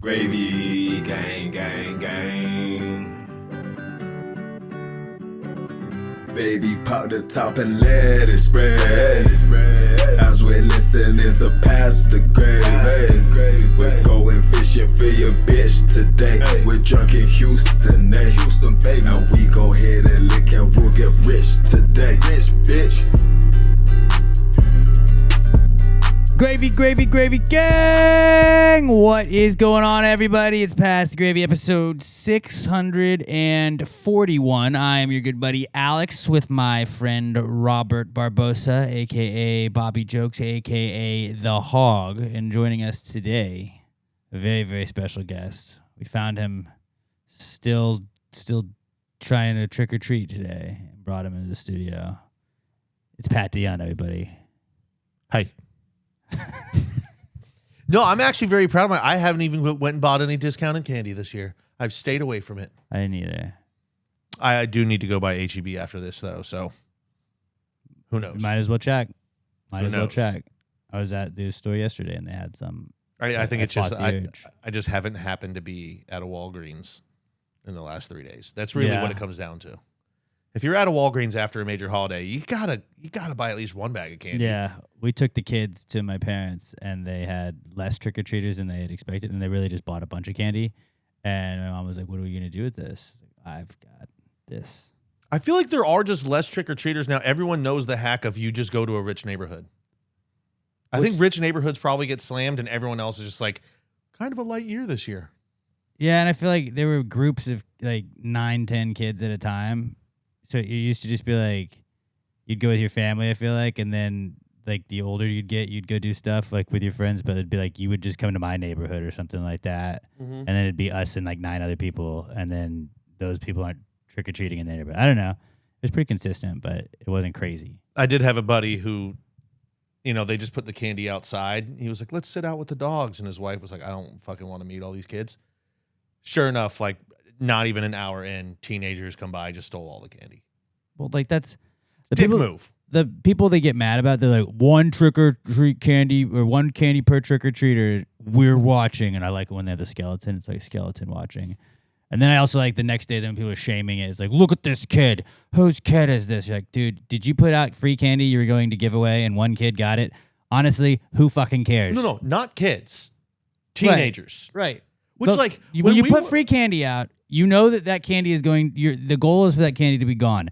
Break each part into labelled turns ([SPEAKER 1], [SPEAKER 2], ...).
[SPEAKER 1] Gravy, gang, gang, gang. Baby, pop the top and let it spread. As we're listening to Pastor Gravy. We're going fishing for your bitch today. We're drunk in Houston, Houston, baby. And we go ahead and lick and we'll get rich today. Rich, bitch.
[SPEAKER 2] Gravy, gravy, gravy gang! What is going on, everybody? It's Past the Gravy, episode 641. I am your good buddy Alex with my friend Robert Barbosa, a.k.a. Bobby Jokes, a.k.a. The Hog. And joining us today, a very, very special guest. We found him still trying to trick-or-treat today and brought him into the studio. It's Pat Dion, everybody.
[SPEAKER 3] Hey. No, I'm actually very proud of I haven't even went and bought any discounted candy this year. I've stayed away from it.
[SPEAKER 2] I didn't either.
[SPEAKER 3] I do need to go buy HEB after this, though, so who knows?
[SPEAKER 2] Might as well check. I was at the store yesterday, and they had some.
[SPEAKER 3] I think it's just I just haven't happened to be at a Walgreens in the last 3 days. That's really what it comes down to. If you're at a Walgreens after a major holiday, you gotta buy at least one bag of candy.
[SPEAKER 2] Yeah, we took the kids to my parents, and they had less trick-or-treaters than they had expected, and they really just bought a bunch of candy. And my mom was like, "What are we gonna do with this?" I've got this.
[SPEAKER 3] I feel like there are just less trick-or-treaters now. Everyone knows the hack of you just go to a rich neighborhood. I think rich neighborhoods probably get slammed, and everyone else is just like, kind of a light year this year.
[SPEAKER 2] Yeah, and I feel like there were groups of like 9-10 kids at a time. So it used to just be like, you'd go with your family, I feel like, and then like the older you'd get, you'd go do stuff like with your friends, but it'd be like you would just come to my neighborhood or something like that, and then it'd be us and like 9 other people, and then those people aren't trick-or-treating in the neighborhood. I don't know. It was pretty consistent, but it wasn't crazy.
[SPEAKER 3] I did have a buddy who, they just put the candy outside. He was like, let's sit out with the dogs, and his wife was like, I don't fucking want to meet all these kids. Sure enough, like, not even an hour in, teenagers come by, just stole all the candy.
[SPEAKER 2] Well, like that's the
[SPEAKER 3] dick
[SPEAKER 2] people,
[SPEAKER 3] move.
[SPEAKER 2] The people they get mad about, they're like, one trick-or-treat candy or one candy per trick-or-treater, we're watching. And I like it when they have the skeleton. It's like skeleton watching. And then I also like the next day, then people are shaming it. It's like, look at this kid. Whose kid is this? You're like, dude, did you put out free candy you were going to give away and one kid got it? Honestly, who fucking cares?
[SPEAKER 3] No, not kids. Teenagers.
[SPEAKER 2] Right.
[SPEAKER 3] Which,
[SPEAKER 2] when you put free candy out, you know that candy is going, the goal is for that candy to be gone.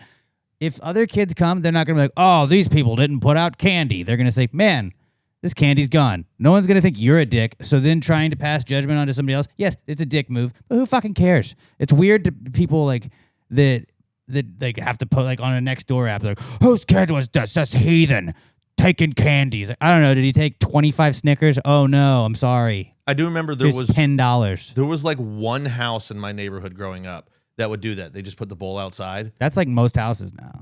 [SPEAKER 2] If other kids come, they're not going to be like, oh, these people didn't put out candy. They're going to say, man, this candy's gone. No one's going to think you're a dick. So then trying to pass judgment onto somebody else, yes, it's a dick move, but who fucking cares? It's weird to people like that like have to put like on a next door app, they're like, whose kid was this? That's heathen. Taking candies. Like, I don't know. Did he take 25 Snickers? Oh, no. I'm sorry.
[SPEAKER 3] I do remember there was
[SPEAKER 2] $10.
[SPEAKER 3] There was like one house in my neighborhood growing up that would do that. They just put the bowl outside.
[SPEAKER 2] That's like most houses now.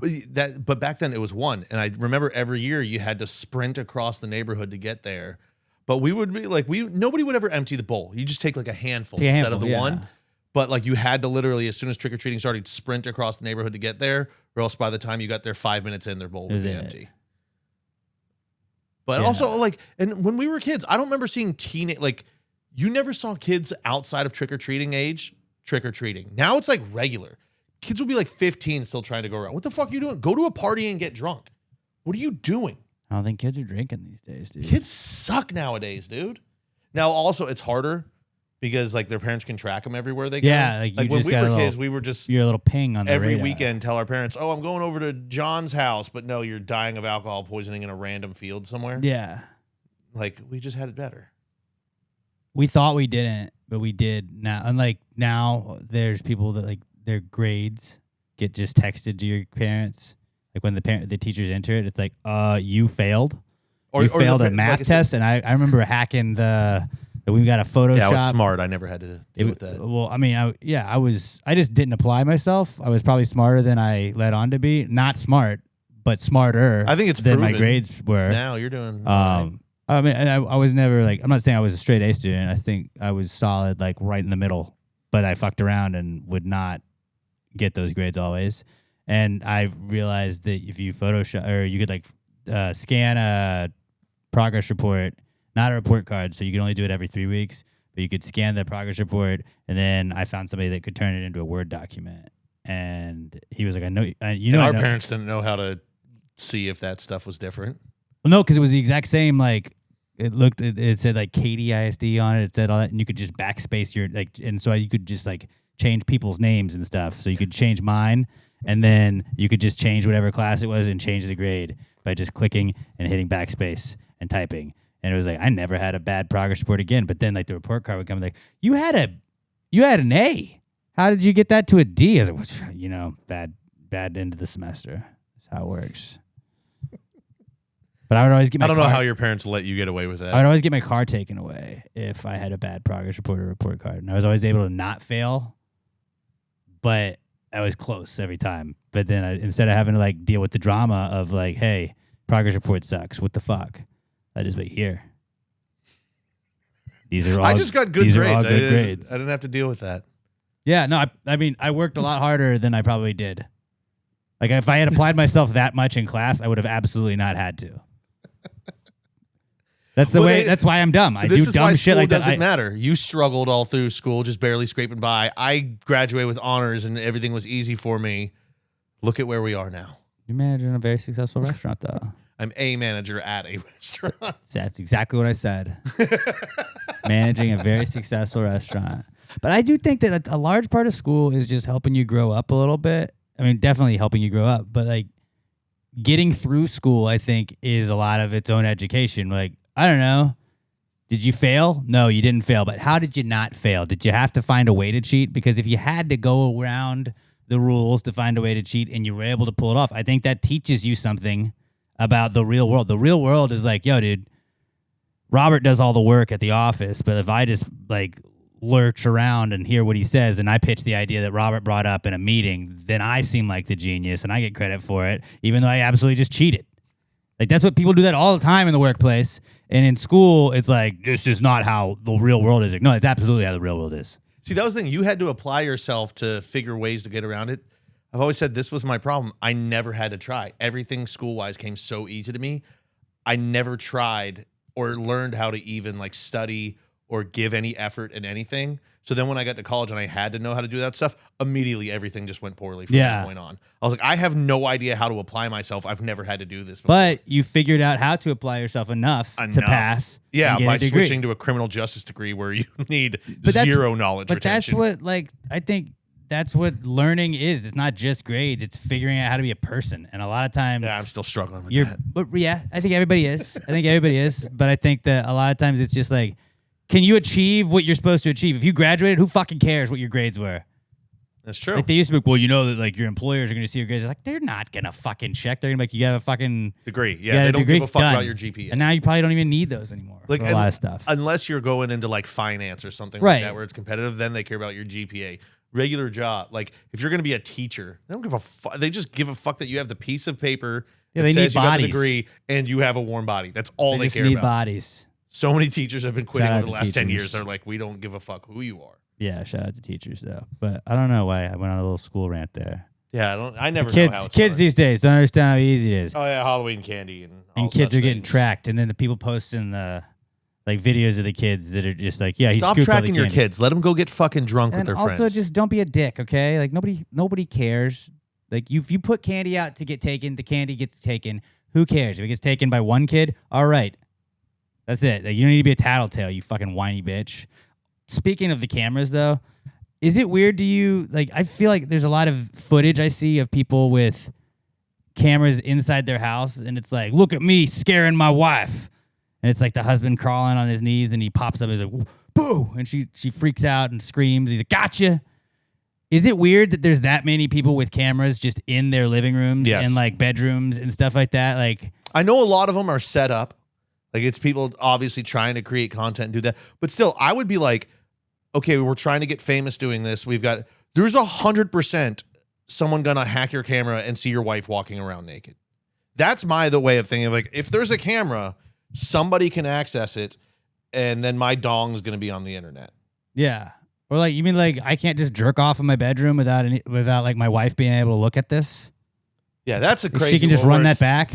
[SPEAKER 3] But back then it was one. And I remember every year you had to sprint across the neighborhood to get there. But we would be like, nobody would ever empty the bowl. You just take like a handful instead of the one. But like you had to literally, as soon as trick-or-treating started, sprint across the neighborhood to get there, or else by the time you got there 5 minutes in, their bowl would be empty. But also, like, and when we were kids, I don't remember seeing you never saw kids outside of trick-or-treating age trick-or-treating. Now it's like regular. Kids will be like 15 still trying to go around. What the fuck are you doing? Go to a party and get drunk. What are you doing?
[SPEAKER 2] I don't think kids are drinking these days, dude.
[SPEAKER 3] Kids suck nowadays, dude. Now, also, it's harder because like their parents can track them everywhere they go.
[SPEAKER 2] Yeah,
[SPEAKER 3] like when we were kids, we were just
[SPEAKER 2] you're a little ping on the
[SPEAKER 3] every
[SPEAKER 2] radar.
[SPEAKER 3] weekend tell our parents, "Oh, I'm going over to John's house," but no, you're dying of alcohol poisoning in a random field somewhere.
[SPEAKER 2] Yeah,
[SPEAKER 3] like we just had it better.
[SPEAKER 2] We thought we didn't, but we did now. And like now, there's people that like their grades get just texted to your parents. Like when the teachers enter it, it's like, you failed, or you failed a math test. And I remember hacking we got a Photoshop.
[SPEAKER 3] Yeah, I was smart. I never had to deal with that.
[SPEAKER 2] Well, I mean, I just didn't apply myself. I was probably smarter than I let on to be. Not smart, but smarter.
[SPEAKER 3] I think it's
[SPEAKER 2] than
[SPEAKER 3] proven.
[SPEAKER 2] My grades were.
[SPEAKER 3] Now you're doing.
[SPEAKER 2] I mean, I was never like. I'm not saying I was a straight A student. I think I was solid, like right in the middle. But I fucked around and would not get those grades always. And I realized that if you Photoshop or you could like scan a progress report, not a report card, so you can only do it every 3 weeks. but you could scan the progress report, and then I found somebody that could turn it into a Word document. And he was like, "I know, you know."
[SPEAKER 3] Our parents didn't know how to see if that stuff was different.
[SPEAKER 2] Well, no, because it was the exact same. Like it said like Katie ISD on it. It said all that, and you could just backspace your and so you could just like change people's names and stuff. So you could change mine, and then you could just change whatever class it was and change the grade by just clicking and hitting backspace and typing. And it was like I never had a bad progress report again. But then like the report card would come like you had an A. How did you get that to a D? I was like, well, bad end of the semester. That's how it works. But I would always get.
[SPEAKER 3] I don't know how your parents let you get away with that.
[SPEAKER 2] I would always get my car taken away if I had a bad progress report or report card, and I was always able to not fail. But I was close every time. But then instead of having to like deal with the drama of like, hey, progress report sucks. What the fuck? I just wait here. These are all.
[SPEAKER 3] I just got good grades.
[SPEAKER 2] I
[SPEAKER 3] didn't have to deal with that.
[SPEAKER 2] Yeah, no. I mean, I worked a lot harder than I probably did. Like if I had applied myself that much in class, I would have absolutely not had to. That's the way. That's why I'm dumb. I do dumb shit like that.
[SPEAKER 3] Doesn't matter. You struggled all through school, just barely scraping by. I graduated with honors, and everything was easy for me. Look at where we are now.
[SPEAKER 2] You're managing a very successful restaurant, though.
[SPEAKER 3] I'm a manager at a restaurant.
[SPEAKER 2] That's exactly what I said. Managing a very successful restaurant. But I do think that a large part of school is just helping you grow up a little bit. I mean, definitely helping you grow up, but like getting through school, I think, is a lot of its own education. Like, I don't know. Did you fail? No, you didn't fail. But how did you not fail? Did you have to find a way to cheat? Because if you had to go around the rules to find a way to cheat and you were able to pull it off, I think that teaches you something about the real world. The real world is like, yo, dude, Robert does all the work at the office, but if I just like lurch around and hear what he says and I pitch the idea that Robert brought up in a meeting, then I seem like the genius and I get credit for it, even though I absolutely just cheated. Like that's what people do that all the time in the workplace. And in school, it's like, this is not how the real world is. Like, no, it's absolutely how the real world is.
[SPEAKER 3] See, that was the thing. You had to apply yourself to figure ways to get around it. I've always said this was my problem. I never had to try. Everything school-wise came so easy to me. I never tried or learned how to even like study or give any effort in anything. So then when I got to college and I had to know how to do that stuff, immediately everything just went poorly from that point on. I was like, I have no idea how to apply myself. I've never had to do this before.
[SPEAKER 2] But you figured out how to apply yourself enough. To pass.
[SPEAKER 3] Yeah, by switching to a criminal justice degree where you need zero knowledge retention.
[SPEAKER 2] That's what, like, I think that's what learning is. It's not just grades. It's figuring out how to be a person. And a lot of times...
[SPEAKER 3] Yeah, I'm still struggling with that.
[SPEAKER 2] But yeah, I think everybody is. But I think that a lot of times it's just like, can you achieve what you're supposed to achieve? If you graduated, who fucking cares what your grades were?
[SPEAKER 3] That's true.
[SPEAKER 2] Like they used to be like, well, you know that like your employers are going to see your grades. Like they're not going to fucking check. They're going to be like, you have a fucking
[SPEAKER 3] degree. Yeah, they don't give a fuck about your GPA.
[SPEAKER 2] And now you probably don't even need those anymore
[SPEAKER 3] like,
[SPEAKER 2] for a lot of stuff.
[SPEAKER 3] Unless you're going into like finance or something like that where it's competitive, then they care about your GPA. Regular job, like if you're going to be a teacher, they don't give a fuck. They just give a fuck that you have the piece of paper that says you got the degree and you have a warm body. That's all they care about.
[SPEAKER 2] They just need bodies.
[SPEAKER 3] So many teachers have been quitting over the last 10 years. They're like, we don't give a fuck who you are.
[SPEAKER 2] Yeah, shout out to teachers though. But I don't know why I went on a little school rant there.
[SPEAKER 3] Yeah, I never know how it
[SPEAKER 2] kids these days don't understand how easy it is.
[SPEAKER 3] Oh yeah, Halloween candy and
[SPEAKER 2] kids are getting tracked, and then the people posting the like videos of the kids that are just like, yeah,
[SPEAKER 3] stop tracking your kids. Let them go get fucking drunk with their friends.
[SPEAKER 2] And also just don't be a dick, okay? Like nobody cares. Like if you put candy out to get taken, the candy gets taken. Who cares? If it gets taken by one kid, all right. That's it. Like, you don't need to be a tattletale, you fucking whiny bitch. Speaking of the cameras, though, is it weird to you? Like, I feel like there's a lot of footage I see of people with cameras inside their house, and it's like, look at me scaring my wife. And it's like the husband crawling on his knees, and he pops up and he's like, boo! And she freaks out and screams. He's like, gotcha! Is it weird that there's that many people with cameras just in their living rooms and like bedrooms and stuff like that? Like, I
[SPEAKER 3] know a lot of them are set up. Like, it's people obviously trying to create content and do that. But still, I would be like, okay, we're trying to get famous doing this. There's 100% someone gonna hack your camera and see your wife walking around naked. That's the way of thinking. Like, if there's a camera, somebody can access it, and then my dong's gonna be on the internet.
[SPEAKER 2] Yeah. Or like, you mean like I can't just jerk off in my bedroom without like my wife being able to look at this?
[SPEAKER 3] Yeah, that's a crazy.
[SPEAKER 2] She can just run that back.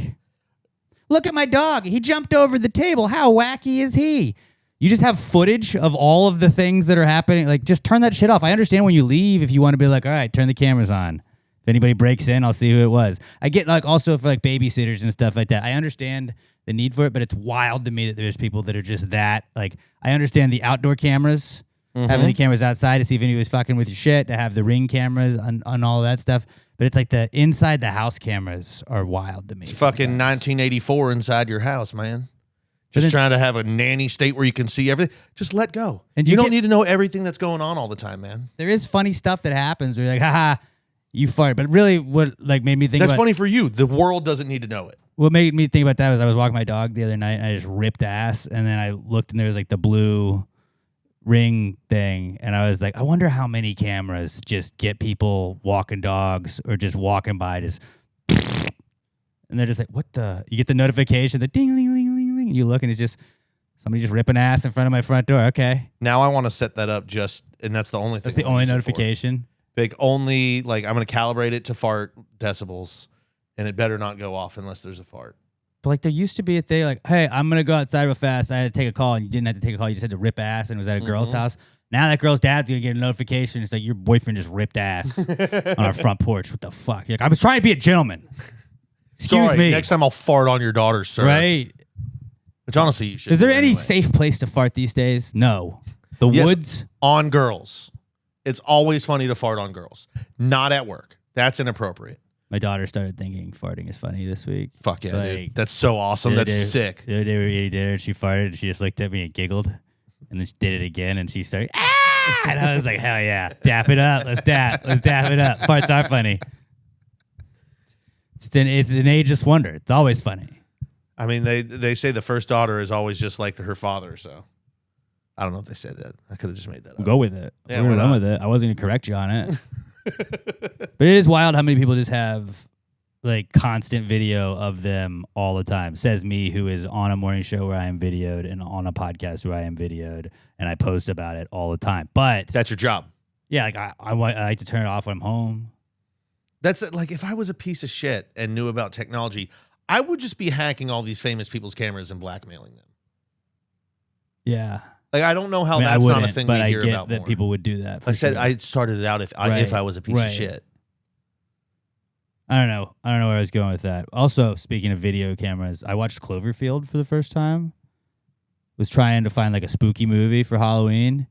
[SPEAKER 2] Look at my dog. He jumped over the table. How wacky is he? You just have footage of all of the things that are happening. Like, just turn that shit off. I understand when you leave, if you want to be like, all right, turn the cameras on. If anybody breaks in, I'll see who it was. I get like also for like babysitters and stuff like that. I understand the need for it, but it's wild to me that there's people that are just that. Like, I understand the outdoor cameras, having the cameras outside to see if anybody's fucking with your shit, to have the Ring cameras on all of that stuff. But it's like the inside the house cameras are wild to me.
[SPEAKER 3] It's fucking 1984 inside your house, man. Just trying to have a nanny state where you can see everything. Just let go. And you don't need to know everything that's going on all the time, man.
[SPEAKER 2] There is funny stuff that happens where you're like, haha, you farted. But really what like made me think
[SPEAKER 3] that's funny for you. The world doesn't need to know it.
[SPEAKER 2] What made me think about that was I was walking my dog the other night and I just ripped ass. And then I looked and there was like the blue Ring thing. And I was like, I wonder how many cameras just get people walking dogs or just walking by just... And they're just like, what the... You get the notification, the ding, ling, ling, ling, ling. And you look and it's just... Somebody just ripping ass in front of my front door. Okay.
[SPEAKER 3] Now I want to set that up and that's the only thing.
[SPEAKER 2] That's the only notification.
[SPEAKER 3] Like only, like I'm going to calibrate it to fart decibels and it better not go off unless there's a fart.
[SPEAKER 2] But like there used to be a thing like, hey, I'm going to go outside real fast. I had to take a call and you didn't have to take a call. You just had to rip ass and it was at a girl's house. Now that girl's dad's going to get a notification. It's like your boyfriend just ripped ass on our front porch. What the fuck? You're like, I was trying to be a gentleman. Excuse me.
[SPEAKER 3] Next time I'll fart on your daughter, sir.
[SPEAKER 2] Right.
[SPEAKER 3] Which honestly, you should.
[SPEAKER 2] Is there any safe place to fart these days? No. The woods?
[SPEAKER 3] On girls. It's always funny to fart on girls. Not at work. That's inappropriate.
[SPEAKER 2] My daughter started thinking farting is funny this week.
[SPEAKER 3] Fuck yeah, dude. That's so awesome. That's sick.
[SPEAKER 2] The other day we were eating dinner and she farted and she just looked at me and giggled. And then she did it again and she started, ah! And I was like, hell yeah. Dap it up. Let's dap it up. Farts are funny. It's an ageless wonder. It's always funny.
[SPEAKER 3] I mean, they say the first daughter is always just like her father, so I don't know if they said that. I could have just made that up.
[SPEAKER 2] We'll go with it.
[SPEAKER 3] Yeah,
[SPEAKER 2] we're done with it. I wasn't going to correct you on it. But it is wild how many people just have like constant video of them all the time. Says me, who is on a morning show where I am videoed and on a podcast where I am videoed, and I post about it all the time. But
[SPEAKER 3] that's your job.
[SPEAKER 2] Yeah, like I like to turn it off when I'm home.
[SPEAKER 3] That's like if I was a piece of shit and knew about technology, I would just be hacking all these famous people's cameras and blackmailing them.
[SPEAKER 2] Yeah.
[SPEAKER 3] Like, I don't know how that's not a thing we hear about more. But I get
[SPEAKER 2] that people would do that.
[SPEAKER 3] I said I started it out if I was a piece of shit.
[SPEAKER 2] I don't know where I was going with that. Also, speaking of video cameras, I watched Cloverfield for the first time. Was trying to find like a spooky movie for Halloween.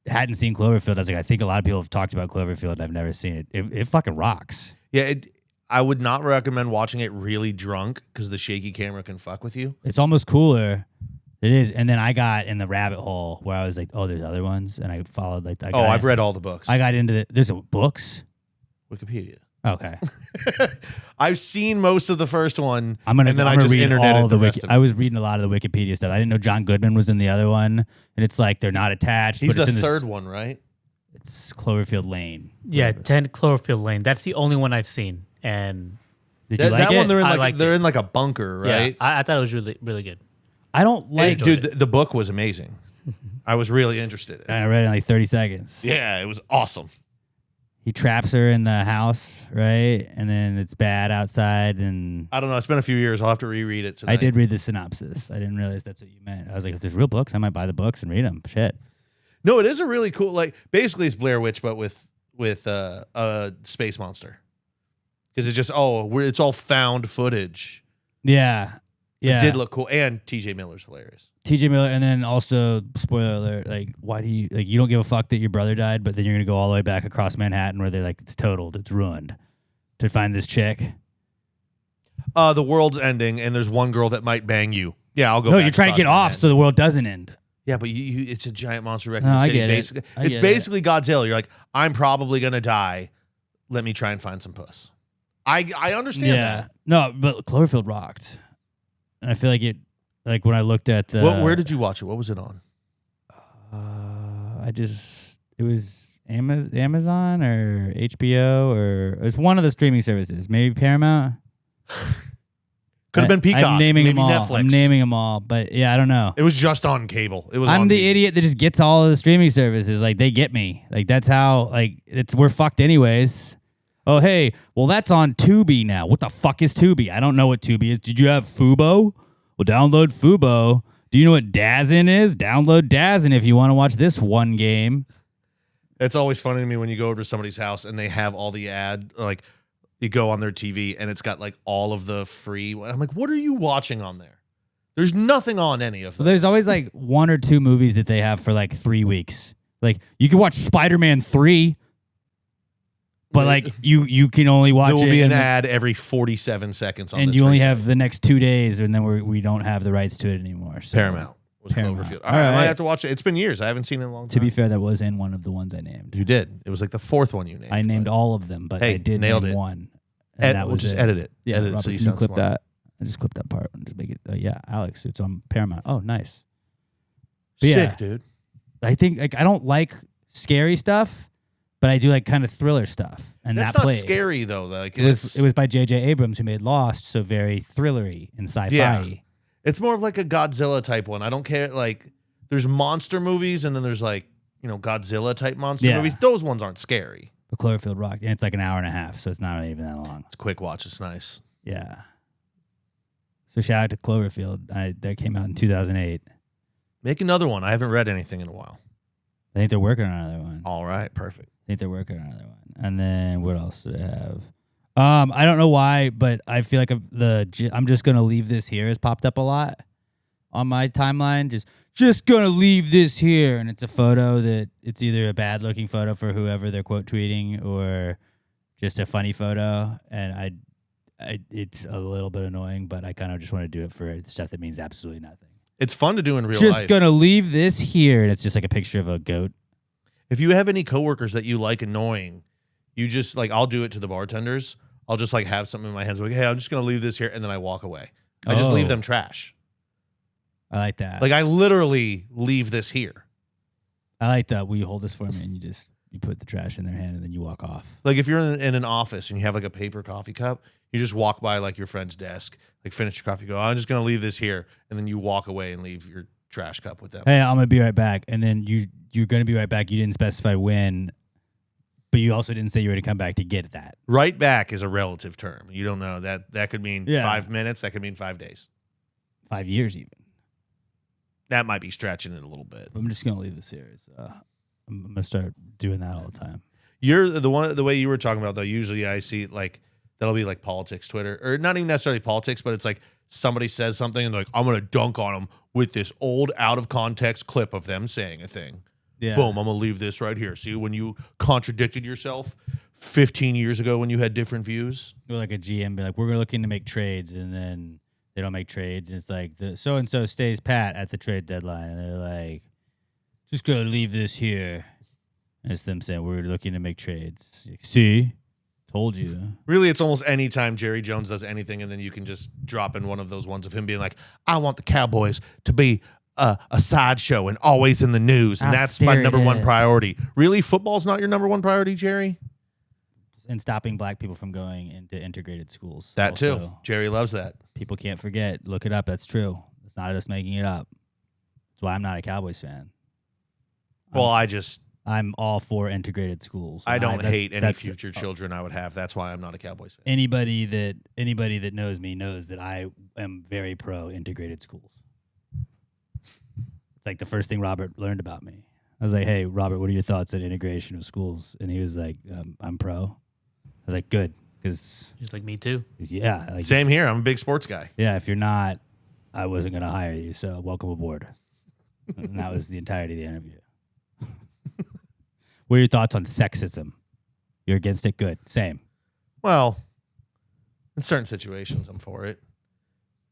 [SPEAKER 2] Hadn't seen Cloverfield. I was like, I think a lot of people have talked about Cloverfield. I've never seen it. It fucking rocks.
[SPEAKER 3] Yeah, I would not recommend watching it really drunk because the shaky camera can fuck with you.
[SPEAKER 2] It's almost cooler. It is. And then I got in the rabbit hole where I was like, oh, there's other ones. And I followed like that.
[SPEAKER 3] I've read all the books.
[SPEAKER 2] I got into there's books?
[SPEAKER 3] Wikipedia.
[SPEAKER 2] Okay.
[SPEAKER 3] I've seen most of the first one.
[SPEAKER 2] I just read all the rest of it. I was reading a lot of the Wikipedia stuff. I didn't know John Goodman was in the other one. And it's like they're not attached.
[SPEAKER 3] He's the third one, right?
[SPEAKER 2] It's Cloverfield Lane.
[SPEAKER 4] Yeah, 10 Cloverfield Lane. That's the only one I've seen. And
[SPEAKER 2] did you like it?
[SPEAKER 3] That one, they're in like a bunker, right?
[SPEAKER 4] Yeah, I thought it was really, really good.
[SPEAKER 2] I don't like...
[SPEAKER 3] Dude, the book was amazing. I was really interested in it.
[SPEAKER 2] I read it in like 30 seconds.
[SPEAKER 3] Yeah, it was awesome.
[SPEAKER 2] He traps her in the house, right? And then it's bad outside. And
[SPEAKER 3] I don't know. It's been a few years. I'll have to reread it tonight.
[SPEAKER 2] I did read the synopsis. I didn't realize that's what you meant. I was like, if there's real books, I might buy the books and read them. Shit.
[SPEAKER 3] No, it is a really cool... Like, basically, it's Blair Witch, but with a space monster. Because it's just, it's all found footage.
[SPEAKER 2] Yeah. Yeah.
[SPEAKER 3] It did look cool. And TJ Miller's hilarious.
[SPEAKER 2] TJ Miller, and then also, spoiler alert, like, why do you, like, you don't give a fuck that your brother died, but then you're going to go all the way back across Manhattan where they're like, it's totaled, it's ruined, to find this chick?
[SPEAKER 3] The world's ending, and there's one girl that might bang you. Yeah, I'll go
[SPEAKER 2] No,
[SPEAKER 3] back
[SPEAKER 2] you're trying to get off so the world doesn't end.
[SPEAKER 3] Yeah, but it's a giant monster wrecking the
[SPEAKER 2] I
[SPEAKER 3] city.
[SPEAKER 2] get
[SPEAKER 3] Basically.
[SPEAKER 2] it.
[SPEAKER 3] It's basically Godzilla. You're like, I'm probably going to die. Let me try and find some puss. I understand that.
[SPEAKER 2] No, but Cloverfield rocked. And I feel like it, like when I looked at the...
[SPEAKER 3] Where did you watch it? What was it on?
[SPEAKER 2] It was Amazon or HBO or... It was one of the streaming services. Maybe Paramount?
[SPEAKER 3] Could have been Peacock.
[SPEAKER 2] I'm naming
[SPEAKER 3] maybe
[SPEAKER 2] them all.
[SPEAKER 3] Netflix.
[SPEAKER 2] I'm naming them all. But yeah, I don't know.
[SPEAKER 3] It was just on cable. It was.
[SPEAKER 2] I'm
[SPEAKER 3] on
[SPEAKER 2] the
[SPEAKER 3] TV.
[SPEAKER 2] idiot that just gets all of the streaming services. Like, they get me. Like, that's how... Like, we're fucked anyways. Oh, hey, well, that's on Tubi now. What the fuck is Tubi? I don't know what Tubi is. Did you have Fubo? Well, download Fubo. Do you know what Dazzin is? Download Dazzin if you want to watch this one game.
[SPEAKER 3] It's always funny to me when you go over to somebody's house and they have all the like you go on their TV and it's got like all of the free. I'm like, what are you watching on there? There's nothing on any of them.
[SPEAKER 2] Well, there's always like 1 or 2 movies that they have for like 3 weeks. Like you can watch Spider-Man 3, but like you can only watch it.
[SPEAKER 3] There will be an ad every 47 seconds on
[SPEAKER 2] and
[SPEAKER 3] this.
[SPEAKER 2] You only have the next 2 days, and then we don't have the rights to it anymore. So.
[SPEAKER 3] Paramount. Cloverfield.
[SPEAKER 2] All right.
[SPEAKER 3] I might have to watch it. It's been years. I haven't seen it in a long time.
[SPEAKER 2] To be fair, that was in one of the ones I named.
[SPEAKER 3] You did. It was like the 4th one you named.
[SPEAKER 2] I named all of them, but I did
[SPEAKER 3] nailed
[SPEAKER 2] name
[SPEAKER 3] it.
[SPEAKER 2] one.
[SPEAKER 3] We'll just edit it.
[SPEAKER 2] Yeah,
[SPEAKER 3] edit
[SPEAKER 2] Robert,
[SPEAKER 3] it so you
[SPEAKER 2] can
[SPEAKER 3] sound
[SPEAKER 2] clip
[SPEAKER 3] smart.
[SPEAKER 2] that. I just clip that part and just make it. Yeah, Alex, it's on Paramount. Oh, nice. But
[SPEAKER 3] Sick,
[SPEAKER 2] yeah,
[SPEAKER 3] dude.
[SPEAKER 2] I think like I don't like scary stuff, but I do like kind of thriller stuff. And
[SPEAKER 3] That's
[SPEAKER 2] that
[SPEAKER 3] not
[SPEAKER 2] played.
[SPEAKER 3] scary though. Like
[SPEAKER 2] It was by J.J. Abrams who made Lost, so very thrillery and sci-fi.
[SPEAKER 3] Yeah. It's more of like a Godzilla type one. I don't care. Like there's monster movies and then there's like, Godzilla type monster movies. Those ones aren't scary.
[SPEAKER 2] But Cloverfield rocked, and it's like an hour and a half, so it's not even that long.
[SPEAKER 3] It's a quick watch. It's nice.
[SPEAKER 2] Yeah. So shout out to Cloverfield. That came out in 2008.
[SPEAKER 3] Make another one. I haven't read anything in a while.
[SPEAKER 2] I think they're working on another one.
[SPEAKER 3] All right. Perfect.
[SPEAKER 2] I think they're working on another one. And then what else do they have? I don't know why, but I feel like I'm just gonna leave this here has popped up a lot on my timeline. Just gonna leave this here, and it's a photo that it's either a bad looking photo for whoever they're quote tweeting or just a funny photo. And it's a little bit annoying, but I kind of just want to do it for stuff that means absolutely nothing.
[SPEAKER 3] It's fun to do in real life.
[SPEAKER 2] Just gonna leave this here, and it's just like a picture of a goat.
[SPEAKER 3] If you have any coworkers that you like annoying, you just like, I'll do it to the bartenders. I'll just like have something in my hands like, hey, I'm just going to leave this here. And then I walk away. I just leave them trash.
[SPEAKER 2] I like that.
[SPEAKER 3] Like I literally leave this here.
[SPEAKER 2] I like that. Will you hold this for me? And you put the trash in their hand and then you walk off.
[SPEAKER 3] Like if you're in an office and you have like a paper coffee cup, you just walk by like your friend's desk, like finish your coffee, go, I'm just going to leave this here. And then you walk away and leave your trash cup with them.
[SPEAKER 2] Hey, I'm going to be right back. And then you're going to be right back. You didn't specify when, but you also didn't say you were going to come back to get that.
[SPEAKER 3] Right back is a relative term. You don't know. That could mean 5 minutes. That could mean 5 days.
[SPEAKER 2] 5 years even.
[SPEAKER 3] That might be stretching it a little bit.
[SPEAKER 2] I'm just going to leave this here. I'm going to start doing that all the time.
[SPEAKER 3] You're the way you were talking about though. Usually I see like that'll be like politics Twitter, or not even necessarily politics, but it's like somebody says something and like, I'm going to dunk on them with this old out of context clip of them saying a thing.
[SPEAKER 2] Yeah.
[SPEAKER 3] Boom, I'm going to leave this right here. See when you contradicted yourself 15 years ago when you had different views?
[SPEAKER 2] Or like a GM be like, we're looking to make trades, and then they don't make trades. And it's like the so-and-so stays pat at the trade deadline. And they're like, just go leave this here. And it's them saying, we're looking to make trades. Like, see? Told you.
[SPEAKER 3] Really, it's almost any time Jerry Jones does anything, and then you can just drop in one of those ones of him being like, I want the Cowboys to be a sideshow and always in the news, and that's my number one priority. Really? Football's not your number one priority, Jerry?
[SPEAKER 2] And stopping black people from going into integrated schools.
[SPEAKER 3] That
[SPEAKER 2] also,
[SPEAKER 3] too. Jerry loves that.
[SPEAKER 2] People can't forget. Look it up. That's true. It's not us making it up. That's why I'm not a Cowboys fan.
[SPEAKER 3] Well,
[SPEAKER 2] I'm all for integrated schools.
[SPEAKER 3] I don't hate any future children I would have. That's why I'm not a Cowboys fan.
[SPEAKER 2] Anybody that knows me knows that I am very pro integrated schools. It's like the first thing Robert learned about me. I was like, hey, Robert, what are your thoughts on integration of schools? And he was like, I'm pro. I was like, good. Because
[SPEAKER 4] he's like, me too.
[SPEAKER 2] Yeah. Like,
[SPEAKER 3] same here. I'm a big sports guy.
[SPEAKER 2] Yeah. If you're not, I wasn't going to hire you. So welcome aboard. And that was the entirety of the interview. What are your thoughts on sexism? You're against it? Good. Same.
[SPEAKER 3] Well, in certain situations, I'm for it.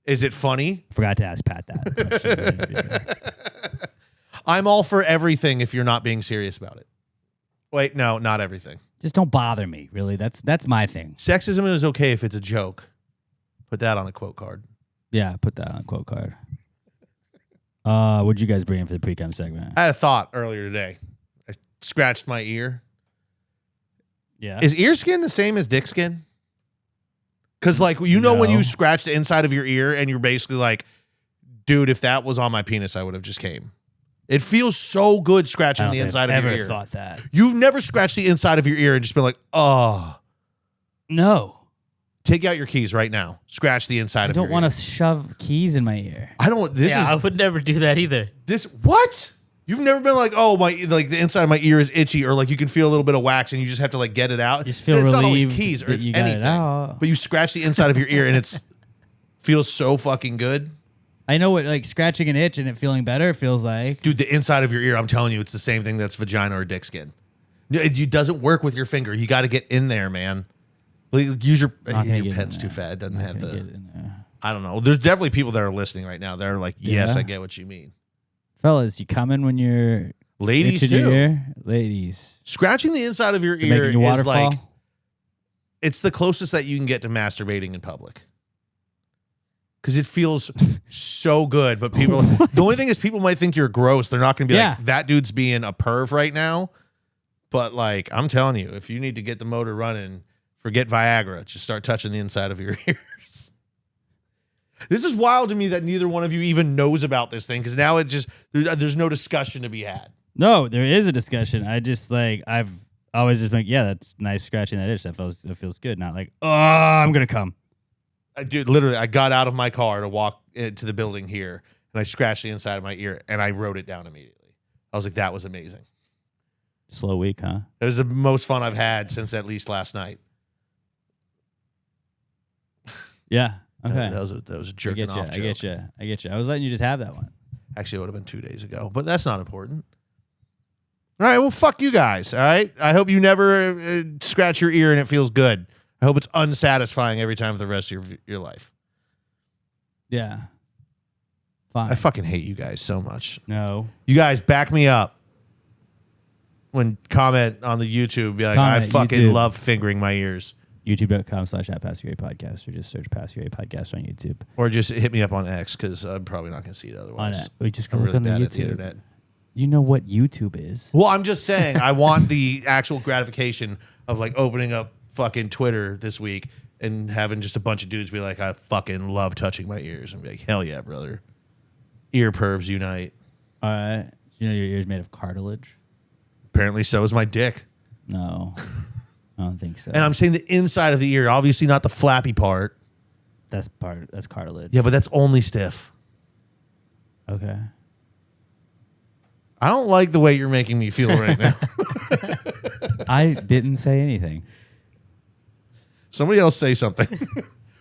[SPEAKER 3] Is it funny?
[SPEAKER 2] Forgot to ask Pat that.
[SPEAKER 3] I'm all for everything if you're not being serious about it. Wait, no, not everything.
[SPEAKER 2] Just don't bother me, really. That's my thing.
[SPEAKER 3] Sexism is okay if it's a joke. Put that on a quote card.
[SPEAKER 2] Yeah, put that on a quote card. What'd you guys bring in for the Precome segment?
[SPEAKER 3] I had a thought earlier today. I scratched my ear.
[SPEAKER 2] Yeah.
[SPEAKER 3] Is ear skin the same as dick skin? Because, like, when you scratch the inside of your ear and you're basically like, dude, if that was on my penis, I would have just came. It feels so good scratching the inside of your ear.
[SPEAKER 2] Ever thought that?
[SPEAKER 3] You've never scratched the inside of your ear and just been like, oh.
[SPEAKER 2] No.
[SPEAKER 3] Take out your keys right now. Scratch the inside of your ear.
[SPEAKER 2] I don't want to shove keys in my ear.
[SPEAKER 3] I don't.
[SPEAKER 4] I would never do that either.
[SPEAKER 3] What? You've never been like, oh, the inside of my ear is itchy, or like you can feel a little bit of wax and you just have to like get it out.
[SPEAKER 2] You just feel
[SPEAKER 3] it's not always
[SPEAKER 2] relieved
[SPEAKER 3] keys or
[SPEAKER 2] that
[SPEAKER 3] it's
[SPEAKER 2] you got
[SPEAKER 3] anything.
[SPEAKER 2] it out.
[SPEAKER 3] But you scratch the inside of your ear and it feels so fucking good.
[SPEAKER 2] I know what like scratching an itch and it feeling better feels like.
[SPEAKER 3] Dude, the inside of your ear, I'm telling you, it's the same thing that's vagina or dick skin. It doesn't work with your finger. You got to get in there, man. Use your pen's too fat. It doesn't have the. I don't know. There's definitely people that are listening right now that are like, yes, I get what you mean.
[SPEAKER 2] Fellas, you coming when you're
[SPEAKER 3] ladies
[SPEAKER 2] itching
[SPEAKER 3] too.
[SPEAKER 2] Your ear? Ladies,
[SPEAKER 3] scratching the inside of your ear
[SPEAKER 2] your
[SPEAKER 3] is like it's the closest that you can get to masturbating in public. Because it feels so good, but people. The only thing is, people might think you're gross. They're not going to be like, that dude's being a perv right now. But like, I'm telling you, if you need to get the motor running, forget Viagra. Just start touching the inside of your ears. This is wild to me that neither one of you even knows about this thing, because now it just there's no discussion to be had.
[SPEAKER 2] No, there is a discussion. I just like I've always just been like, yeah, that's nice scratching that itch. That feels good. Not like, oh, I'm gonna come.
[SPEAKER 3] Dude, literally, I got out of my car to walk to the building here, and I scratched the inside of my ear, and I wrote it down immediately. I was like, that was amazing.
[SPEAKER 2] Slow week, huh?
[SPEAKER 3] It was the most fun I've had since at least last night.
[SPEAKER 2] Yeah. Okay.
[SPEAKER 3] That was a jerking off joke.
[SPEAKER 2] I get you. I was letting you just have that one.
[SPEAKER 3] Actually, it would have been 2 days ago, but that's not important. All right, well, fuck you guys, all right? I hope you never scratch your ear and it feels good. I hope it's unsatisfying every time for the rest of your life.
[SPEAKER 2] Yeah. Fine.
[SPEAKER 3] I fucking hate you guys so much.
[SPEAKER 2] No.
[SPEAKER 3] You guys back me up. When comment on the YouTube, be like, I fucking
[SPEAKER 2] YouTube.
[SPEAKER 3] love fingering my ears.
[SPEAKER 2] YouTube.com/@PassYourAPodcast or just search Pass Your A Podcast on YouTube.
[SPEAKER 3] Or just hit me up on X, because I'm probably not going to see it otherwise.
[SPEAKER 2] We just
[SPEAKER 3] I'm
[SPEAKER 2] go
[SPEAKER 3] really
[SPEAKER 2] look on
[SPEAKER 3] bad
[SPEAKER 2] the
[SPEAKER 3] at the
[SPEAKER 2] YouTube.
[SPEAKER 3] internet.
[SPEAKER 2] You know what YouTube is.
[SPEAKER 3] Well, I'm just saying, I want the actual gratification of like opening up fucking Twitter this week and having just a bunch of dudes be like, I fucking love touching my ears, and be like, hell yeah, brother. Ear pervs unite.
[SPEAKER 2] You know your ear's made of cartilage?
[SPEAKER 3] Apparently so is my dick.
[SPEAKER 2] No, I don't think so.
[SPEAKER 3] And I'm saying the inside of the ear, obviously not the flappy part.
[SPEAKER 2] That's cartilage.
[SPEAKER 3] Yeah, but that's only stiff.
[SPEAKER 2] Okay.
[SPEAKER 3] I don't like the way you're making me feel right now.
[SPEAKER 2] I didn't say anything.
[SPEAKER 3] Somebody else say something.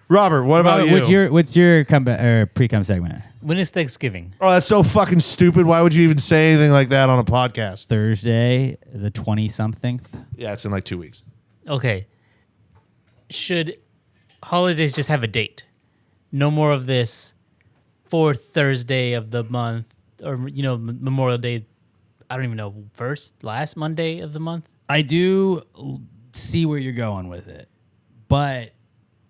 [SPEAKER 3] Robert, what about you?
[SPEAKER 2] What's your comeback or pre-cum segment?
[SPEAKER 4] When is Thanksgiving?
[SPEAKER 3] Oh, that's so fucking stupid. Why would you even say anything like that on a podcast?
[SPEAKER 2] Thursday, the 20-something.
[SPEAKER 3] Yeah, it's in like 2 weeks.
[SPEAKER 4] Okay. Should holidays just have a date? No more of this fourth Thursday of the month, or Memorial Day. I don't even know, last Monday of the month.
[SPEAKER 2] I do see where you're going with it, but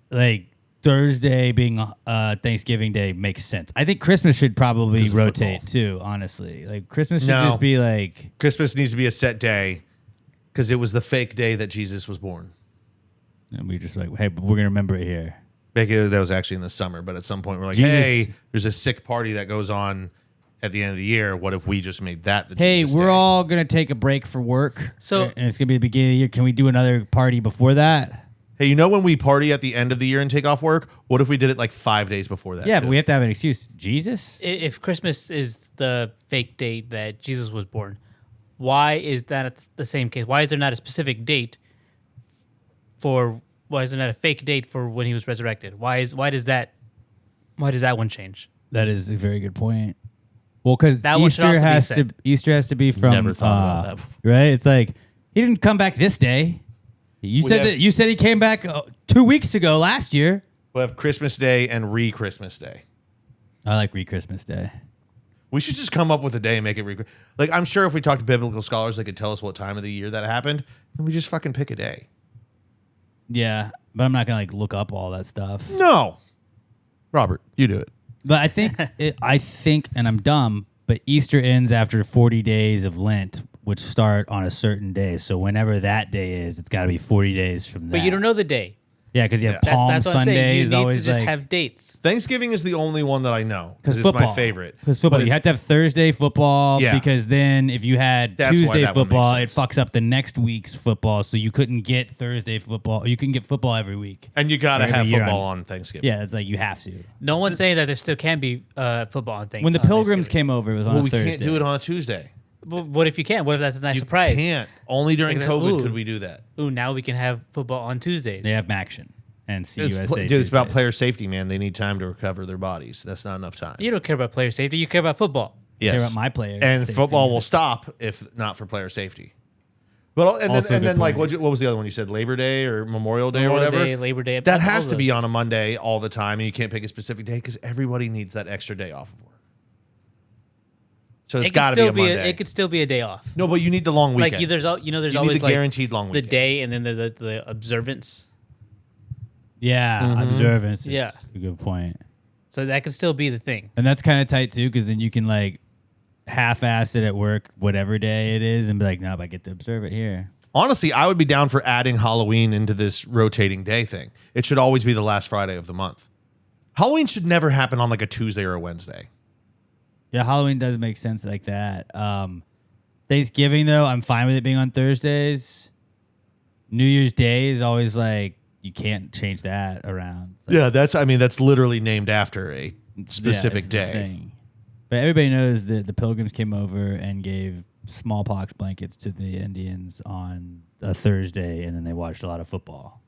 [SPEAKER 2] like Thursday being Thanksgiving Day makes sense. I think Christmas should probably rotate too, honestly. Like Christmas should just be like...
[SPEAKER 3] Christmas needs to be a set day because it was the fake day that Jesus was born.
[SPEAKER 2] And we just like, hey, but we're going to remember it here.
[SPEAKER 3] That was actually in the summer, but at some point we're like, hey, there's a sick party that goes on at the end of the year. What if we just made that the Jesus
[SPEAKER 2] we're
[SPEAKER 3] day?
[SPEAKER 2] all going to take a break for work, and it's going to be the beginning of the year. Can we do another party before that?
[SPEAKER 3] Hey, when we party at the end of the year and take off work, what if we did it like 5 days before that?
[SPEAKER 2] Yeah, but we have to have an excuse. Jesus?
[SPEAKER 4] If Christmas is the fake date that Jesus was born, why is that the same case? Why is there not a specific date why is there not a fake date for when he was resurrected? Why does that one change?
[SPEAKER 2] That is a very good point. Well, because Easter has to be from.
[SPEAKER 3] Never thought about that.
[SPEAKER 2] Right? It's like he didn't come back this day. You said he came back 2 weeks ago last year.
[SPEAKER 3] We'll have Christmas Day and re-Christmas Day.
[SPEAKER 2] I like re-Christmas Day.
[SPEAKER 3] We should just come up with a day and make it like I'm sure if we talked to biblical scholars, they could tell us what time of the year that happened, and we just fucking pick a day.
[SPEAKER 2] Yeah, but I'm not gonna like look up all that stuff.
[SPEAKER 3] No, Robert, you do it.
[SPEAKER 2] But I think, and I'm dumb, but Easter ends after 40 days of Lent, which start on a certain day. So whenever that day is, it's got to be 40 days from that.
[SPEAKER 4] But you don't know the day.
[SPEAKER 2] Yeah, because you have Palm
[SPEAKER 4] That's what I'm saying.
[SPEAKER 2] Sunday
[SPEAKER 4] You
[SPEAKER 2] is
[SPEAKER 4] need
[SPEAKER 2] always
[SPEAKER 4] to just
[SPEAKER 2] like
[SPEAKER 4] have dates.
[SPEAKER 3] Thanksgiving is the only one that I know because it's
[SPEAKER 2] football.
[SPEAKER 3] my favorite.
[SPEAKER 2] Because football,
[SPEAKER 3] But
[SPEAKER 2] you have to have Thursday football.
[SPEAKER 3] Yeah.
[SPEAKER 2] Because then if you had
[SPEAKER 3] That's why
[SPEAKER 2] Tuesday
[SPEAKER 3] that one makes
[SPEAKER 2] football, it
[SPEAKER 3] sense.
[SPEAKER 2] fucks up the next week's football. So you couldn't get Thursday football. You couldn't get football every week.
[SPEAKER 3] And you got to
[SPEAKER 2] Every
[SPEAKER 3] have
[SPEAKER 2] year
[SPEAKER 3] football on Thanksgiving.
[SPEAKER 2] Yeah, it's like you have to.
[SPEAKER 4] No one's saying that there still can be football on Thanksgiving.
[SPEAKER 2] When the Pilgrims came over, it was on
[SPEAKER 3] Well,
[SPEAKER 2] a
[SPEAKER 3] we
[SPEAKER 2] Thursday.
[SPEAKER 3] can't do it on a Tuesday.
[SPEAKER 4] Well, what if you can? What if that's a nice
[SPEAKER 3] You
[SPEAKER 4] surprise?
[SPEAKER 3] can't. Only during
[SPEAKER 4] Like,
[SPEAKER 3] COVID
[SPEAKER 4] ooh.
[SPEAKER 3] could we do that.
[SPEAKER 4] Ooh, now we can have football on Tuesdays.
[SPEAKER 2] They have Maction and CUSA.
[SPEAKER 3] Dude, it's about
[SPEAKER 2] Tuesdays.
[SPEAKER 3] player safety, man. They need time to recover their bodies. That's not enough time.
[SPEAKER 4] You don't care about player safety. You care about football.
[SPEAKER 2] Care
[SPEAKER 3] Yes.
[SPEAKER 2] about my players.
[SPEAKER 3] And
[SPEAKER 2] safety.
[SPEAKER 3] football will stop if not for player safety. But and
[SPEAKER 2] Also a
[SPEAKER 3] then
[SPEAKER 2] good
[SPEAKER 3] like
[SPEAKER 2] point.
[SPEAKER 3] what was the other one you said? Labor Day or Memorial Day
[SPEAKER 4] Memorial
[SPEAKER 3] or whatever.
[SPEAKER 4] Day, Labor Day.
[SPEAKER 3] That
[SPEAKER 4] all
[SPEAKER 3] has to
[SPEAKER 4] those.
[SPEAKER 3] be on a Monday all the time, and you can't pick a specific day because everybody needs that extra day off of work. So it's
[SPEAKER 4] It could
[SPEAKER 3] got to be
[SPEAKER 4] still
[SPEAKER 3] a Monday.
[SPEAKER 4] It could still be a day off.
[SPEAKER 3] No, but you need the long weekend.
[SPEAKER 4] Like there's
[SPEAKER 3] You
[SPEAKER 4] always
[SPEAKER 3] need the
[SPEAKER 4] like
[SPEAKER 3] guaranteed long
[SPEAKER 4] the
[SPEAKER 3] weekend.
[SPEAKER 4] day and then there's the observance.
[SPEAKER 2] Yeah, observance. Is
[SPEAKER 4] Yeah.
[SPEAKER 2] a good point.
[SPEAKER 4] So that could still be the thing.
[SPEAKER 2] And that's kind of tight too, because then you can like half-ass it at work, whatever day it is, and be like, "No, I get to observe it here."
[SPEAKER 3] Honestly, I would be down for adding Halloween into this rotating day thing. It should always be the last Friday of the month. Halloween should never happen on like a Tuesday or a Wednesday.
[SPEAKER 2] Yeah, Halloween does make sense like that. Thanksgiving though, I'm fine with it being on Thursdays. New Year's Day is always like you can't change that around. It's like,
[SPEAKER 3] Yeah, that's literally named after a specific
[SPEAKER 2] it's the
[SPEAKER 3] day.
[SPEAKER 2] thing. But everybody knows that the Pilgrims came over and gave smallpox blankets to the Indians on a Thursday, and then they watched a lot of football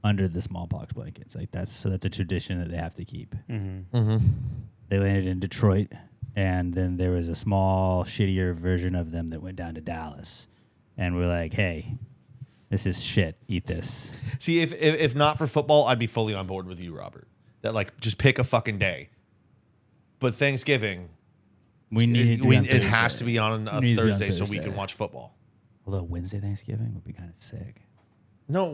[SPEAKER 2] under the smallpox blankets. Like that's a tradition that they have to keep. They landed in Detroit, and then there was a small, shittier version of them that went down to Dallas, and we're like, "Hey, this is shit. Eat this."
[SPEAKER 3] See, if not for football, I'd be fully on board with you, Robert. That like just pick a fucking day. But Thanksgiving,
[SPEAKER 2] We need it to be on
[SPEAKER 3] it has
[SPEAKER 2] Thursday.
[SPEAKER 3] to be on a
[SPEAKER 2] It needs to be on
[SPEAKER 3] Thursday so we
[SPEAKER 2] Thursday.
[SPEAKER 3] can watch football.
[SPEAKER 2] Although Wednesday Thanksgiving would be kind of sick.
[SPEAKER 3] No,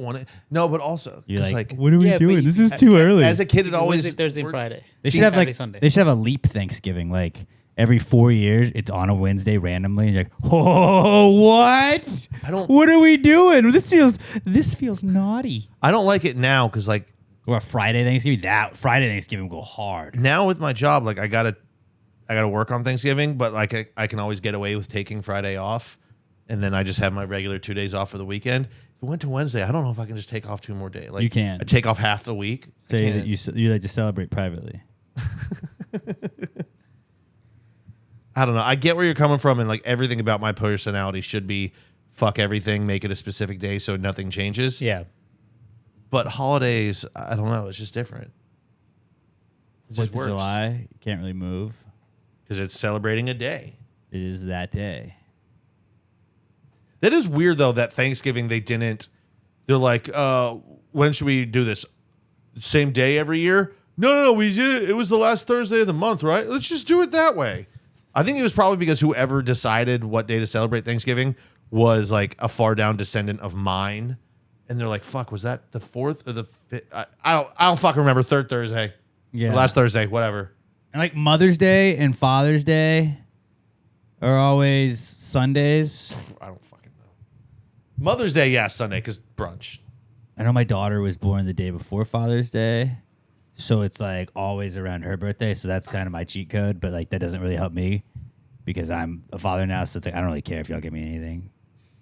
[SPEAKER 3] but also
[SPEAKER 2] You're
[SPEAKER 3] 'cause,
[SPEAKER 2] like, what are we
[SPEAKER 4] Yeah, but
[SPEAKER 2] doing?
[SPEAKER 4] you-
[SPEAKER 2] This is too early.
[SPEAKER 3] as a kid, it always
[SPEAKER 4] Wednesday, Thursday, and
[SPEAKER 3] worked.
[SPEAKER 4] Friday.
[SPEAKER 2] They should have
[SPEAKER 4] Saturday,
[SPEAKER 2] like
[SPEAKER 4] Sunday.
[SPEAKER 2] they should have a leap Thanksgiving. Like every 4 years, it's on a Wednesday randomly, and you're like, "Oh, what?
[SPEAKER 3] I don't-
[SPEAKER 2] What are we doing? This feels naughty."
[SPEAKER 3] I don't like it now because like
[SPEAKER 2] Or a Friday Thanksgiving. That Friday Thanksgiving will go hard.
[SPEAKER 3] now with my job, like I gotta work on Thanksgiving, but like I can always get away with taking Friday off, and then I just have my regular 2 days off for the weekend. If it went to Wednesday, I don't know if I can just take off 2 more days. Like
[SPEAKER 2] You can.
[SPEAKER 3] I take off half the week. I
[SPEAKER 2] Say
[SPEAKER 3] can't.
[SPEAKER 2] that you like to celebrate privately.
[SPEAKER 3] I don't know. I get where you're coming from, and like everything about my personality should be fuck everything, make it a specific day so nothing changes.
[SPEAKER 4] Yeah.
[SPEAKER 3] But holidays, I don't know. It's just different. It just
[SPEAKER 2] 4th of
[SPEAKER 3] works
[SPEAKER 2] July, you can't really move.
[SPEAKER 3] because it's celebrating a day.
[SPEAKER 2] It is that day.
[SPEAKER 3] That is weird though. That Thanksgiving they didn't. They're like, when should we do this? Same day every year? No. We did it. It was the last Thursday of the month, right? Let's just do it that way. I think it was probably because whoever decided what day to celebrate Thanksgiving was like a far down descendant of mine, and they're like, "Fuck, was that the 4th or the 5th? I don't fucking remember. Third Thursday,
[SPEAKER 2] Yeah.
[SPEAKER 3] Or last Thursday, whatever."
[SPEAKER 2] And like Mother's Day and Father's Day are always Sundays.
[SPEAKER 3] I don't fucking know. Mother's Day, yeah, Sunday because brunch.
[SPEAKER 2] I know my daughter was born the day before Father's Day, so it's like always around her birthday. So that's kind of my cheat code, but like that doesn't really help me because I'm a father now. So it's like I don't really care if y'all give me anything.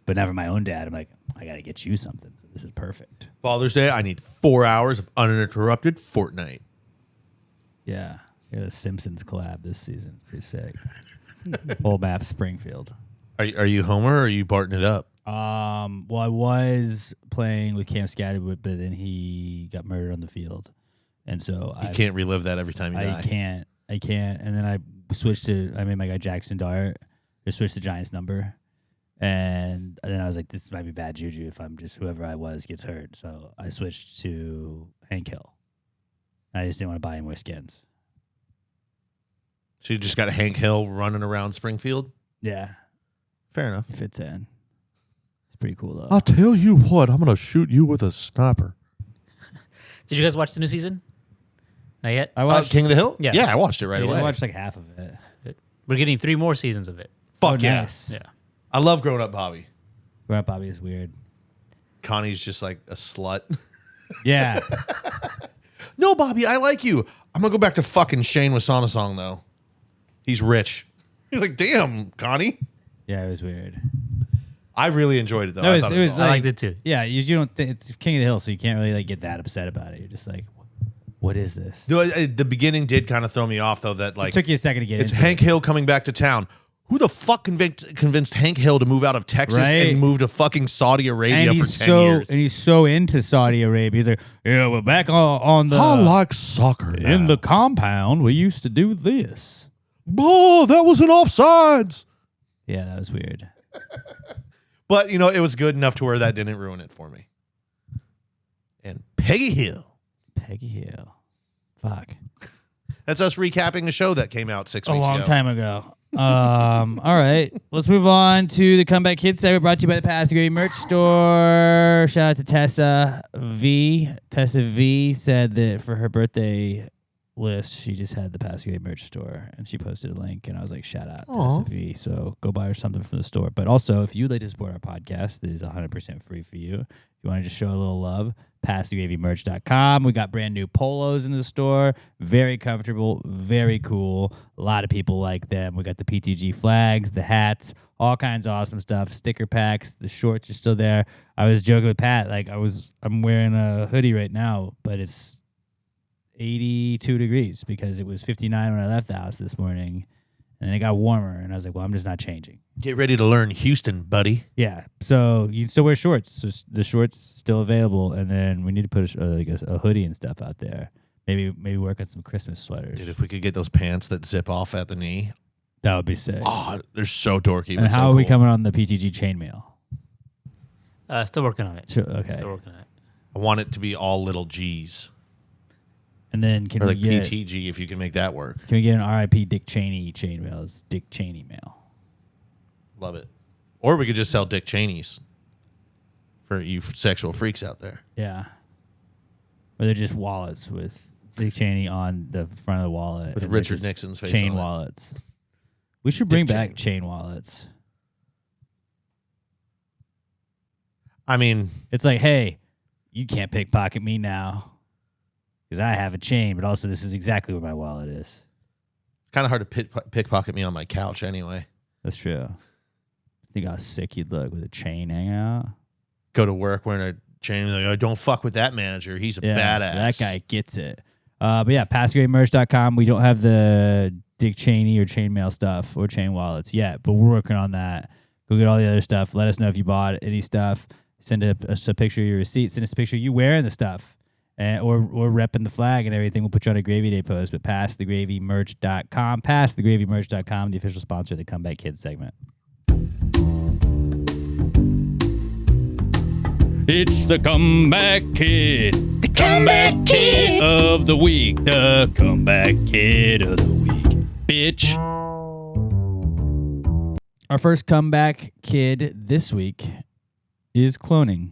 [SPEAKER 2] But never my own dad. I'm like, I gotta get you something. So this is perfect.
[SPEAKER 3] Father's Day, I need 4 hours of uninterrupted Fortnite.
[SPEAKER 2] Yeah, the Simpsons collab this season. It's pretty sick. Whole map Springfield.
[SPEAKER 3] Are you Homer or are you Barting it up?
[SPEAKER 2] Well, I was playing with Cam Scatterwood, but then he got murdered on the field, and so
[SPEAKER 3] You can't relive that every time you die.
[SPEAKER 2] I can't. And then I made my guy Jackson Dart. I switched to Giants number, and then I was like, this might be bad juju if I'm just whoever I was gets hurt. So I switched to Hank Hill. I just didn't want to buy any more skins.
[SPEAKER 3] So you just got Hank Hill running around Springfield?
[SPEAKER 2] Yeah,
[SPEAKER 3] Fair enough.
[SPEAKER 2] it fits in. It's pretty cool though.
[SPEAKER 3] I'll tell you what, I'm going to shoot you with a sniper.
[SPEAKER 4] Did you guys watch the new season? Not yet.
[SPEAKER 2] I watched.
[SPEAKER 3] King of the Hill?
[SPEAKER 4] Yeah.
[SPEAKER 3] Yeah, I watched it right away.
[SPEAKER 2] I watched like half of it.
[SPEAKER 4] We're getting 3 more seasons of it.
[SPEAKER 3] Fuck yeah.
[SPEAKER 2] Nice.
[SPEAKER 4] Yeah.
[SPEAKER 3] I love Growing Up Bobby.
[SPEAKER 2] Grandpa Bobby is weird.
[SPEAKER 3] Connie's just like a slut.
[SPEAKER 2] Yeah.
[SPEAKER 3] No, Bobby, I like you. I'm going to go back to fucking Shane with Song though. He's rich. He's like, damn, Connie.
[SPEAKER 2] Yeah, it was weird.
[SPEAKER 3] I really enjoyed it, though.
[SPEAKER 2] No,
[SPEAKER 3] I thought it was
[SPEAKER 2] like,
[SPEAKER 4] I liked it, too.
[SPEAKER 2] Yeah, you don't think it's King of the Hill, so you can't really like get that upset about it. You're just like, what is this?
[SPEAKER 3] The beginning did kind of throw me off, though, that like
[SPEAKER 2] It took you a second to get
[SPEAKER 3] it's
[SPEAKER 2] into
[SPEAKER 3] Hank
[SPEAKER 2] it.
[SPEAKER 3] Hill coming back to town. Who the fuck convinced Hank Hill to move out of Texas
[SPEAKER 2] Right.
[SPEAKER 3] and move to fucking Saudi Arabia
[SPEAKER 2] And
[SPEAKER 3] for 10 years?
[SPEAKER 2] And he's so into Saudi Arabia. He's like, yeah, we're back on the
[SPEAKER 3] I like soccer now.
[SPEAKER 2] in the compound. We used to do this.
[SPEAKER 3] Oh, that was an offsides.
[SPEAKER 2] Yeah, that was weird.
[SPEAKER 3] But, you know, it was good enough to where that didn't ruin it for me. And Peggy Hill.
[SPEAKER 2] Peggy Hill. Fuck.
[SPEAKER 3] That's us recapping a show that came out 6
[SPEAKER 2] A
[SPEAKER 3] weeks ago.
[SPEAKER 2] long time ago. All right. Let's move on to the Comeback Kids segment brought to you by the Pass the Gravy merch store. Shout out to Tessa V. Tessa V said that for her birthday list, she just had the Pass the Gravy merch store, and she posted a link, and I was like, shout out Tessa V. So go buy her something from the store. But also, if you'd like to support our podcast, it is 100% free for you. If you want to just show a little love, passthegravymerch.com. We got brand new polos in the store. Very comfortable, very cool. A lot of people like them. We got the PTG flags, the hats, all kinds of awesome stuff. Sticker packs, the shorts are still there. I was joking with Pat, like I'm wearing a hoodie right now, but it's 82 degrees because it was 59 when I left the house this morning, and then it got warmer, and I was like, well, I'm just not changing.
[SPEAKER 3] Get ready to learn Houston, buddy.
[SPEAKER 2] Yeah, so you can still wear shorts. So the shorts still available, and then we need to put a hoodie and stuff out there. Maybe work on some Christmas sweaters.
[SPEAKER 3] Dude, if we could get those pants that zip off at the knee.
[SPEAKER 2] That would be sick.
[SPEAKER 3] Oh, they're so dorky.
[SPEAKER 2] And
[SPEAKER 3] but
[SPEAKER 2] how
[SPEAKER 3] so
[SPEAKER 2] are we
[SPEAKER 3] cool.
[SPEAKER 2] coming on the PTG chainmail?
[SPEAKER 4] Still working on it.
[SPEAKER 2] Sure, okay.
[SPEAKER 4] Still working on it.
[SPEAKER 3] I want it to be all little G's.
[SPEAKER 2] And then can
[SPEAKER 3] Or
[SPEAKER 2] we
[SPEAKER 3] like
[SPEAKER 2] get
[SPEAKER 3] PTG if you can make that work.
[SPEAKER 2] Can we get an RIP Dick Cheney chainmail? It's Dick Cheney mail.
[SPEAKER 3] Love it. Or we could just sell Dick Cheney's for you sexual freaks out there.
[SPEAKER 2] Yeah. Or they're just wallets with Dick Cheney on the front of the wallet.
[SPEAKER 3] With
[SPEAKER 2] and they're
[SPEAKER 3] Richard
[SPEAKER 2] just
[SPEAKER 3] Nixon's face
[SPEAKER 2] chain
[SPEAKER 3] on it.
[SPEAKER 2] wallets. We should bring
[SPEAKER 3] Dick
[SPEAKER 2] back
[SPEAKER 3] Cheney.
[SPEAKER 2] chain wallets.
[SPEAKER 3] I mean,
[SPEAKER 2] It's like, hey, you can't pickpocket me now because I have a chain, but also this is exactly where my wallet is.
[SPEAKER 3] it's kind of hard to pickpocket me on my couch anyway.
[SPEAKER 2] That's true. Think how sick you'd look with a chain hanging out.
[SPEAKER 3] Go to work wearing a chain. Like, oh, don't fuck with that manager. He's a badass.
[SPEAKER 2] That guy gets it. But yeah, passgrademerch.com. We don't have the Dick Cheney or chainmail stuff or chain wallets yet, but we're working on that. Go get all the other stuff. Let us know if you bought any stuff. Send us a picture of your receipt. Send us a picture of you wearing the stuff. Or repping the flag and everything. We'll put you on a Gravy Day post. But passthegravymerch.com. Passthegravymerch.com, the official sponsor of the Comeback Kids segment. It's the Comeback Kid. The Comeback Kid of the week. The Comeback Kid of the week. Bitch. Our first Comeback Kid this week is cloning.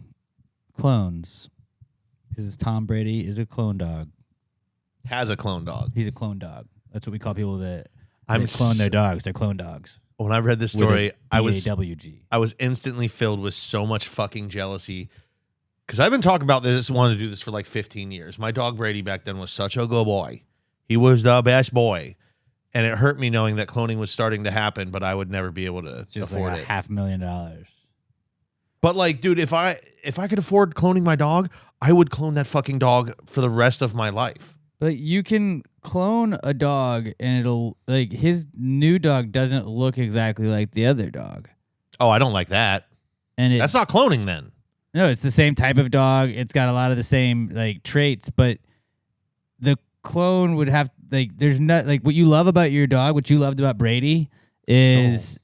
[SPEAKER 2] Clones. Because Tom Brady is a clone dog.
[SPEAKER 3] Has a clone dog.
[SPEAKER 2] He's a clone dog. That's what we call people that
[SPEAKER 3] I'm
[SPEAKER 2] clone their dogs. They're clone dogs.
[SPEAKER 3] When I read this story, I was
[SPEAKER 2] DAWG.
[SPEAKER 3] instantly filled with so much fucking jealousy. Because I've been talking about this, wanted to do this for like 15 years. My dog Brady back then was such a good boy. He was the best boy. And it hurt me knowing that cloning was starting to happen, but I would never be able to
[SPEAKER 2] Just
[SPEAKER 3] afford
[SPEAKER 2] like
[SPEAKER 3] it.
[SPEAKER 2] $500,000.
[SPEAKER 3] But like, dude, if I could afford cloning my dog, I would clone that fucking dog for the rest of my life.
[SPEAKER 2] But you can clone a dog and it'll, like, his new dog doesn't look exactly like the other dog.
[SPEAKER 3] Oh, I don't like that.
[SPEAKER 2] And
[SPEAKER 3] That's not cloning then.
[SPEAKER 2] No, it's the same type of dog. It's got a lot of the same like traits, but the clone would have like there's not like what you love about your dog, what you loved about Brady is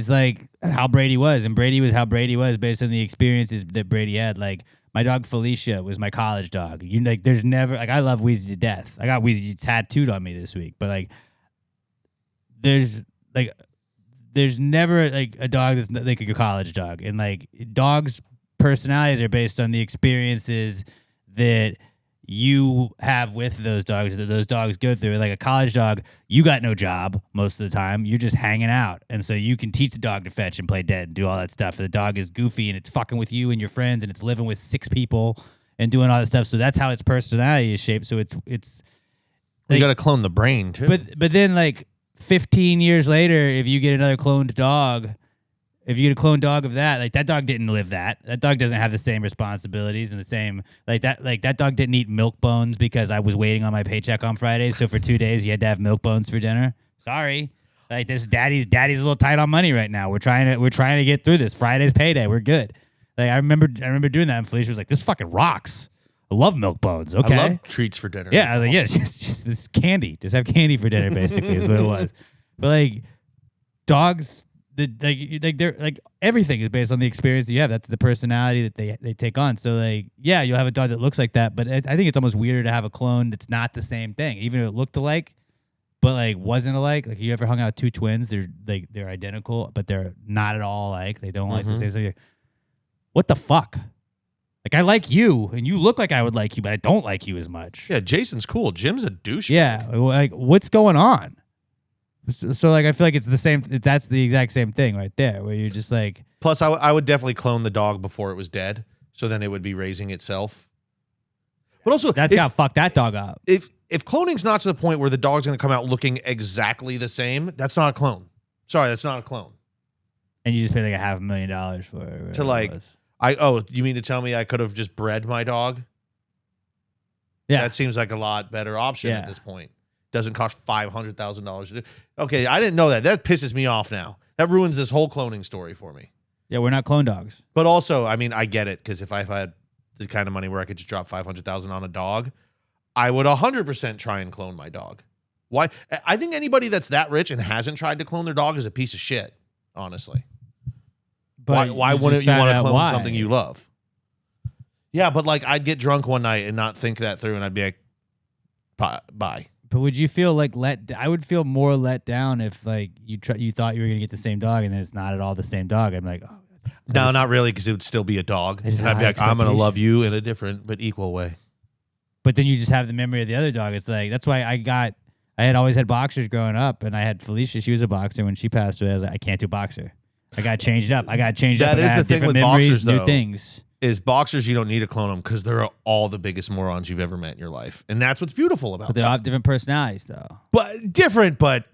[SPEAKER 2] like how Brady was, and Brady was how Brady was based on the experiences that Brady had. Like my dog Felicia was my college dog. You like there's never like I love Wheezy to death. I got Wheezy tattooed on me this week, but like there's never like a dog that's like your college dog, and like dogs' personalities are based on the experiences that you have with those dogs, that those dogs go through. Like a college dog, you got no job most of the time. You're just hanging out. And so you can teach the dog to fetch and play dead and do all that stuff. The dog is goofy and it's fucking with you and your friends and it's living with 6 people and doing all that stuff. So that's how its personality is shaped. So it's
[SPEAKER 3] You got to clone the brain too.
[SPEAKER 2] But then like 15 years later, if you get another cloned dog, if you get a cloned dog of that, like that dog didn't live that. That dog doesn't have the same responsibilities and the same like that dog didn't eat milk bones because I was waiting on my paycheck on Friday. So for 2 days you had to have milk bones for dinner. Sorry. Like this daddy's a little tight on money right now. We're trying to get through this. Friday's payday. We're good. Like I remember doing that and Felicia was like, this fucking rocks. I love milk bones. Okay.
[SPEAKER 3] I love treats for dinner.
[SPEAKER 2] Yeah, I was like, yeah, it's just this candy. Just have candy for dinner, basically, is what it was. But like dogs, they're like everything is based on the experience you have. That's the personality that they take on. So like, yeah, you'll have a dog that looks like that, but I think it's almost weirder to have a clone that's not the same thing, even if it looked alike, but like wasn't alike. Like you ever hung out with two twins? They're identical, but they're not at all alike. They don't like the same thing. What the fuck? Like I like you, and you look like I would like you, but I don't like you as much.
[SPEAKER 3] Yeah, Jason's cool. Jim's a douche.
[SPEAKER 2] Yeah, like what's going on? So like I feel like it's the same. That's the exact same thing right there, where you're just like.
[SPEAKER 3] Plus, I would definitely clone the dog before it was dead, so then it would be raising itself. But also,
[SPEAKER 2] that's gotta fuck that dog up.
[SPEAKER 3] If cloning's not to the point where the dog's gonna come out looking exactly the same, that's not a clone. Sorry, that's not a clone.
[SPEAKER 2] And you just pay like $500,000 for it.
[SPEAKER 3] To like, you mean to tell me I could have just bred my dog?
[SPEAKER 2] Yeah,
[SPEAKER 3] that seems like a lot better option at this point. Doesn't cost $500,000 to do. Okay, I didn't know that. That pisses me off now. That ruins this whole cloning story for me.
[SPEAKER 2] Yeah, we're not clone dogs.
[SPEAKER 3] But also, I mean, I get it, because if I had the kind of money where I could just drop $500,000 on a dog, I would 100% try and clone my dog. Why? I think anybody that's that rich and hasn't tried to clone their dog is a piece of shit, honestly.
[SPEAKER 2] But
[SPEAKER 3] why wouldn't you want to clone something you love? Yeah, but like I'd get drunk one night and not think that through, and I'd be like, bye.
[SPEAKER 2] But would you feel like I would feel more let down if like you thought you were gonna get the same dog and then it's not at all the same dog. I'm like, oh,
[SPEAKER 3] no, not really, because it would still be a dog. And I'd be like, I'm gonna love you in a different but equal way.
[SPEAKER 2] But then you just have the memory of the other dog. It's like that's why I had always had boxers growing up, and I had Felicia. She was a boxer. When she passed away, I was like, I can't do boxer. I got changed up.
[SPEAKER 3] That is the thing with
[SPEAKER 2] memories,
[SPEAKER 3] boxers,
[SPEAKER 2] new
[SPEAKER 3] though.
[SPEAKER 2] things.
[SPEAKER 3] Is boxers, you don't need to clone them because they're all the biggest morons you've ever met in your life. And that's what's beautiful about them.
[SPEAKER 2] But they all have different personalities, though.
[SPEAKER 3] But different, but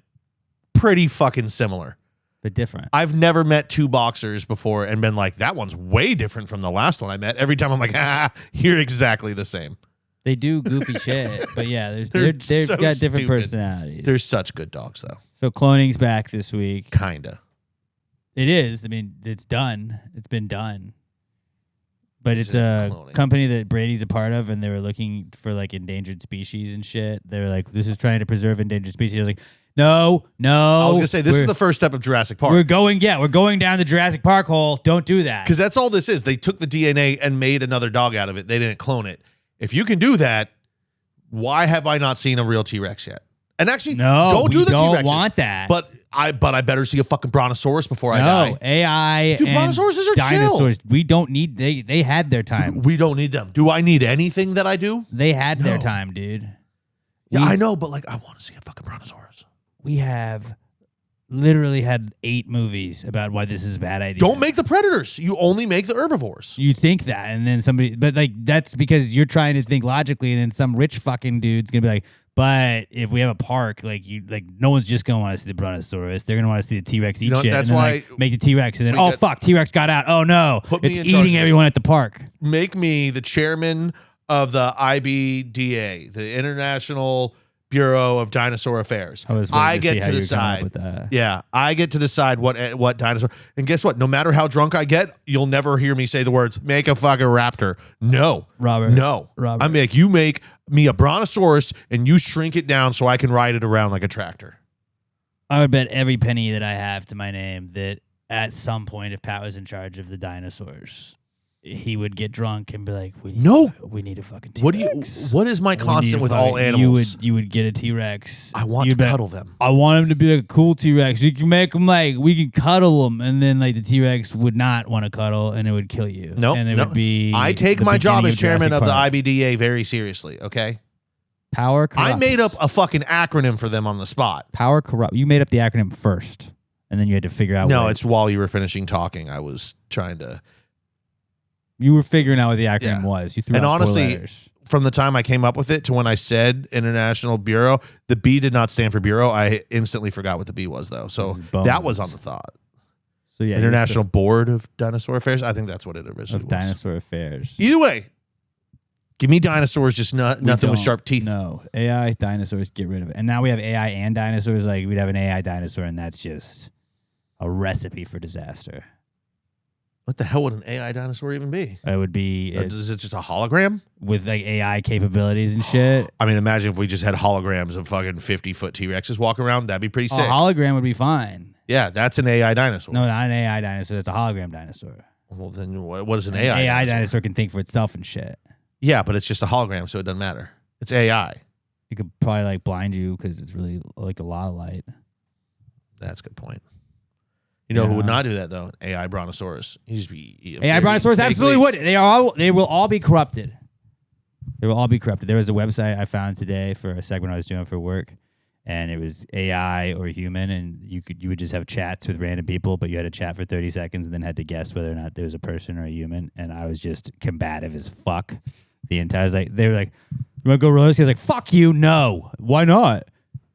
[SPEAKER 3] pretty fucking similar.
[SPEAKER 2] But different.
[SPEAKER 3] I've never met two boxers before and been like, that one's way different from the last one I met. Every time I'm like, you're exactly the same.
[SPEAKER 2] They do goofy shit. But yeah, they've
[SPEAKER 3] so
[SPEAKER 2] got different
[SPEAKER 3] stupid.
[SPEAKER 2] personalities.
[SPEAKER 3] They're such good dogs, though.
[SPEAKER 2] So cloning's back this week.
[SPEAKER 3] Kinda.
[SPEAKER 2] It is. I mean, it's done. It's been done. But it's a
[SPEAKER 3] cloning
[SPEAKER 2] company that Brady's a part of, and they were looking for like endangered species and shit. They were like, "This is trying to preserve endangered species." I was like, "No."
[SPEAKER 3] I was gonna say this is the first step of Jurassic Park.
[SPEAKER 2] We're going down the Jurassic Park hole. Don't do that.
[SPEAKER 3] Because that's all this is. They took the DNA and made another dog out of it. They didn't clone it. If you can do that, why have I not seen a real T-Rex yet? And actually, don't do the T-Rexes.
[SPEAKER 2] Don't want that.
[SPEAKER 3] But I better see a fucking brontosaurus before I die.
[SPEAKER 2] No, AI
[SPEAKER 3] Dude,
[SPEAKER 2] and
[SPEAKER 3] brontosauruses are
[SPEAKER 2] dinosaurs.
[SPEAKER 3] chill.
[SPEAKER 2] We don't need. They had their time.
[SPEAKER 3] We don't need them. Do I need anything that I do?
[SPEAKER 2] They had their time, dude.
[SPEAKER 3] Yeah, I know, but like, I want to see a fucking brontosaurus.
[SPEAKER 2] We have literally had 8 movies about why this is a bad idea.
[SPEAKER 3] Don't make the predators. You only make the herbivores.
[SPEAKER 2] You think that, and then somebody, but like that's because you're trying to think logically, and then some rich fucking dude's gonna be like, but if we have a park, like no one's just gonna want to see the brontosaurus. They're gonna want to see the T-Rex eat shit.
[SPEAKER 3] That's
[SPEAKER 2] and then,
[SPEAKER 3] why
[SPEAKER 2] like, make the T-Rex, and then fuck, T-Rex got out. Oh no, it's eating everyone at the park.
[SPEAKER 3] Make me the chairman of the IBDA, the International Bureau of Dinosaur Affairs. I get to decide. Yeah, I get to decide what dinosaur. And guess what? No matter how drunk I get, you'll never hear me say the words "make a fucking raptor." No,
[SPEAKER 2] Robert.
[SPEAKER 3] No,
[SPEAKER 2] Robert.
[SPEAKER 3] I make you make me a brontosaurus, and you shrink it down so I can ride it around like a tractor.
[SPEAKER 2] I would bet every penny that I have to my name that at some point, if Pat was in charge of the dinosaurs, he would get drunk and be like, we need a fucking T-Rex.
[SPEAKER 3] What is my constant with all animals?
[SPEAKER 2] You would get a T-Rex.
[SPEAKER 3] I want to cuddle them.
[SPEAKER 2] I want him to be like a cool T-Rex. You can make him like, we can cuddle him. And then like the T-Rex would not want to cuddle and it would kill you.
[SPEAKER 3] Nope.
[SPEAKER 2] And it would be.
[SPEAKER 3] I take my job as chairman of the IBDA very seriously, okay?
[SPEAKER 2] Power corrupts.
[SPEAKER 3] I made up a fucking acronym for them on the spot.
[SPEAKER 2] Power corrupt. You made up the acronym first. And then you had to figure out.
[SPEAKER 3] No, it's while you were finishing talking. I was trying to
[SPEAKER 2] You were figuring out what the acronym was. You threw
[SPEAKER 3] and
[SPEAKER 2] out
[SPEAKER 3] honestly,
[SPEAKER 2] 4 letters.
[SPEAKER 3] From the time I came up with it to when I said International Bureau, the B did not stand for Bureau. I instantly forgot what the B was, though. So that was on the thought.
[SPEAKER 2] So yeah,
[SPEAKER 3] International Board of Dinosaur Affairs. I think that's what it originally was.
[SPEAKER 2] Dinosaur Affairs.
[SPEAKER 3] Either way, give me dinosaurs, just nothing with sharp teeth.
[SPEAKER 2] No, AI, dinosaurs, get rid of it. And now we have AI and dinosaurs. Like, we'd have an AI dinosaur, and that's just a recipe for disaster.
[SPEAKER 3] What the hell would an AI dinosaur even be?
[SPEAKER 2] It would be...
[SPEAKER 3] Is it just a hologram?
[SPEAKER 2] With, like, AI capabilities and shit.
[SPEAKER 3] I mean, imagine if we just had holograms of fucking 50-foot T-Rexes walking around. That'd be pretty sick.
[SPEAKER 2] A hologram would be fine.
[SPEAKER 3] Yeah, that's an AI dinosaur.
[SPEAKER 2] No, not an AI dinosaur. That's a hologram dinosaur.
[SPEAKER 3] Well, then what is an AI
[SPEAKER 2] AI
[SPEAKER 3] dinosaur?
[SPEAKER 2] dinosaur can think for itself and shit.
[SPEAKER 3] Yeah, but it's just a hologram, so it doesn't matter. It's AI.
[SPEAKER 2] It could probably, like, blind you because it's really, like, a lot of light.
[SPEAKER 3] That's a good point. You know who would not do that, though? AI Brontosaurus. He'd just be...
[SPEAKER 2] AI Brontosaurus absolutely would. They will all be corrupted. They will all be corrupted. There was a website I found today for a segment I was doing for work, and it was AI or human, and you would just have chats with random people, but you had to chat for 30 seconds and then had to guess whether or not there was a person or a human, and I was just combative as fuck the entire... I was like, they were like, you want to go roller skate? I was like, fuck you, no. Why not?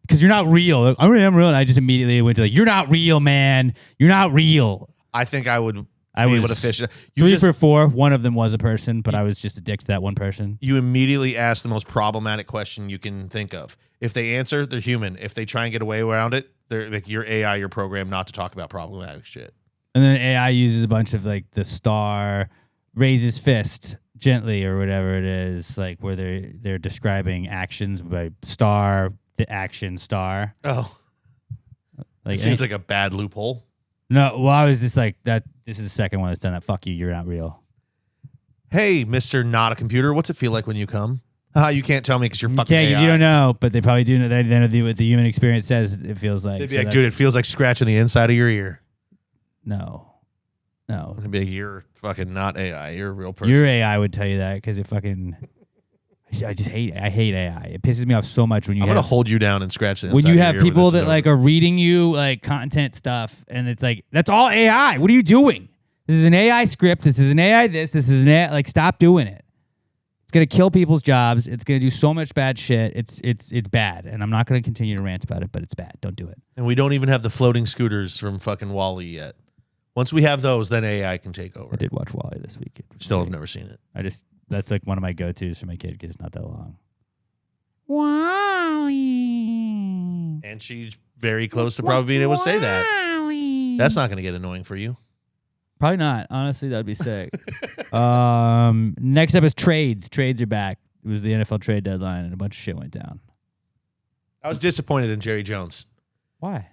[SPEAKER 2] Because you're not real. Like, I really am real. And I just immediately went to like, you're not real, man. You're not real.
[SPEAKER 3] I think I would be
[SPEAKER 2] was
[SPEAKER 3] able to fish it.
[SPEAKER 2] 3 for 4. One of them was a person, but I was just addicted to that one person.
[SPEAKER 3] You immediately ask the most problematic question you can think of. If they answer, they're human. If they try and get away around it, they're like, you're AI, you're programmed not to talk about problematic shit.
[SPEAKER 2] And then AI uses a bunch of like the star, raises fist gently or whatever it is, like where they're describing actions by star, the action star.
[SPEAKER 3] Oh.
[SPEAKER 2] Like,
[SPEAKER 3] it seems like a bad loophole.
[SPEAKER 2] No, well, I was just like, that. This is the second one that's done that. Fuck you, you're not real.
[SPEAKER 3] Hey, Mr. Not a Computer, what's it feel like when you come? You can't tell me because you're fucking AI.
[SPEAKER 2] Because you don't know, but they probably do know. They know what the human experience says it feels like.
[SPEAKER 3] They'd be like, dude, it feels like scratching the inside of your ear.
[SPEAKER 2] No.
[SPEAKER 3] It'd be like, you're fucking not AI. You're a real person.
[SPEAKER 2] Your AI would tell you that because it fucking... I just hate it. I hate AI. It pisses me off so much when you
[SPEAKER 3] I'm going to hold you down and scratch the inside
[SPEAKER 2] when you
[SPEAKER 3] of your
[SPEAKER 2] have
[SPEAKER 3] ear
[SPEAKER 2] people that
[SPEAKER 3] over.
[SPEAKER 2] like are reading you like content stuff and it's like, that's all AI. What are you doing? This is an AI script. This is an AI this is an AI. Like, stop doing it. It's going to kill people's jobs. It's going to do so much bad shit. It's bad. And I'm not going to continue to rant about it, but it's bad. Don't do it.
[SPEAKER 3] And we don't even have the floating scooters from fucking WALL-E yet. Once we have those, then AI can take over.
[SPEAKER 2] I did watch WALL-E this week.
[SPEAKER 3] Still have never seen it.
[SPEAKER 2] That's like one of my go-tos for my kid because it's not that long. WALL-E.
[SPEAKER 3] And she's very close to probably being able to say that. That's not going to get annoying for you.
[SPEAKER 2] Probably not. Honestly, that would be sick. Next up is trades. Trades are back. It was the NFL trade deadline, and a bunch of shit went down.
[SPEAKER 3] I was disappointed in Jerry Jones.
[SPEAKER 2] Why?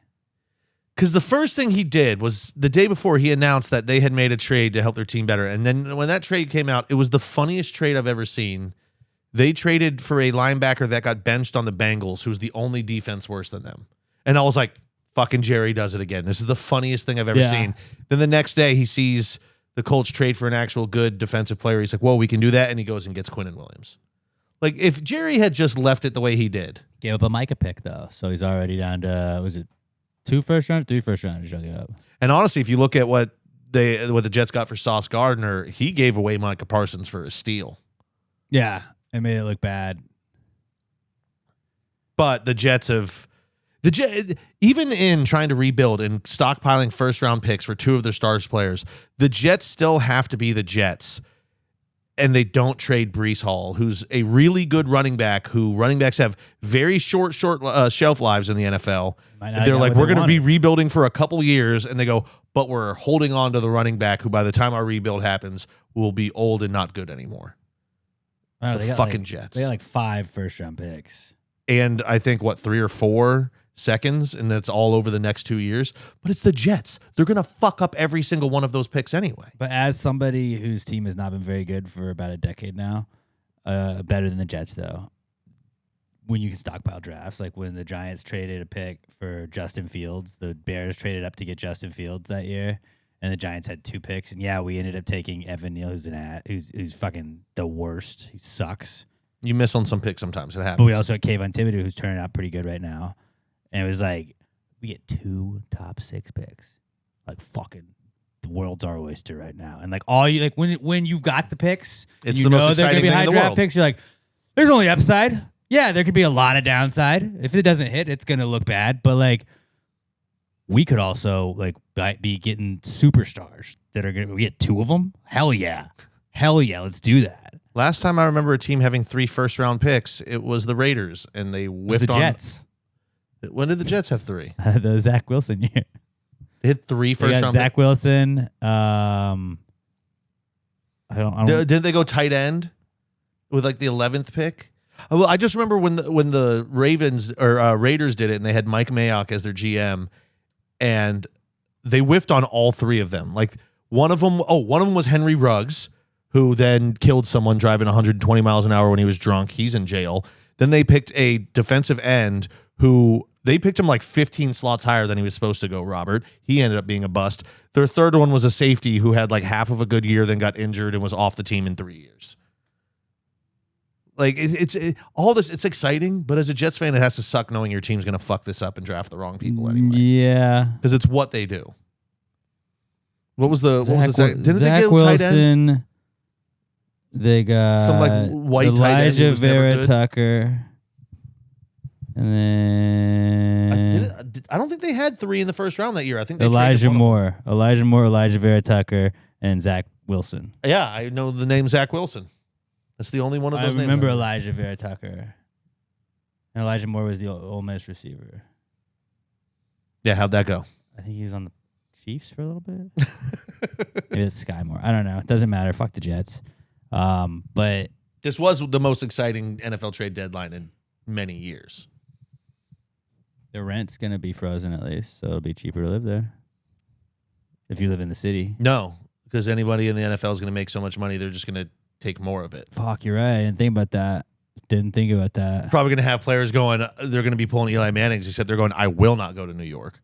[SPEAKER 3] Because the first thing he did was the day before he announced that they had made a trade to help their team better. And then when that trade came out, it was the funniest trade I've ever seen. They traded for a linebacker that got benched on the Bengals, who's the only defense worse than them. And I was like, fucking Jerry does it again. This is the funniest thing I've ever seen. Then the next day he sees the Colts trade for an actual good defensive player. He's like, whoa, we can do that. And he goes and gets Quinnen Williams. Like, if Jerry had just left it the way he did.
[SPEAKER 2] Gave up a Micah pick, though. So he's already down to, was it 2 first rounders, 3 first rounders?
[SPEAKER 3] And honestly, if you look at what the Jets got for Sauce Gardner, he gave away Micah Parsons for a steal.
[SPEAKER 2] Yeah, it made it look bad.
[SPEAKER 3] But the Jets have... even in trying to rebuild and stockpiling first-round picks for 2 of their stars players, the Jets still have to be the Jets. And they don't trade Breece Hall, who's a really good running back, who running backs have very short shelf lives in the NFL. They're like, we're going to be rebuilding for a couple years. And they go, but we're holding on to the running back who by the time our rebuild happens will be old and not good anymore.
[SPEAKER 2] The
[SPEAKER 3] fucking Jets.
[SPEAKER 2] They got like 5 first-round picks.
[SPEAKER 3] And I think, 3 or 4 seconds, and that's all over the next 2 years. But it's the Jets. They're going to fuck up every single one of those picks anyway.
[SPEAKER 2] But as somebody whose team has not been very good for about a decade now, better than the Jets, though, when you can stockpile drafts, like when the Giants traded a pick for Justin Fields, the Bears traded up to get Justin Fields that year, and the Giants had 2 picks. And yeah, we ended up taking Evan Neal, who's fucking the worst. He sucks.
[SPEAKER 3] You miss on some picks sometimes. It happens.
[SPEAKER 2] But we also had Kayvon Thibodeau, who's turning out pretty good right now. And it was like, we get 2 top 6 picks. Like fucking the world's our oyster right now. And like all you like when you've got the picks,
[SPEAKER 3] It's
[SPEAKER 2] you
[SPEAKER 3] the
[SPEAKER 2] know
[SPEAKER 3] most
[SPEAKER 2] they're gonna
[SPEAKER 3] exciting
[SPEAKER 2] be
[SPEAKER 3] thing
[SPEAKER 2] high
[SPEAKER 3] in the
[SPEAKER 2] draft
[SPEAKER 3] world.
[SPEAKER 2] picks. You're like, there's only upside. Yeah, there could be a lot of downside. If it doesn't hit, it's gonna look bad. But like, we could also like be getting superstars that are gonna we get 2 of them. Hell yeah, let's do that.
[SPEAKER 3] Last time I remember a team having 3 first-round picks, it was the Raiders, and they whiffed
[SPEAKER 2] The
[SPEAKER 3] on
[SPEAKER 2] Jets,
[SPEAKER 3] When did the Jets have 3?
[SPEAKER 2] the Zach Wilson year.
[SPEAKER 3] They had 3
[SPEAKER 2] They got
[SPEAKER 3] first-round
[SPEAKER 2] Zach Wilson. I don't.
[SPEAKER 3] Didn't they go tight end with like the 11th pick? Well, I just remember when the Ravens or Raiders did it, and they had Mike Mayock as their GM, and they whiffed on all 3 of them. Like one of them was Henry Ruggs, who then killed someone driving 120 miles an hour when he was drunk. He's in jail. Then they picked a defensive end who they picked him like 15 slots higher than he was supposed to go, Robert. He ended up being a bust. Their third one was a safety who had like half of a good year, then got injured and was off the team in 3 years. Like it's all this, it's exciting, but as a Jets fan, it has to suck knowing your team's going to fuck this up and draft the wrong people anyway.
[SPEAKER 2] Yeah,
[SPEAKER 3] Because it's what they do. What was the
[SPEAKER 2] Zach
[SPEAKER 3] didn't they
[SPEAKER 2] Zach
[SPEAKER 3] get tight end?
[SPEAKER 2] Wilson. They got
[SPEAKER 3] Some, like, white tight end who
[SPEAKER 2] Elijah
[SPEAKER 3] was never
[SPEAKER 2] Vera
[SPEAKER 3] good.
[SPEAKER 2] Tucker, and then
[SPEAKER 3] I don't think they had 3 in the first round that year. I think they
[SPEAKER 2] Elijah
[SPEAKER 3] traded one of
[SPEAKER 2] Moore, Elijah Vera Tucker, and Zach Wilson.
[SPEAKER 3] them. Yeah, I know the name Zach Wilson. That's the only one of
[SPEAKER 2] I
[SPEAKER 3] those names.
[SPEAKER 2] remember Elijah Vera Tucker, and Elijah Moore was the Ole Miss receiver.
[SPEAKER 3] Yeah, how'd that go?
[SPEAKER 2] I think he was on the Chiefs for a little bit. Maybe it's Sky Moore. I don't know. It doesn't matter. Fuck the Jets. But
[SPEAKER 3] This was the most exciting NFL trade deadline in many years.
[SPEAKER 2] the rent's gonna be frozen at least, so it'll be cheaper to live there. If you live in the city.
[SPEAKER 3] No, because anybody in the NFL is going to make so much money, they're just going to take more of it.
[SPEAKER 2] Fuck, you're right. I didn't think about that.
[SPEAKER 3] Probably going to have players going, they're going to be pulling Eli Manning's. He said they're going, I will not go to New York.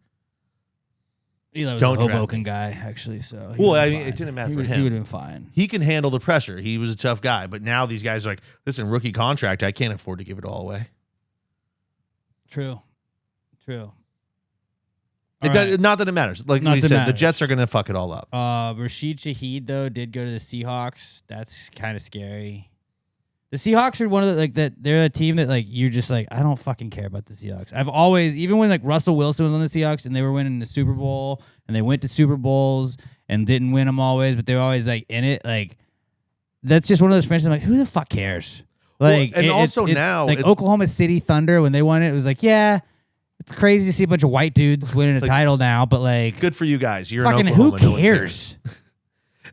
[SPEAKER 2] Eli was
[SPEAKER 3] Don't
[SPEAKER 2] a
[SPEAKER 3] draft
[SPEAKER 2] Hoboken
[SPEAKER 3] me.
[SPEAKER 2] guy, actually. So
[SPEAKER 3] Well, I mean, it didn't matter for him.
[SPEAKER 2] He would have been fine.
[SPEAKER 3] He can handle the pressure. He was a tough guy. But now these guys are like, listen, rookie contract, I can't afford to give it all away.
[SPEAKER 2] True.
[SPEAKER 3] Not that it matters. Like
[SPEAKER 2] Not
[SPEAKER 3] we
[SPEAKER 2] that
[SPEAKER 3] said, the
[SPEAKER 2] matters.
[SPEAKER 3] Jets are going to fuck it all up.
[SPEAKER 2] Rashid Shaheed though did go to the Seahawks. That's kind of scary. The Seahawks are one of the like that. They're a team that like you're just like I don't fucking care about the Seahawks. I've always even when like Russell Wilson was on the Seahawks and they were winning the Super Bowl and they went to Super Bowls and didn't win them always, but they were always like in it. Like that's just one of those franchises. I'm like, who the fuck cares? Like
[SPEAKER 3] and also now
[SPEAKER 2] like Oklahoma City Thunder when they won it was like it's crazy to see a bunch of white dudes winning a title now, but like
[SPEAKER 3] good for you guys. You're
[SPEAKER 2] fucking
[SPEAKER 3] in
[SPEAKER 2] who
[SPEAKER 3] Oklahoma. No one
[SPEAKER 2] cares?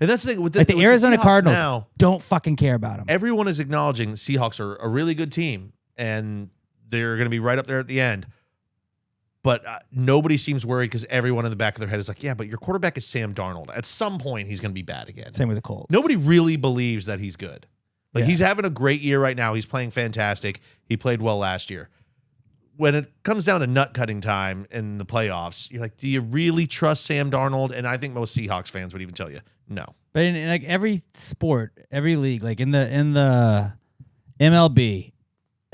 [SPEAKER 3] And that's the thing with the,
[SPEAKER 2] Like the
[SPEAKER 3] with
[SPEAKER 2] Arizona
[SPEAKER 3] Seahawks
[SPEAKER 2] Cardinals
[SPEAKER 3] now,
[SPEAKER 2] don't fucking care about them.
[SPEAKER 3] everyone is acknowledging the Seahawks are a really good team and they're going to be right up there at the end. But nobody seems worried because everyone in the back of their head is like, yeah, but your quarterback is Sam Darnold. At some point, he's going to be bad again.
[SPEAKER 2] Same with the Colts.
[SPEAKER 3] Nobody really believes that he's good. Like he's having a great year right now. He's playing fantastic. He played well last year. When it comes down to nut cutting time in the playoffs, you're like, do you really trust Sam Darnold? And I think most Seahawks fans would even tell you no.
[SPEAKER 2] But in like every sport, every league, like in the MLB,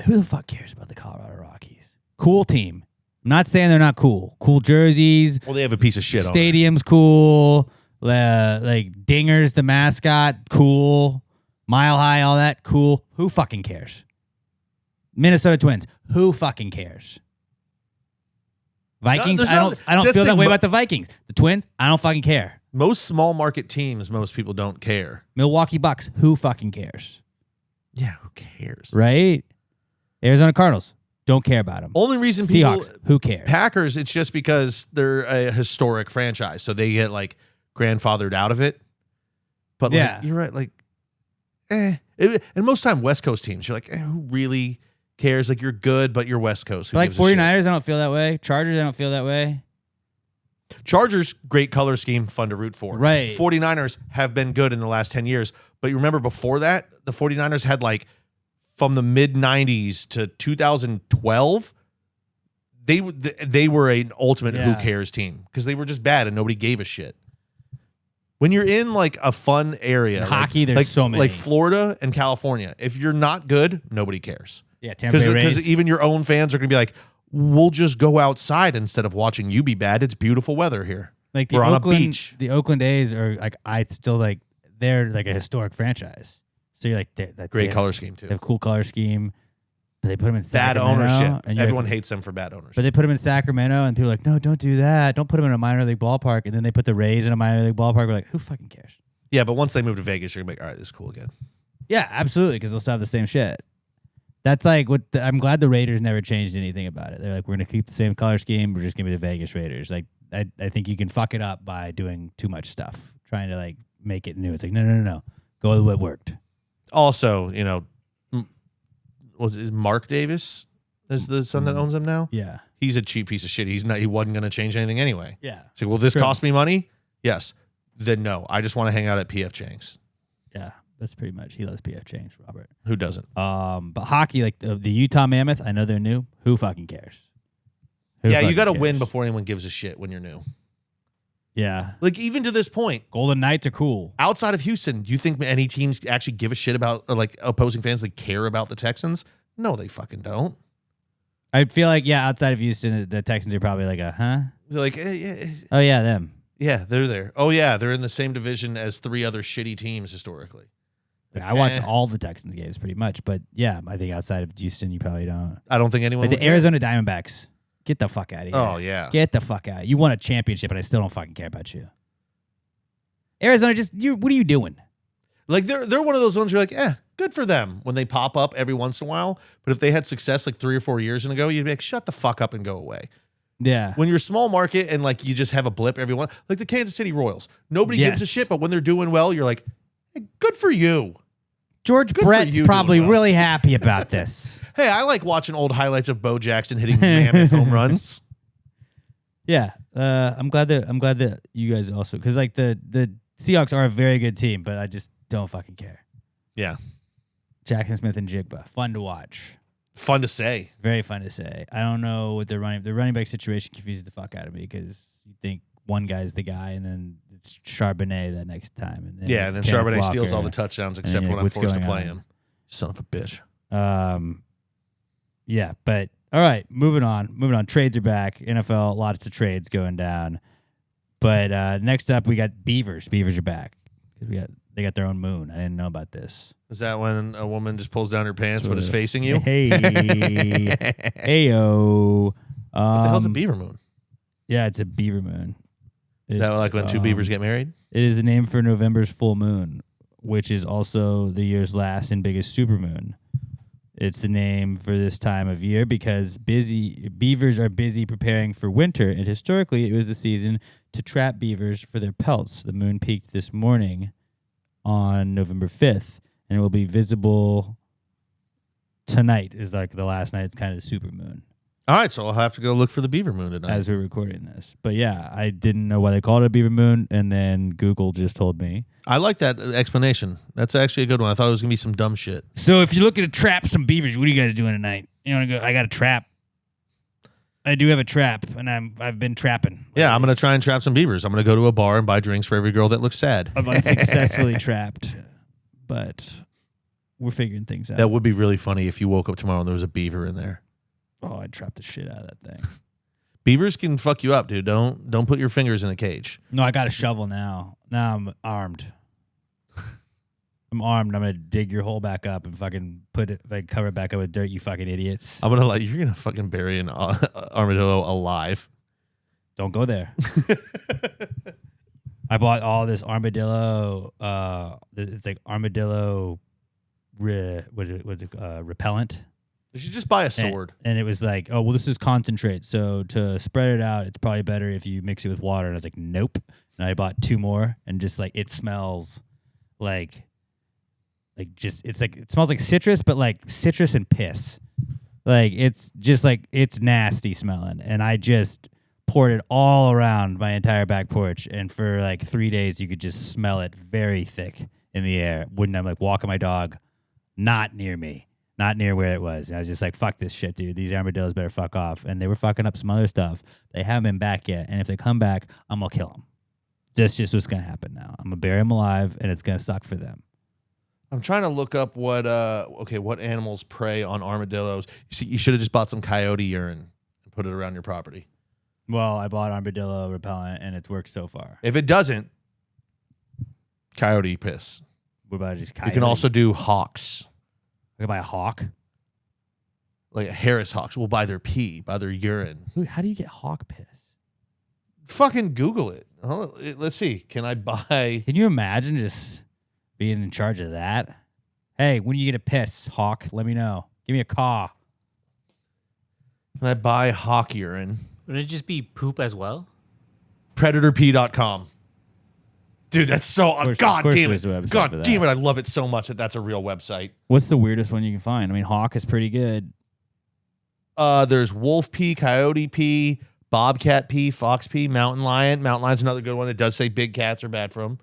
[SPEAKER 2] who the fuck cares about the Colorado Rockies? Cool team. I'm not saying they're not cool. Cool jerseys.
[SPEAKER 3] Well, they have a piece of shit.
[SPEAKER 2] Stadium's cool. Like Dingers, the mascot, cool. Mile High, all that, cool. Who fucking cares? Minnesota Twins, who fucking cares? Vikings,
[SPEAKER 3] there's
[SPEAKER 2] I don't
[SPEAKER 3] that's
[SPEAKER 2] feel
[SPEAKER 3] the
[SPEAKER 2] that
[SPEAKER 3] thing,
[SPEAKER 2] way
[SPEAKER 3] but-
[SPEAKER 2] about the Vikings. The Twins, I don't fucking care.
[SPEAKER 3] Most small market teams, most people don't care.
[SPEAKER 2] Milwaukee Bucks, who fucking cares?
[SPEAKER 3] Yeah, who cares?
[SPEAKER 2] Right? Arizona Cardinals, don't care about them.
[SPEAKER 3] Only reason people
[SPEAKER 2] Seahawks, who cares?
[SPEAKER 3] Packers, it's just because they're a historic franchise, so they get like grandfathered out of it. But like,
[SPEAKER 2] Yeah.
[SPEAKER 3] you're right, like, and most time West Coast teams, you're like, who really cares? Like you're good, but you're West Coast. Who
[SPEAKER 2] But like
[SPEAKER 3] gives a shit?
[SPEAKER 2] 49ers, I don't feel that way. Chargers, I don't feel that way.
[SPEAKER 3] Chargers, great color scheme, fun to root for.
[SPEAKER 2] Right.
[SPEAKER 3] 49ers have been good in the last 10 years. But you remember before that, the 49ers had like from the mid 90s to 2012, they were an ultimate who
[SPEAKER 2] Yeah.
[SPEAKER 3] cares team because they were just bad and nobody gave a shit. When you're in like a fun area,
[SPEAKER 2] In hockey, there's so many.
[SPEAKER 3] like Florida and California. If you're not good, nobody cares.
[SPEAKER 2] Yeah, Tampa Bay
[SPEAKER 3] Because
[SPEAKER 2] Rays.
[SPEAKER 3] even your own fans are going to be like, we'll just go outside instead of watching you be bad. It's beautiful weather here.
[SPEAKER 2] Like the
[SPEAKER 3] We're on a
[SPEAKER 2] Oakland,
[SPEAKER 3] beach.
[SPEAKER 2] The Oakland A's are like they're like a historic franchise. So you're like
[SPEAKER 3] Great color scheme too.
[SPEAKER 2] They have a cool color scheme. But they put them in
[SPEAKER 3] Bad
[SPEAKER 2] Sacramento.
[SPEAKER 3] ownership.
[SPEAKER 2] And
[SPEAKER 3] Everyone hates them for bad ownership.
[SPEAKER 2] But they put them in Sacramento, and people are like, no, don't do that. Don't put them in a minor league ballpark. And then they put the Rays in a minor league ballpark. We're like, who fucking cares?
[SPEAKER 3] Yeah, but once they move to Vegas, you're going to be like, all right, this is cool again.
[SPEAKER 2] Yeah, absolutely, because they'll still have the same shit. That's like what I'm glad the Raiders never changed anything about it. They're like, we're going to keep the same color scheme. We're just going to be the Vegas Raiders. Like, I think you can fuck it up by doing too much stuff, trying to like make it new. It's like, no. Go with what worked.
[SPEAKER 3] Also, was it Mark Davis is the son that owns them now?
[SPEAKER 2] Yeah.
[SPEAKER 3] He's a cheap piece of shit. He wasn't going to change anything anyway.
[SPEAKER 2] Yeah.
[SPEAKER 3] So, will this
[SPEAKER 2] True.
[SPEAKER 3] cost me money? Yes. Then no. I just want to hang out at PF Chang's.
[SPEAKER 2] Yeah. That's pretty much. He loves PF Chang's, Robert.
[SPEAKER 3] Who doesn't?
[SPEAKER 2] But hockey, like the Utah Mammoth, I know they're new. Who fucking cares?
[SPEAKER 3] Yeah, you got to win before anyone gives a shit when you're new.
[SPEAKER 2] Yeah.
[SPEAKER 3] Like, even to this point,
[SPEAKER 2] Golden Knights are cool.
[SPEAKER 3] outside of Houston, do you think any teams actually give a shit about, or like opposing fans, like care about the Texans? No, they fucking don't.
[SPEAKER 2] I feel like, outside of Houston, the Texans are probably like
[SPEAKER 3] They're like,
[SPEAKER 2] oh, yeah, them.
[SPEAKER 3] yeah, they're there. Oh, yeah, they're in the same division as 3 other shitty teams historically.
[SPEAKER 2] Like, I watch all the Texans games pretty much, but yeah, I think outside of Houston, you probably don't.
[SPEAKER 3] I don't think anyone
[SPEAKER 2] Like the
[SPEAKER 3] would care.
[SPEAKER 2] Arizona Diamondbacks, get the fuck out of here.
[SPEAKER 3] Oh, yeah.
[SPEAKER 2] Get the fuck out. You won a championship, and I still don't fucking care about you. Arizona, what are you doing?
[SPEAKER 3] Like, they're one of those ones where you're like, good for them when they pop up every once in a while. But if they had success like 3 or 4 years ago, you'd be like, shut the fuck up and go away.
[SPEAKER 2] Yeah.
[SPEAKER 3] When you're a small market and like you just have a blip every one, like the Kansas City Royals, nobody gives a shit. But when they're doing well, you're like, hey, good for you.
[SPEAKER 2] George
[SPEAKER 3] Good for
[SPEAKER 2] Brett's
[SPEAKER 3] you
[SPEAKER 2] probably
[SPEAKER 3] doing well.
[SPEAKER 2] really happy about this.
[SPEAKER 3] Hey, I like watching old highlights of Bo Jackson hitting mammoth home runs.
[SPEAKER 2] Yeah. I'm glad that you guys also, because like the Seahawks are a very good team, but I just don't fucking care.
[SPEAKER 3] Yeah.
[SPEAKER 2] Jackson Smith and Jigba, fun to watch.
[SPEAKER 3] Fun to say.
[SPEAKER 2] Very fun to say. I don't know what the running back situation confuses the fuck out of me because you think one guy's the guy and then it's Charbonnet that next time. And then
[SPEAKER 3] Yeah,
[SPEAKER 2] it's
[SPEAKER 3] and then
[SPEAKER 2] Kenneth
[SPEAKER 3] Charbonnet
[SPEAKER 2] Walker.
[SPEAKER 3] steals all the touchdowns except
[SPEAKER 2] you're
[SPEAKER 3] when
[SPEAKER 2] like,
[SPEAKER 3] I'm
[SPEAKER 2] what's
[SPEAKER 3] forced to
[SPEAKER 2] going
[SPEAKER 3] play
[SPEAKER 2] on?
[SPEAKER 3] him. Son of a bitch.
[SPEAKER 2] Yeah, but all right, moving on. Trades are back. NFL, lots of trades going down. But next up, we got Beavers. Beavers are back. They got their own moon. I didn't know about this.
[SPEAKER 3] Is that when a woman just pulls down her pants but is facing you?
[SPEAKER 2] Hey, heyo.
[SPEAKER 3] What the hell's a beaver moon?
[SPEAKER 2] Yeah, it's a beaver moon.
[SPEAKER 3] Is that like when 2 beavers get married?
[SPEAKER 2] It is the name for November's full moon, which is also the year's last and biggest supermoon. It's the name for this time of year because beavers are busy preparing for winter, and historically it was the season to trap beavers for their pelts. The moon peaked this morning on November 5th, and it will be visible tonight is like the last night. It's kind of the supermoon
[SPEAKER 3] All right, so I'll have to go look for the beaver moon tonight.
[SPEAKER 2] as we're recording this. But yeah, I didn't know why they called it a beaver moon, and then Google just told me.
[SPEAKER 3] I like that explanation. That's actually a good one. I thought it was going to be some dumb shit.
[SPEAKER 2] So if you're looking to trap some beavers, what are you guys doing tonight? You want to go? I got a trap. I do have a trap, and I've been trapping.
[SPEAKER 3] Yeah, I'm going to try and trap some beavers. I'm going to go to a bar and buy drinks for every girl that looks sad.
[SPEAKER 2] I've unsuccessfully trapped, but we're figuring things out.
[SPEAKER 3] That would be really funny if you woke up tomorrow and there was a beaver in there.
[SPEAKER 2] Oh, I'd trap the shit out of that thing.
[SPEAKER 3] Beavers can fuck you up, dude. Don't put your fingers in the cage.
[SPEAKER 2] No, I got a shovel now. Now I'm armed. I'm armed. I'm gonna dig your hole back up and fucking cover it back up with dirt. You fucking idiots!
[SPEAKER 3] I'm gonna you're gonna fucking bury an armadillo alive.
[SPEAKER 2] Don't go there. I bought all this armadillo. It's like armadillo. Repellent.
[SPEAKER 3] You should just buy a sword.
[SPEAKER 2] And it was like, oh, well, this is concentrate. So to spread it out, it's probably better if you mix it with water. And I was like, nope. And I bought 2 more, and just like it smells it smells like citrus, but like citrus and piss. Like it's just like it's nasty smelling. And I just poured it all around my entire back porch, and for like 3 days, you could just smell it very thick in the air. Wouldn't I'm like walking my dog, not near me. Not near where it was. And I was just like, fuck this shit, dude. These armadillos better fuck off. And they were fucking up some other stuff. They haven't been back yet. And if they come back, I'm going to kill them. That's just what's going to happen now. I'm going to bury them alive, and it's going to suck for them.
[SPEAKER 3] I'm trying to look up what animals prey on armadillos. You see, you should have just bought some coyote urine and put it around your property.
[SPEAKER 2] Well, I bought armadillo repellent and it's worked so far.
[SPEAKER 3] If it doesn't, coyote piss.
[SPEAKER 2] What about just coyote?
[SPEAKER 3] You can also do hawks.
[SPEAKER 2] I can buy a hawk.
[SPEAKER 3] Like Harris hawks will buy their pee, buy their urine.
[SPEAKER 2] How do you get hawk piss?
[SPEAKER 3] Fucking Google it. Let's see. Can I buy?
[SPEAKER 2] Can you imagine just being in charge of that? Hey, when you get a piss, hawk, let me know. Give me a caw.
[SPEAKER 3] Can I buy hawk urine?
[SPEAKER 4] Would it just be poop as well?
[SPEAKER 3] PredatorP.com. Dude, that's so. God damn it. God damn it. I love it so much that that's a real website.
[SPEAKER 2] What's the weirdest one you can find? I mean, hawk is pretty good.
[SPEAKER 3] There's wolf pee, coyote pee, bobcat pee, fox pee, mountain lion. Mountain lion's another good one. It does say big cats are bad for them.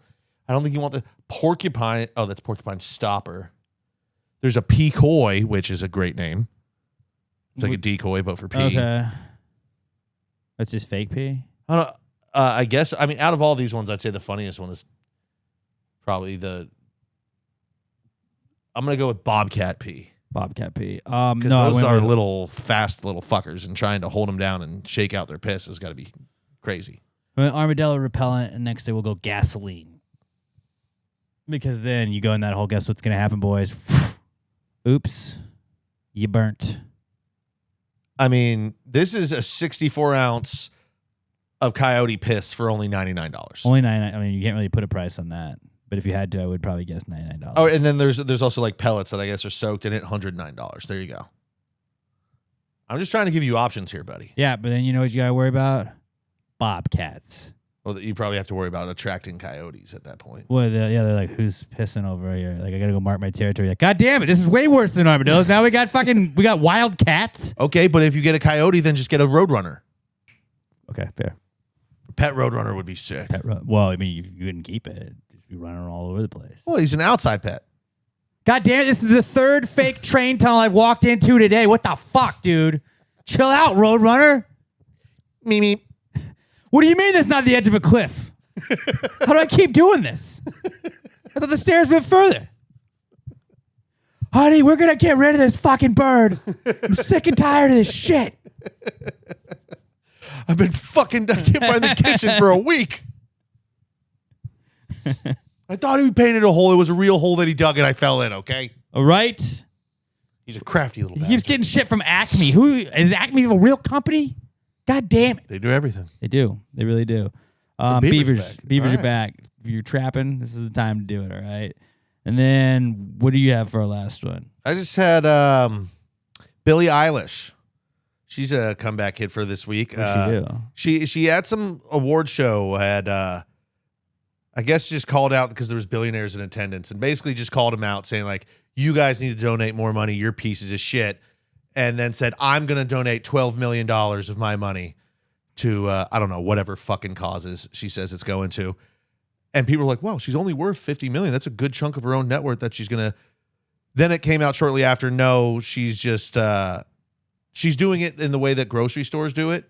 [SPEAKER 3] I don't think you want the porcupine. Oh, that's porcupine stopper. There's a peacoy, which is a great name. It's like a decoy, but for pee.
[SPEAKER 2] Okay. That's just fake pee?
[SPEAKER 3] I don't know. I guess, I mean, out of all these ones, I'd say the funniest one is probably I'm going to go with bobcat pee.
[SPEAKER 2] Bobcat pee.
[SPEAKER 3] Because those are little fast little fuckers, and trying to hold them down and shake out their piss has got to be crazy.
[SPEAKER 2] Armadillo repellent, and next day we'll go gasoline. Because then you go in that whole guess what's going to happen, boys. Oops. You burnt.
[SPEAKER 3] I mean, this is a 64 ounce of coyote piss for only $99.
[SPEAKER 2] Only $99. I mean, you can't really put a price on that. But if you had to, I would probably guess $99.
[SPEAKER 3] Oh, and then there's also like pellets that I guess are soaked in it, $109. There you go. I'm just trying to give you options here, buddy.
[SPEAKER 2] Yeah, but then you know what you got to worry about? Bobcats.
[SPEAKER 3] Well, you probably have to worry about attracting coyotes at that point.
[SPEAKER 2] Well, they're like, who's pissing over here? Like, I got to go mark my territory. Like, God damn it, this is way worse than armadillos. Now we got wild cats.
[SPEAKER 3] Okay, but if you get a coyote, then just get a roadrunner.
[SPEAKER 2] Okay, fair.
[SPEAKER 3] Pet roadrunner would be sick.
[SPEAKER 2] Well, I mean, you wouldn't keep it. Just be running all over the place.
[SPEAKER 3] Well, he's an outside pet.
[SPEAKER 2] God damn it, this is the third fake train tunnel I've walked into today. What the fuck, dude? Chill out, roadrunner.
[SPEAKER 3] Mimi.
[SPEAKER 2] What do you mean that's not the edge of a cliff? How do I keep doing this? I thought the stairs went further. Honey, we're going to get rid of this fucking bird. I'm sick and tired of this shit.
[SPEAKER 3] I can't find the kitchen for a week. I thought he painted a hole. It was a real hole that he dug and I fell in, okay?
[SPEAKER 2] All right.
[SPEAKER 3] He's a crafty little bastard.
[SPEAKER 2] He keeps getting shit from Acme. Who is Acme a real company? God damn it.
[SPEAKER 3] They do everything.
[SPEAKER 2] They do. They really do. Beavers are back. If you're trapping, this is the time to do it, all right? And then what do you have for our last one?
[SPEAKER 3] I just had Billie Eilish. She's a comeback hit for this week.
[SPEAKER 2] What'd she do?
[SPEAKER 3] She had some award show, I guess just called out because there was billionaires in attendance, and basically just called them out saying, like, you guys need to donate more money. You're pieces of shit. And then said, I'm going to donate $12 million of my money to, I don't know, whatever fucking causes she says it's going to. And people were like, wow, she's only worth $50 million. That's a good chunk of her own net worth that she's going to. Then it came out shortly after, no, she's just, she's doing it in the way that grocery stores do it.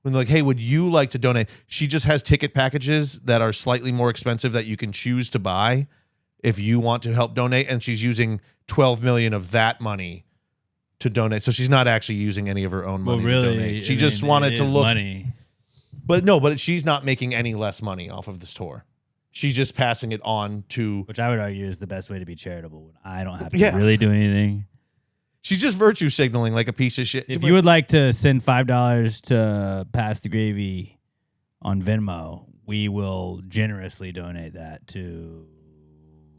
[SPEAKER 3] When they're like, hey, would you like to donate? She just has ticket packages that are slightly more expensive that you can choose to buy if you want to help donate. And she's using $12 million of that money to donate. So she's not actually using any of her own money to donate. She just wanted to look.
[SPEAKER 2] Money.
[SPEAKER 3] But she's not making any less money off of this tour. She's just passing it on to.
[SPEAKER 2] Which I would argue is the best way to be charitable when I don't have to really do anything.
[SPEAKER 3] She's just virtue signaling like a piece of shit.
[SPEAKER 2] If you would like to send $5 to Pass the Gravy on Venmo, we will generously donate that to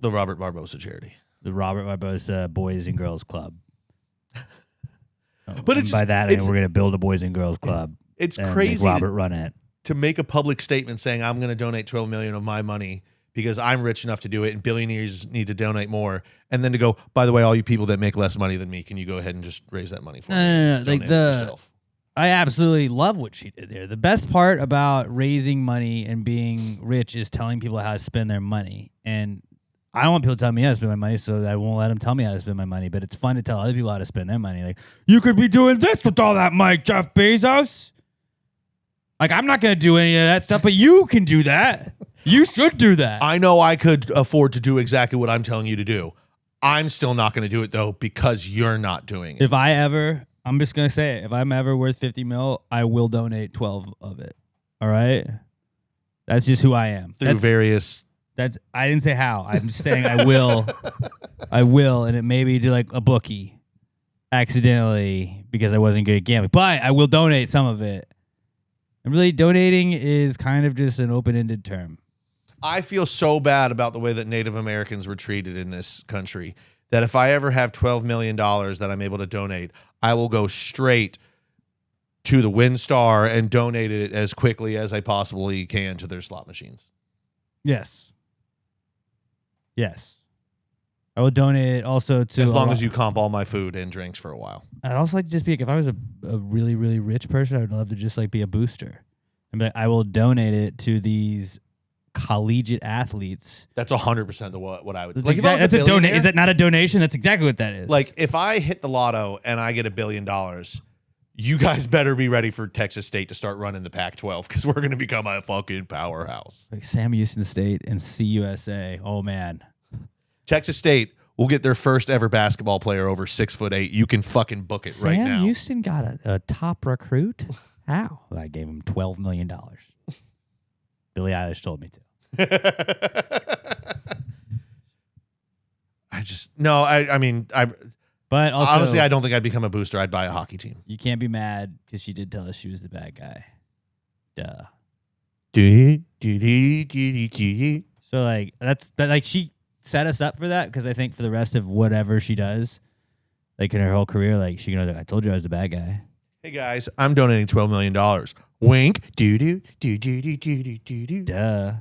[SPEAKER 3] the Robert Barbosa charity.
[SPEAKER 2] The Robert Barbosa Boys and Girls Club.
[SPEAKER 3] But it's
[SPEAKER 2] by that, I mean, we're going to build a Boys and Girls Club.
[SPEAKER 3] It's crazy.
[SPEAKER 2] Robert run it.
[SPEAKER 3] To make a public statement saying, I'm going to donate $12 million of my money because I'm rich enough to do it and billionaires need to donate more. And then to go, by the way, all you people that make less money than me, can you go ahead and just raise that money for me?
[SPEAKER 2] No. Like I absolutely love what she did there. The best part about raising money and being rich is telling people how to spend their money. And I don't want people to tell me how to spend my money, so I won't let them tell me how to spend my money. But it's fun to tell other people how to spend their money. Like, you could be doing this with all that money, Jeff Bezos. Like, I'm not going to do any of that stuff, but you can do that. You should do that.
[SPEAKER 3] I know I could afford to do exactly what I'm telling you to do. I'm still not going to do it, though, because you're not doing it.
[SPEAKER 2] If I ever I'm just gonna say it. If I'm ever worth 50 mil, I will donate 12 of it. All right. That's just who I am.
[SPEAKER 3] Through various.
[SPEAKER 2] I didn't say how. I'm just saying I will. I will, and it may be to like a bookie, accidentally because I wasn't good at gambling. But I will donate some of it. And really, donating is kind of just an open-ended term.
[SPEAKER 3] I feel so bad about the way that Native Americans were treated in this country that if I ever have $12 million that I'm able to donate, I will go straight to the WinStar and donate it as quickly as I possibly can to their slot machines.
[SPEAKER 2] Yes. Yes. I would donate it also to...
[SPEAKER 3] As long as you comp all my food and drinks for a while.
[SPEAKER 2] I'd also like to just be like, if I was a really, really rich person, I would love to just like be a booster. And be like, I will donate it to these collegiate athletes.
[SPEAKER 3] That's 100% what I would do.
[SPEAKER 2] Like that's a donation. Is that not a donation? That's exactly what that is.
[SPEAKER 3] Like if I hit the lotto and I get $1 billion, you guys better be ready for Texas State to start running the Pac-12 because we're going to become a fucking powerhouse.
[SPEAKER 2] Like Sam Houston State and CUSA. Oh man.
[SPEAKER 3] Texas State will get their first ever basketball player over 6'8". You can fucking book it right now.
[SPEAKER 2] Sam Houston got a top recruit. How? I gave him $12 million. Billie Eilish told me to. But also,
[SPEAKER 3] honestly, I don't think I'd become a booster. I'd buy a hockey team.
[SPEAKER 2] You can't be mad because she did tell us she was the bad guy. Duh. So like like she set us up for that because I think for the rest of whatever she does, like in her whole career, like she I told you I was the bad guy.
[SPEAKER 3] Hey guys, I'm donating $12 million. Wink.
[SPEAKER 2] Duh.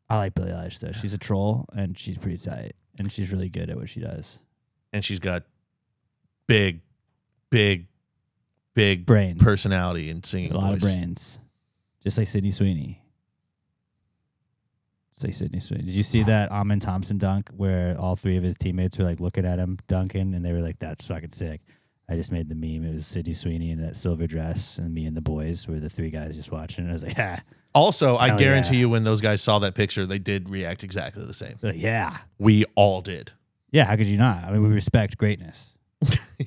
[SPEAKER 2] I like Billie Eilish though. She's a troll and she's pretty tight and she's really good at what she does.
[SPEAKER 3] And she's got big
[SPEAKER 2] brains,
[SPEAKER 3] personality and singing.
[SPEAKER 2] A lot of brains, just like Sydney Sweeney. Did you see that Amin Thompson dunk where all three of his teammates were like looking at him dunking and they were like, "That's fucking sick." I just made the meme. It was Sydney Sweeney in that silver dress and me and the boys were the three guys just watching. And I was like, "Ha."
[SPEAKER 3] Also, I guarantee you when those guys saw that picture, they did react exactly the same.
[SPEAKER 2] Yeah.
[SPEAKER 3] We all did.
[SPEAKER 2] Yeah, how could you not? I mean, we respect greatness.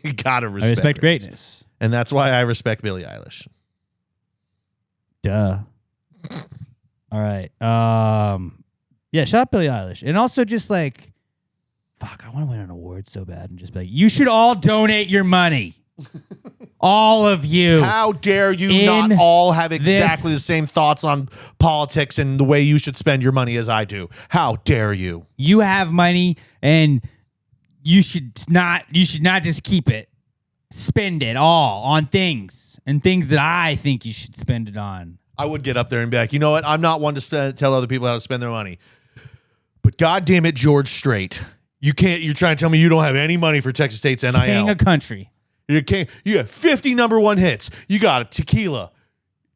[SPEAKER 3] You gotta respect.
[SPEAKER 2] I respect greatness.
[SPEAKER 3] And that's why I respect Billie Eilish.
[SPEAKER 2] Duh. All right. Yeah, shout out Billie Eilish. And also just like, fuck, I want to win an award so bad and just be like, you should all donate your money. All of you.
[SPEAKER 3] How dare you not all have exactly the same thoughts on politics and the way you should spend your money as I do? How dare you?
[SPEAKER 2] You have money and you should not just keep it. Spend it all on things and things that I think you should spend it on.
[SPEAKER 3] I would get up there and be like, you know what? I'm not one to tell other people how to spend their money. But God damn it, George Strait. You're trying to tell me you don't have any money for Texas State's NIL.
[SPEAKER 2] King of country.
[SPEAKER 3] You have 50 number one hits. You got a tequila.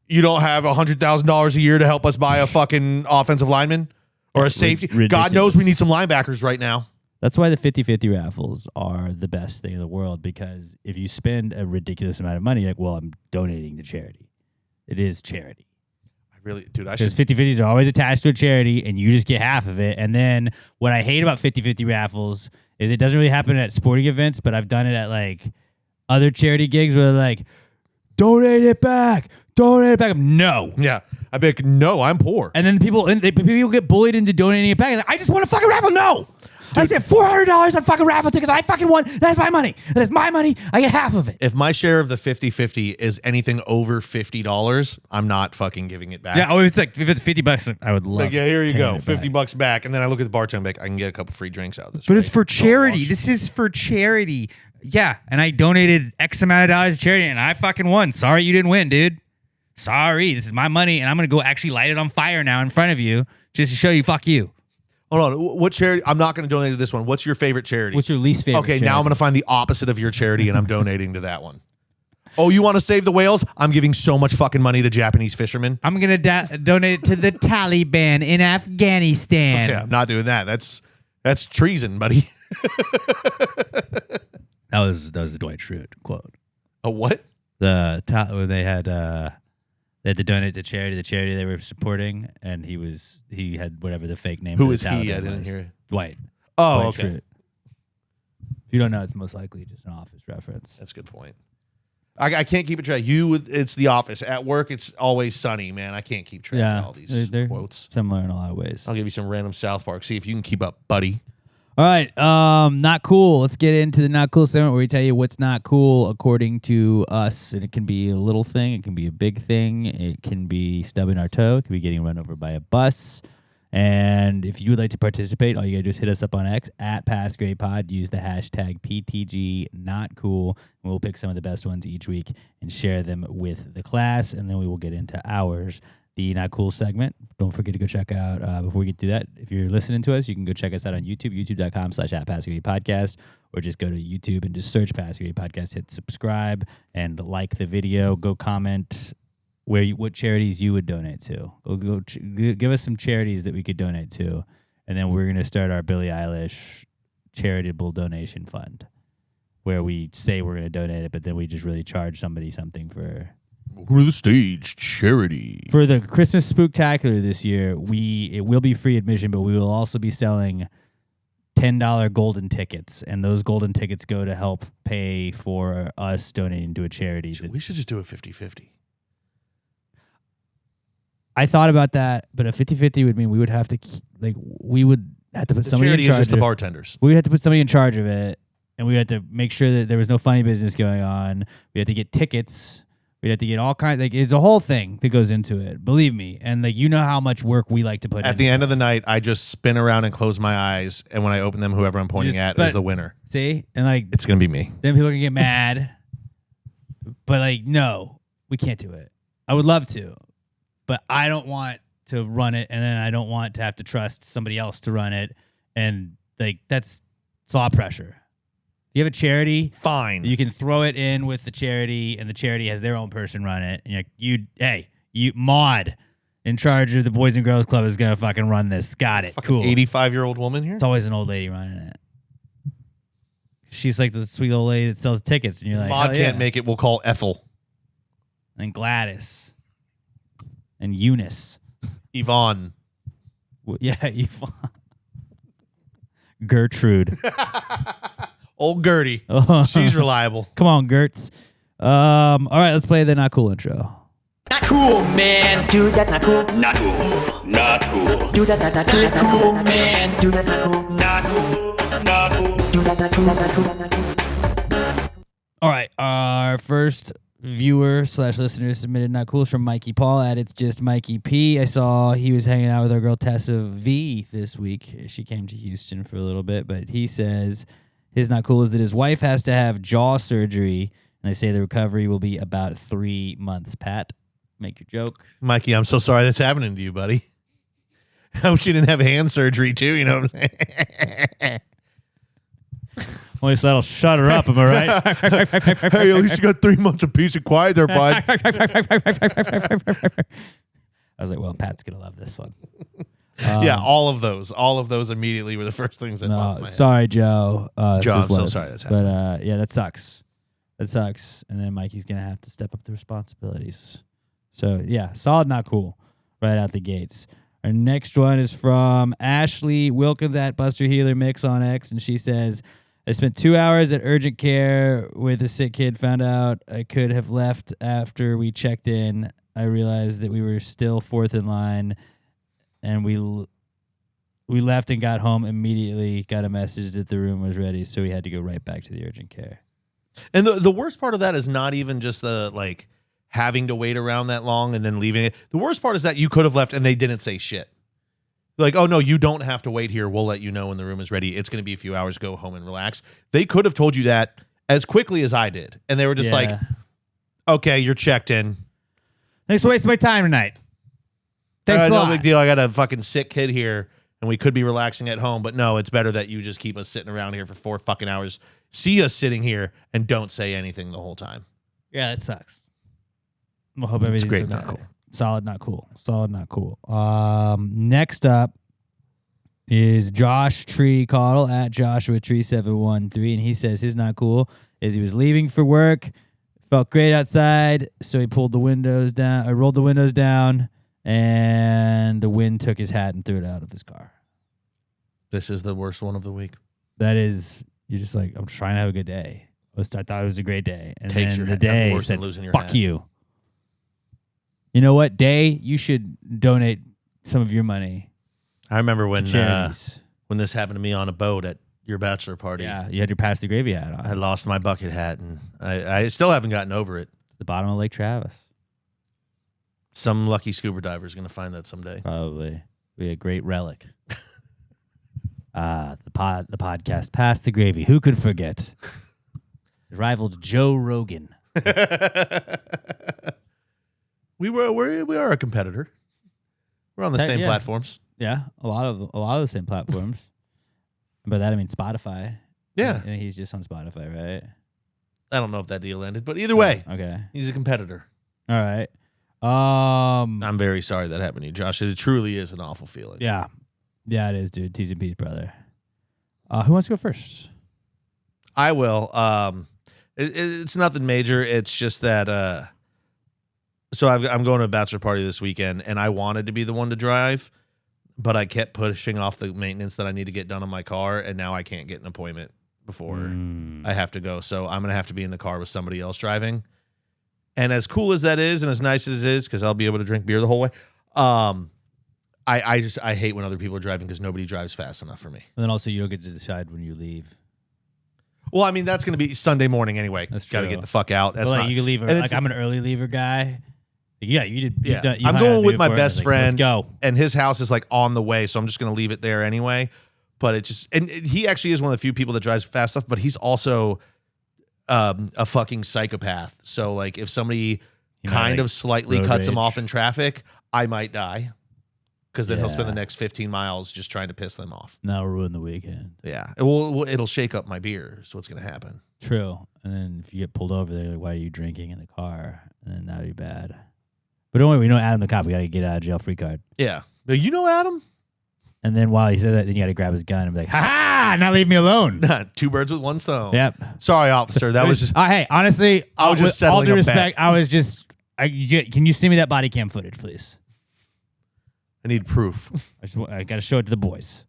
[SPEAKER 3] You don't have $100,000 a year to help us buy a fucking offensive lineman or a safety.
[SPEAKER 2] Ridiculous.
[SPEAKER 3] God knows we need some linebackers right now.
[SPEAKER 2] That's why the 50-50 raffles are the best thing in the world, because if you spend a ridiculous amount of money, you're like, well, I'm donating to charity. It is charity. Because 50-50s are always attached to a charity, and you just get half of it. And then what I hate about 50-50 raffles is it doesn't really happen at sporting events, but I've done it at like other charity gigs where they're like, donate it back. No.
[SPEAKER 3] Yeah. I'd be like, no, I'm poor.
[SPEAKER 2] And then people get bullied into donating it back. Like, I just want a fucking raffle. No. Dude, I said $400 on fucking raffle tickets. I fucking won. That's my money. That is my money. I get half of it.
[SPEAKER 3] If my share of the 50-50 is anything over $50, I'm not fucking giving it back.
[SPEAKER 2] Yeah, if it's $50, I would love.
[SPEAKER 3] Like, yeah, here you go, $50 back, and then I look at the bartender back. I can get a couple free drinks out of this.
[SPEAKER 2] But it's for charity. This is for charity. Yeah, and I donated X amount of dollars to charity, and I fucking won. Sorry, you didn't win, dude. Sorry, this is my money, and I'm gonna go actually light it on fire now in front of you just to show you. Fuck you.
[SPEAKER 3] Hold on. What charity? I'm not going to donate to this one. What's your favorite charity?
[SPEAKER 2] What's your least favorite charity?
[SPEAKER 3] Now I'm going to find the opposite of your charity, and I'm donating to that one. Oh, you want to save the whales? I'm giving so much fucking money to Japanese fishermen.
[SPEAKER 2] I'm going to donate to the Taliban in Afghanistan.
[SPEAKER 3] Okay, I'm not doing that. That's treason, buddy.
[SPEAKER 2] That was a Dwight Schrute quote.
[SPEAKER 3] A what?
[SPEAKER 2] They had to donate to charity, the charity they were supporting, and he had whatever the fake name.
[SPEAKER 3] Who
[SPEAKER 2] for
[SPEAKER 3] is
[SPEAKER 2] the
[SPEAKER 3] he?
[SPEAKER 2] Taliban
[SPEAKER 3] I didn't
[SPEAKER 2] was.
[SPEAKER 3] hear it.
[SPEAKER 2] Dwight.
[SPEAKER 3] Oh,
[SPEAKER 2] Dwight
[SPEAKER 3] okay.
[SPEAKER 2] Schrute. you don't know, it's most likely just an Office reference.
[SPEAKER 3] That's a good point. I can't keep it track. It's The Office. At work, it's Always Sunny, man. I can't keep track of all these
[SPEAKER 2] they're
[SPEAKER 3] quotes.
[SPEAKER 2] Similar in a lot of ways.
[SPEAKER 3] I'll give you some random South Park. See if you can keep up, buddy.
[SPEAKER 2] All right, not cool. Let's get into the not cool segment where we tell you what's not cool according to us. And it can be a little thing. It can be a big thing. It can be stubbing our toe. It can be getting run over by a bus. And if you would like to participate, all you got to do is hit us up on X at PassGradePod. Use the hashtag PTGNotCool. And we'll pick some of the best ones each week and share them with the class. And then we will get into ours. The Not Cool segment. Don't forget to go check out, before we get to that, if you're listening to us, you can go check us out on YouTube, youtube.com/@PassGradePodcast, or just go to YouTube and just search Pass Grade Podcast, hit subscribe, and like the video. Go comment what charities you would donate to. Give us some charities that we could donate to, and then we're going to start our Billie Eilish charitable donation fund, where we say we're going to donate it, but then we just really charge somebody something for...
[SPEAKER 3] We're the stage charity.
[SPEAKER 2] For the Christmas Spooktacular this year, it will be free admission, but we will also be selling $10 golden tickets, and those golden tickets go to help pay for us donating to a charity.
[SPEAKER 3] We should just do a 50-50.
[SPEAKER 2] I thought about that, but a 50-50 would mean we would have to put somebody in charge.
[SPEAKER 3] Charity is just the bartenders.
[SPEAKER 2] We would have to put somebody in charge of it, and we had to make sure that there was no funny business going on. We had to get tickets. We'd have to get all kinds. It's a whole thing that goes into it. Believe me, and you know how much work we like to put.
[SPEAKER 3] At the end of the night, I just spin around and close my eyes, and when I open them, whoever I'm pointing at is the winner.
[SPEAKER 2] See, and
[SPEAKER 3] it's gonna be me.
[SPEAKER 2] Then people can get mad, but no, we can't do it. I would love to, but I don't want to run it, and then I don't want to have to trust somebody else to run it, and it's a lot of pressure. You have a charity,
[SPEAKER 3] fine.
[SPEAKER 2] You can throw it in with the charity, and the charity has their own person run it. And you Maud, in charge of the Boys and Girls Club, is gonna fucking run this. Got it. Cool.
[SPEAKER 3] 85-year-old woman here.
[SPEAKER 2] It's always an old lady running it. She's like the sweet old lady that sells tickets, and you're like,
[SPEAKER 3] Maud can't make it. We'll call Ethel
[SPEAKER 2] and Gladys and Eunice,
[SPEAKER 3] Yvonne.
[SPEAKER 2] Yvonne, Gertrude.
[SPEAKER 3] Old Gertie. She's reliable.
[SPEAKER 2] Come on, Gertz. All right, let's play the Not Cool intro.
[SPEAKER 5] Not cool, man. Dude, that's not cool. Not cool. Not cool. Dude, that's not cool, man. Dude, that's not cool. Not cool. Not cool. Dude, that's not cool. Not cool. Not cool.
[SPEAKER 2] All right, our first viewer/listener submitted Not Cool from Mikey Paul at It's Just Mikey P. I saw he was hanging out with our girl Tessa V this week. She came to Houston for a little bit, but he says his Not Cool is that his wife has to have jaw surgery, and they say the recovery will be about 3 months. Pat, make your joke.
[SPEAKER 3] Mikey, I'm so sorry that's happening to you, buddy. I hope she didn't have hand surgery too, you know what I'm saying?
[SPEAKER 2] Well, at least that'll shut her up, am I right?
[SPEAKER 3] Hey, at least you got 3 months of peace and quiet there, bud.
[SPEAKER 2] I was like, well, Pat's going to love this one.
[SPEAKER 3] Yeah, all of those immediately were the first things that popped in my head.
[SPEAKER 2] Sorry, Joe.
[SPEAKER 3] Joe, I'm so sorry that's happening.
[SPEAKER 2] But yeah, that sucks. That sucks. And then Mikey's going to have to step up the responsibilities. So yeah, solid Not Cool right out the gates. Our next one is from Ashley Wilkins at Buster Healer Mix on X, and she says, I spent 2 hours at urgent care with a sick kid, found out I could have left after we checked in. I realized that we were still fourth in line, and we left and got home immediately, got a message that the room was ready, so we had to go right back to the urgent care.
[SPEAKER 3] And the worst part of that is not even just the having to wait around that long and then leaving it. The worst part is that you could have left and they didn't say shit. Like, oh no, you don't have to wait here. We'll let you know when the room is ready. It's going to be a few hours. Go home and relax. They could have told you that as quickly as I did. And they were just like, okay, you're checked in.
[SPEAKER 2] Thanks for wasting my time tonight. Thanks a lot.
[SPEAKER 3] No big deal. I got a fucking sick kid here and we could be relaxing at home. But no, it's better that you just keep us sitting around here for 4 fucking hours. See us sitting here and don't say anything the whole time.
[SPEAKER 2] Yeah, that sucks. We'll hope everything's
[SPEAKER 3] great,
[SPEAKER 2] okay.
[SPEAKER 3] Not cool.
[SPEAKER 2] Solid, not cool. Solid, not cool. Next up is Josh Tree Caudle at Joshua Tree 713, and he says his not cool is he was leaving for work, felt great outside, so he pulled the windows down, rolled the windows down, and the wind took his hat and threw it out of his car.
[SPEAKER 3] This is the worst one of the week.
[SPEAKER 2] That is You're just like, I'm trying to have a good day. I thought it was a great day. And
[SPEAKER 3] Takes
[SPEAKER 2] then
[SPEAKER 3] your
[SPEAKER 2] the
[SPEAKER 3] hat-
[SPEAKER 2] day
[SPEAKER 3] worse than
[SPEAKER 2] said,
[SPEAKER 3] losing your
[SPEAKER 2] fuck
[SPEAKER 3] hat.
[SPEAKER 2] you. You know what? Day, you should donate some of your money
[SPEAKER 3] I remember
[SPEAKER 2] to
[SPEAKER 3] when
[SPEAKER 2] charities.
[SPEAKER 3] when this happened to me on a boat at your bachelor party.
[SPEAKER 2] Yeah, you had your Pass the Gravy hat on.
[SPEAKER 3] I lost my bucket hat, and I still haven't gotten over it.
[SPEAKER 2] The bottom of Lake Travis.
[SPEAKER 3] Some lucky scuba diver is going to find that someday.
[SPEAKER 2] Probably be a great relic. The podcast Pass the Gravy. Who could forget? It rivaled Joe Rogan.
[SPEAKER 3] We are a competitor. We're on the same
[SPEAKER 2] yeah.
[SPEAKER 3] platforms.
[SPEAKER 2] Yeah, a lot of the same platforms. By that I mean Spotify.
[SPEAKER 3] Yeah.
[SPEAKER 2] And he's just on Spotify, right?
[SPEAKER 3] I don't know if that deal ended, but either way,
[SPEAKER 2] Okay.
[SPEAKER 3] he's a competitor.
[SPEAKER 2] All right.
[SPEAKER 3] I'm very sorry that happened to you, Josh. It truly is an awful feeling.
[SPEAKER 2] Yeah. Yeah, it is, dude. T's and P's, brother. Who wants to go first?
[SPEAKER 3] I will. It's nothing major. It's just that. So I'm going to a bachelor party this weekend, and I wanted to be the one to drive, but I kept pushing off the maintenance that I need to get done on my car, and now I can't get an appointment before I have to go. So I'm gonna have to be in the car with somebody else driving. And as cool as that is, and as nice as it is, because I'll be able to drink beer the whole way. I hate when other people are driving because nobody drives fast enough for me.
[SPEAKER 2] And then also you don't get to decide when you leave.
[SPEAKER 3] Well, I mean that's gonna be Sunday morning anyway.
[SPEAKER 2] That's
[SPEAKER 3] Got to
[SPEAKER 2] true.
[SPEAKER 3] get the fuck out. That's
[SPEAKER 2] But,
[SPEAKER 3] not.
[SPEAKER 2] you can leave.
[SPEAKER 3] and
[SPEAKER 2] Like
[SPEAKER 3] it's-
[SPEAKER 2] I'm an early leaver guy. Yeah, you did.
[SPEAKER 3] Yeah.
[SPEAKER 2] You
[SPEAKER 3] I'm
[SPEAKER 2] hung out
[SPEAKER 3] going
[SPEAKER 2] the
[SPEAKER 3] with
[SPEAKER 2] day
[SPEAKER 3] my
[SPEAKER 2] before,
[SPEAKER 3] best
[SPEAKER 2] like,
[SPEAKER 3] friend.
[SPEAKER 2] Let's go.
[SPEAKER 3] And his house is like on the way, so I'm just going to leave it there anyway. But it just, and he actually is one of the few people that drives fast stuff, but he's also a fucking psychopath. So like if somebody
[SPEAKER 2] He might,
[SPEAKER 3] kind
[SPEAKER 2] like,
[SPEAKER 3] of slightly
[SPEAKER 2] road
[SPEAKER 3] cuts him
[SPEAKER 2] rage.
[SPEAKER 3] off in traffic, I might die. Because then he'll spend the
[SPEAKER 2] Yeah.
[SPEAKER 3] next 15 miles just trying to piss them off.
[SPEAKER 2] That'll ruin the weekend.
[SPEAKER 3] Yeah. It'll shake up my beer is what's going to happen.
[SPEAKER 2] True. And then if you get pulled over, they're like, "Why are you drinking in the car?" And then that'd be bad. But don't worry, we know Adam the cop. We got to get out of jail free card.
[SPEAKER 3] Yeah. But you know Adam?
[SPEAKER 2] And then while he said that, then you got to grab his gun and be like, "Ha ha! Now leave me alone."
[SPEAKER 3] Two birds with one stone.
[SPEAKER 2] Yep.
[SPEAKER 3] Sorry, officer. That was just.
[SPEAKER 2] Hey, honestly,
[SPEAKER 3] I was just
[SPEAKER 2] with all
[SPEAKER 3] settling
[SPEAKER 2] due
[SPEAKER 3] a
[SPEAKER 2] respect,
[SPEAKER 3] bet.
[SPEAKER 2] I was just. Can you send me that body cam footage, please?
[SPEAKER 3] I need proof.
[SPEAKER 2] I got to show it to the boys.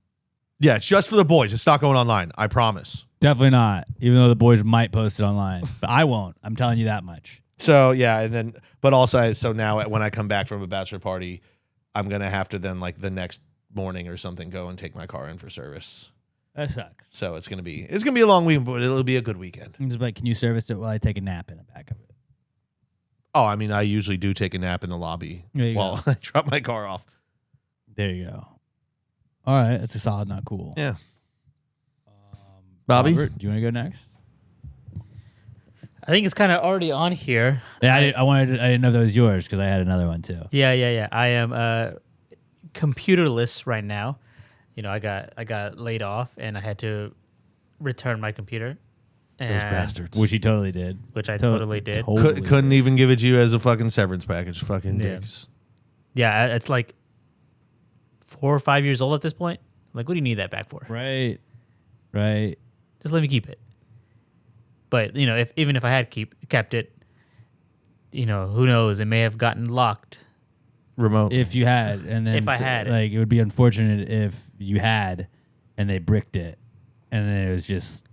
[SPEAKER 3] Yeah, it's just for the boys. It's not going online. I promise.
[SPEAKER 2] Definitely not. Even though the boys might post it online, but I won't. I'm telling you that much.
[SPEAKER 3] So yeah, and then but also so now when I come back from a bachelor party, I'm gonna have to then like the next morning or something go and take my car in for service.
[SPEAKER 2] That sucks.
[SPEAKER 3] So it's gonna be a long weekend, but it'll be a good weekend.
[SPEAKER 2] I'm just like, can you service it while I take a nap in the back of it?
[SPEAKER 3] Oh, I mean, I usually do take a nap in the lobby
[SPEAKER 2] There you
[SPEAKER 3] while I drop my car off.
[SPEAKER 2] There you go. All right, that's a solid, not cool.
[SPEAKER 3] Yeah. Bobby?
[SPEAKER 2] Robert, do you want to go next?
[SPEAKER 4] I think it's kind of already on here.
[SPEAKER 2] Yeah, I didn't know that was yours because I had another one too.
[SPEAKER 4] Yeah. I am computerless right now. You know, I got laid off and I had to return my computer.
[SPEAKER 3] Those
[SPEAKER 4] And-
[SPEAKER 3] bastards.
[SPEAKER 2] Which he totally did.
[SPEAKER 4] Which I totally did.
[SPEAKER 3] Couldn't even give it to you as a fucking severance package. Fucking
[SPEAKER 4] Yeah.
[SPEAKER 3] dicks.
[SPEAKER 4] Yeah, it's like 4 or 5 years old at this point. I'm like, what do you need that back for?
[SPEAKER 2] Right.
[SPEAKER 4] Just let me keep it. But you know, even if I had kept it, you know, who knows? It may have gotten locked.
[SPEAKER 3] Remote.
[SPEAKER 2] If you had, and then
[SPEAKER 4] If I had it.
[SPEAKER 2] like it would be unfortunate if you had, and they bricked it, and then it was just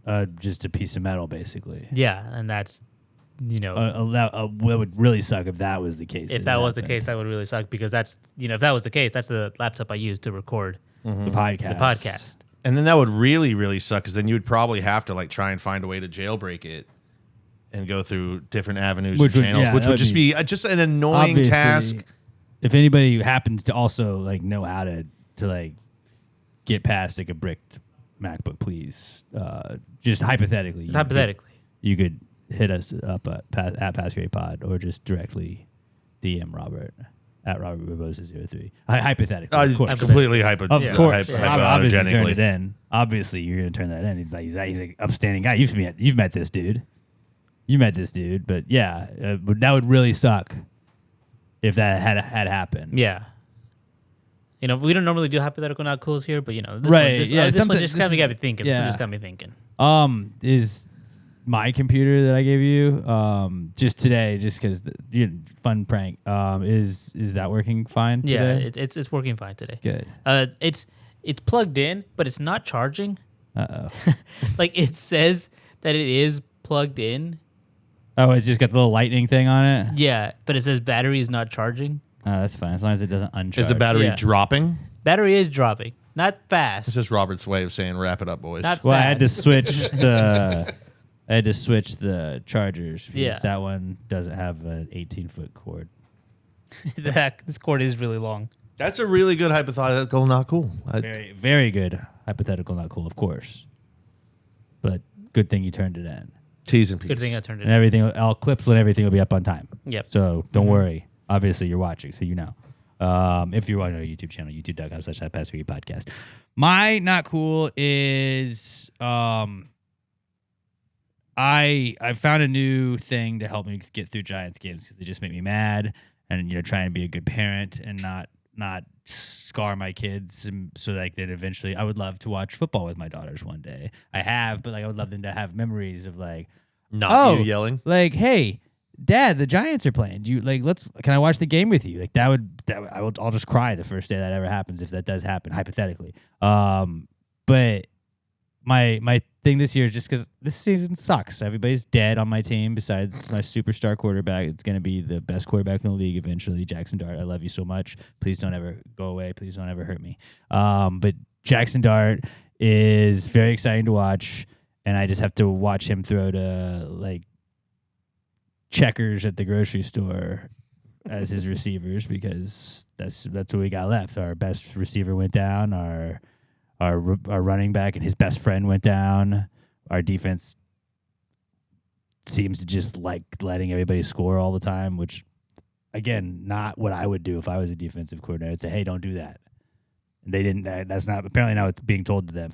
[SPEAKER 2] a piece of metal basically.
[SPEAKER 4] Yeah, and that's, you know,
[SPEAKER 2] That would really suck if that was the case.
[SPEAKER 4] if that was the case, that would really suck because that's, you know, if that was the case, that's the laptop I used to record
[SPEAKER 2] the podcast.
[SPEAKER 4] the podcast.
[SPEAKER 3] And then that would really, really suck because then you would probably have to like try and find a way to jailbreak it and go through different avenues
[SPEAKER 2] Which
[SPEAKER 3] and
[SPEAKER 2] would-
[SPEAKER 3] channels,
[SPEAKER 2] yeah,
[SPEAKER 3] which
[SPEAKER 2] that
[SPEAKER 3] would
[SPEAKER 2] would
[SPEAKER 3] just be just an annoying
[SPEAKER 2] Obviously,
[SPEAKER 3] task.
[SPEAKER 2] If anybody happens to also like know how to like get past like a bricked MacBook, please, just hypothetically, you could hit us up at Pass Grade Pod or just directly DM Robert at Robert Barbosa 03. Hypothetically, of course.
[SPEAKER 3] Completely
[SPEAKER 2] Of course,
[SPEAKER 3] hypothetically.
[SPEAKER 2] obviously turned it in. Obviously, you're gonna turn that in. He's an upstanding guy. You've met this dude. You met this dude, but yeah, but that would really suck if that had happened.
[SPEAKER 4] Yeah. You know, we don't normally do hypothetical not cools here, but you know, this
[SPEAKER 2] Right,
[SPEAKER 4] one,
[SPEAKER 2] yeah,
[SPEAKER 4] this one
[SPEAKER 2] something-
[SPEAKER 4] just
[SPEAKER 2] this
[SPEAKER 4] kind of
[SPEAKER 2] is-
[SPEAKER 4] got me thinking.
[SPEAKER 2] yeah.
[SPEAKER 4] This one just got me thinking.
[SPEAKER 2] Is my computer that I gave you just today, just because fun prank. Is that working fine?
[SPEAKER 4] Yeah,
[SPEAKER 2] today?
[SPEAKER 4] it's working fine today.
[SPEAKER 2] Good.
[SPEAKER 4] It's plugged in, but it's not charging. Like it says that it is plugged in.
[SPEAKER 2] Oh, it's just got the little lightning thing on it?
[SPEAKER 4] Yeah, but it says battery is not charging.
[SPEAKER 2] Oh, that's fine. As long as it doesn't uncharge.
[SPEAKER 3] Is the battery
[SPEAKER 4] Yeah.
[SPEAKER 3] dropping?
[SPEAKER 4] Battery is dropping. Not fast.
[SPEAKER 3] This is Robert's way of saying wrap it up, boys.
[SPEAKER 4] Not
[SPEAKER 2] Well, I had to
[SPEAKER 4] fast.
[SPEAKER 2] switch the chargers because
[SPEAKER 4] Yeah.
[SPEAKER 2] that one doesn't have an 18-foot cord.
[SPEAKER 4] This cord is really long.
[SPEAKER 3] That's a really good hypothetical, not cool.
[SPEAKER 2] Very, very good hypothetical, not cool, of course. But good thing you turned it in.
[SPEAKER 3] T's and P's.
[SPEAKER 4] Good thing I turned it.
[SPEAKER 2] And everything, all clips and everything will be up on time.
[SPEAKER 4] Yep.
[SPEAKER 2] So don't worry. Obviously, you're watching, so you know. If you're on our YouTube channel, youtube.com/podcast. My not cool is I found a new thing to help me get through Giants games because they just make me mad, and trying to be a good parent and not scar my kids, and so like that eventually I would love to watch football with my daughters one day. I have, but like I would love them to have memories of like,
[SPEAKER 3] Not you yelling.
[SPEAKER 2] like, hey, Dad, the Giants are playing. Do you can I watch the game with you? Like I'll just cry the first day that ever happens if that does happen, hypothetically. But my thing this year is just because this season sucks. Everybody's dead on my team besides my superstar quarterback. It's going to be the best quarterback in the league eventually, Jackson Dart. I love you so much. Please don't ever go away. Please don't ever hurt me. But Jackson Dart is very exciting to watch, and I just have to watch him throw to like checkers at the grocery store as his receivers because that's what we got left. Our best receiver went down. Our running back and his best friend went down. Our defense seems to just like letting everybody score all the time, which, again, not what I would do if I was a defensive coordinator. I'd say, hey, don't do that. And they didn't. That's not apparently not what's being told to them.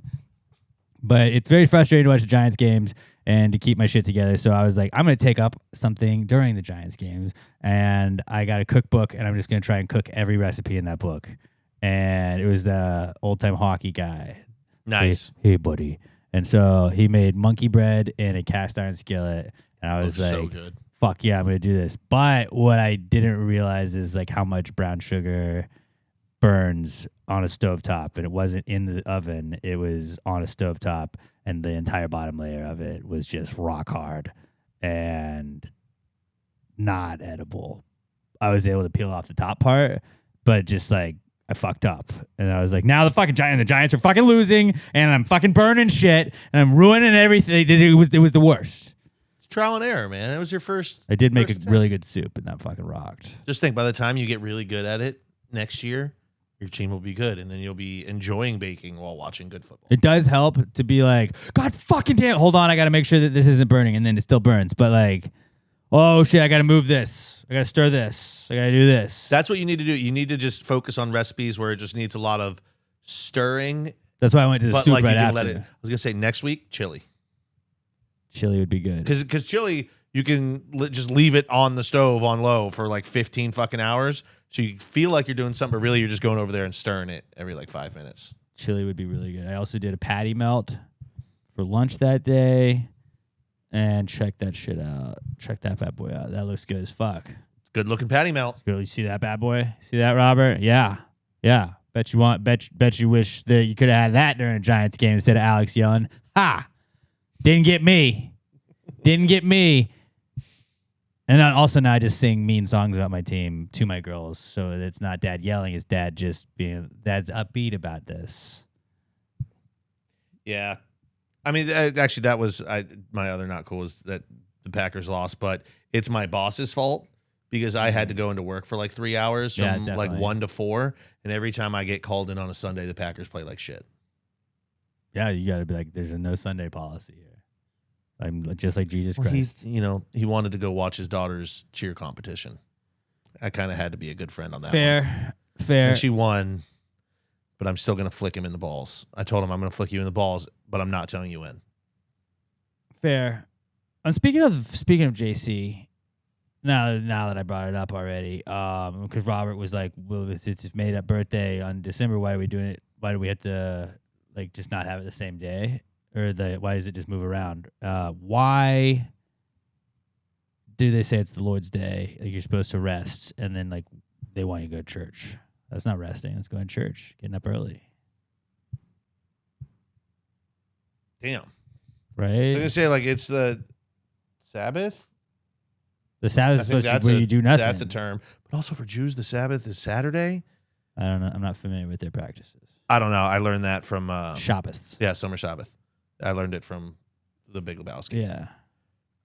[SPEAKER 2] But it's very frustrating to watch the Giants games and to keep my shit together. So I was like, I'm going to take up something during the Giants games. And I got a cookbook, and I'm just going to try and cook every recipe in that book. And it was the old-time hockey guy.
[SPEAKER 3] Nice.
[SPEAKER 2] Hey, buddy. And so he made monkey bread in a cast-iron skillet. And I was like,
[SPEAKER 3] so good.
[SPEAKER 2] fuck yeah, I'm going to do this. But what I didn't realize is like how much brown sugar burns on a stovetop. And it wasn't in the oven. It was on a stovetop. And the entire bottom layer of it was just rock hard and not edible. I was able to peel off the top part, but just like, I fucked up. And I was like, now the Giants are fucking losing, and I'm fucking burning shit, and I'm ruining everything. It was the worst.
[SPEAKER 3] It's trial and error, man. It was your first.
[SPEAKER 2] I did make a
[SPEAKER 3] first attempt.
[SPEAKER 2] really good soup, and that fucking rocked.
[SPEAKER 3] Just think, by the time you get really good at it next year, your team will be good, and then you'll be enjoying baking while watching good football.
[SPEAKER 2] It does help to be like, God fucking damn, hold on, I got to make sure that this isn't burning, and then it still burns. But like, oh shit, I got to move this. I got to stir this. I got to do this.
[SPEAKER 3] That's what you need to do. You need to just focus on recipes where it just needs a lot of stirring.
[SPEAKER 2] That's why I went to the
[SPEAKER 3] But
[SPEAKER 2] soup
[SPEAKER 3] like
[SPEAKER 2] right
[SPEAKER 3] you can
[SPEAKER 2] after.
[SPEAKER 3] let it. I was gonna say next week chili,
[SPEAKER 2] Chili would be good.
[SPEAKER 3] because chili you can just leave it on the stove on low for like 15 fucking hours, so you feel like you're doing something, but really you're just going over there and stirring it every like 5 minutes.
[SPEAKER 2] Chili would be really good. I also did a patty melt for lunch that day. And check that shit out. Check that bad boy out. That looks good as fuck.
[SPEAKER 3] Good looking patty melt.
[SPEAKER 2] You see that bad boy? See that, Robert? Yeah. Yeah. Bet you wish that you could have had that during a Giants game instead of Alex yelling, ha! Didn't get me. Didn't get me. And then also now I just sing mean songs about my team to my girls. So it's not dad yelling, it's dad just being, dad's upbeat about this.
[SPEAKER 3] Yeah. I mean, actually, that was my other not cool is that the Packers lost, but it's my boss's fault because I had to go into work for like 3 hours from like 1 to 4, and every time I get called in on a Sunday, the Packers play like shit.
[SPEAKER 2] Yeah, you got to be like, there's a no Sunday policy here. I'm just like Jesus
[SPEAKER 3] Well,
[SPEAKER 2] Christ.
[SPEAKER 3] he wanted to go watch his daughter's cheer competition. I kind of had to be a good friend on that.
[SPEAKER 2] Fair.
[SPEAKER 3] And she won, but I'm still going to flick him in the balls. I told him I'm going to flick you in the balls, but I'm not telling you when.
[SPEAKER 2] Fair. Speaking of JC, now that I brought it up already, because Robert was like, "Well, it's his made up birthday on December. Why are we doing it? Why do we have to like just not have it the same day, or why does it just move around? Why do they say it's the Lord's Day? Like you're supposed to rest, and then like they want you to go to church. That's not resting. That's going to church, getting up early.
[SPEAKER 3] Damn. I was
[SPEAKER 2] right?
[SPEAKER 3] gonna say like it's the Sabbath.
[SPEAKER 2] The Sabbath
[SPEAKER 3] I
[SPEAKER 2] is
[SPEAKER 3] think
[SPEAKER 2] supposed to be where you do nothing.
[SPEAKER 3] That's a term. But also for Jews, the Sabbath is Saturday.
[SPEAKER 2] I don't know. I'm not familiar with their practices.
[SPEAKER 3] I don't know. I learned that from
[SPEAKER 2] Shabbos.
[SPEAKER 3] yeah, Summer Sabbath. I learned it from the Big Lebowski.
[SPEAKER 2] Yeah.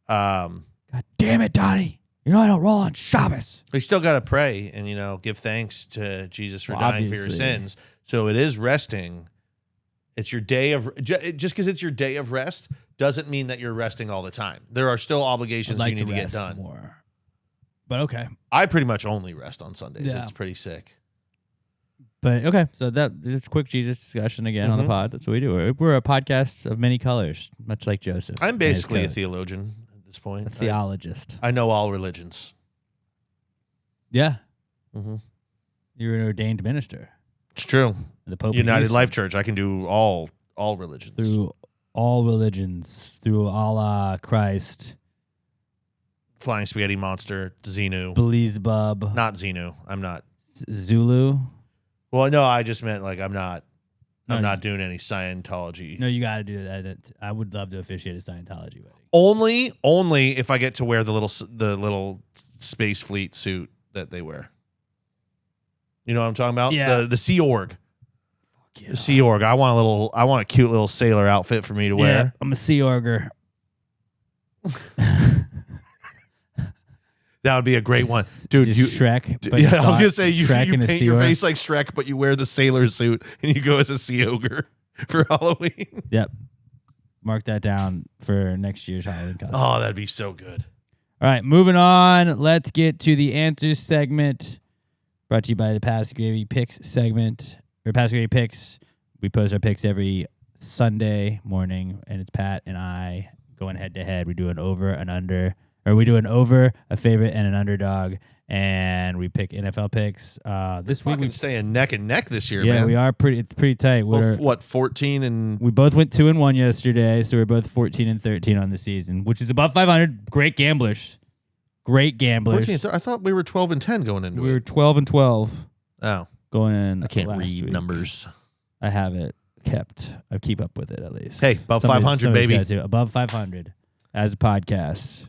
[SPEAKER 3] Um,
[SPEAKER 2] God damn it, Donnie. You know I don't roll on Shabbos.
[SPEAKER 3] we still got to pray and, give thanks to Jesus for dying for your
[SPEAKER 2] obviously.
[SPEAKER 3] sins. So it is resting. It's your day of, just because it's your day of rest doesn't mean that you're resting all the time. There are still obligations you need to get done.
[SPEAKER 2] More. But okay.
[SPEAKER 3] I pretty much only rest on Sundays.
[SPEAKER 2] Yeah.
[SPEAKER 3] It's pretty sick.
[SPEAKER 2] But okay, so that just a quick Jesus discussion again on the pod. That's what we do. We're a podcast of many colors, much like Joseph.
[SPEAKER 3] I'm basically a
[SPEAKER 2] and his
[SPEAKER 3] theologian at this point.
[SPEAKER 2] a theologist.
[SPEAKER 3] I know all religions.
[SPEAKER 2] Yeah.
[SPEAKER 3] Mm-hmm.
[SPEAKER 2] You're an ordained minister.
[SPEAKER 3] It's true.
[SPEAKER 2] The Pope of
[SPEAKER 3] United
[SPEAKER 2] Houston.
[SPEAKER 3] Life Church. I can do all religions.
[SPEAKER 2] Through all religions, through Allah, Christ,
[SPEAKER 3] Flying Spaghetti Monster, Xenu.
[SPEAKER 2] Beelzebub,
[SPEAKER 3] Not Xenu. I'm not.
[SPEAKER 2] Zulu.
[SPEAKER 3] Well, no, I just meant like I'm not
[SPEAKER 2] No,
[SPEAKER 3] not doing any Scientology.
[SPEAKER 2] No, you got to do that. I would love to officiate a Scientology wedding.
[SPEAKER 3] Only if I get to wear the little space fleet suit that they wear. You know what I'm talking about?
[SPEAKER 2] Yeah.
[SPEAKER 3] The Sea Org.
[SPEAKER 2] Yeah.
[SPEAKER 3] The Sea Org. I want a cute little sailor outfit for me to
[SPEAKER 2] Yeah,
[SPEAKER 3] wear.
[SPEAKER 2] I'm a Sea Orger.
[SPEAKER 3] That would be a great one, dude.
[SPEAKER 2] Just Shrek. But
[SPEAKER 3] Yeah, I was gonna say you
[SPEAKER 2] Shrek and a
[SPEAKER 3] paint
[SPEAKER 2] Sea
[SPEAKER 3] your
[SPEAKER 2] Org.
[SPEAKER 3] face like Shrek, but you wear the sailor suit and you go as a sea ogre for Halloween.
[SPEAKER 2] Yep. Mark that down for next year's Halloween costume.
[SPEAKER 3] Oh, that'd be so good.
[SPEAKER 2] All right, moving on. Let's get to the answers segment. Brought to you by the Pass Gravy Picks segment. Or Pass Gravy Picks. We post our picks every Sunday morning, and it's Pat and I going head to head. We do an over, an under, or we do an over, a favorite, and an underdog, and we pick NFL picks. This week,
[SPEAKER 3] Fucking staying neck and neck this year,
[SPEAKER 2] yeah,
[SPEAKER 3] man.
[SPEAKER 2] we are pretty. It's pretty tight. We're
[SPEAKER 3] Well, 14 and
[SPEAKER 2] we both went 2-1 yesterday, so we're both 14-13 on the season, which is above 500. Great gamblers. Great gamblers.
[SPEAKER 3] 14, I thought we were 12 and 10 going into
[SPEAKER 2] We were
[SPEAKER 3] it.
[SPEAKER 2] 12-12
[SPEAKER 3] Oh,
[SPEAKER 2] going in.
[SPEAKER 3] I can't
[SPEAKER 2] last
[SPEAKER 3] read
[SPEAKER 2] week.
[SPEAKER 3] numbers.
[SPEAKER 2] I have it kept. I keep up with it at least.
[SPEAKER 3] Hey, above 500, baby.
[SPEAKER 2] got to. Above 500 as a podcast.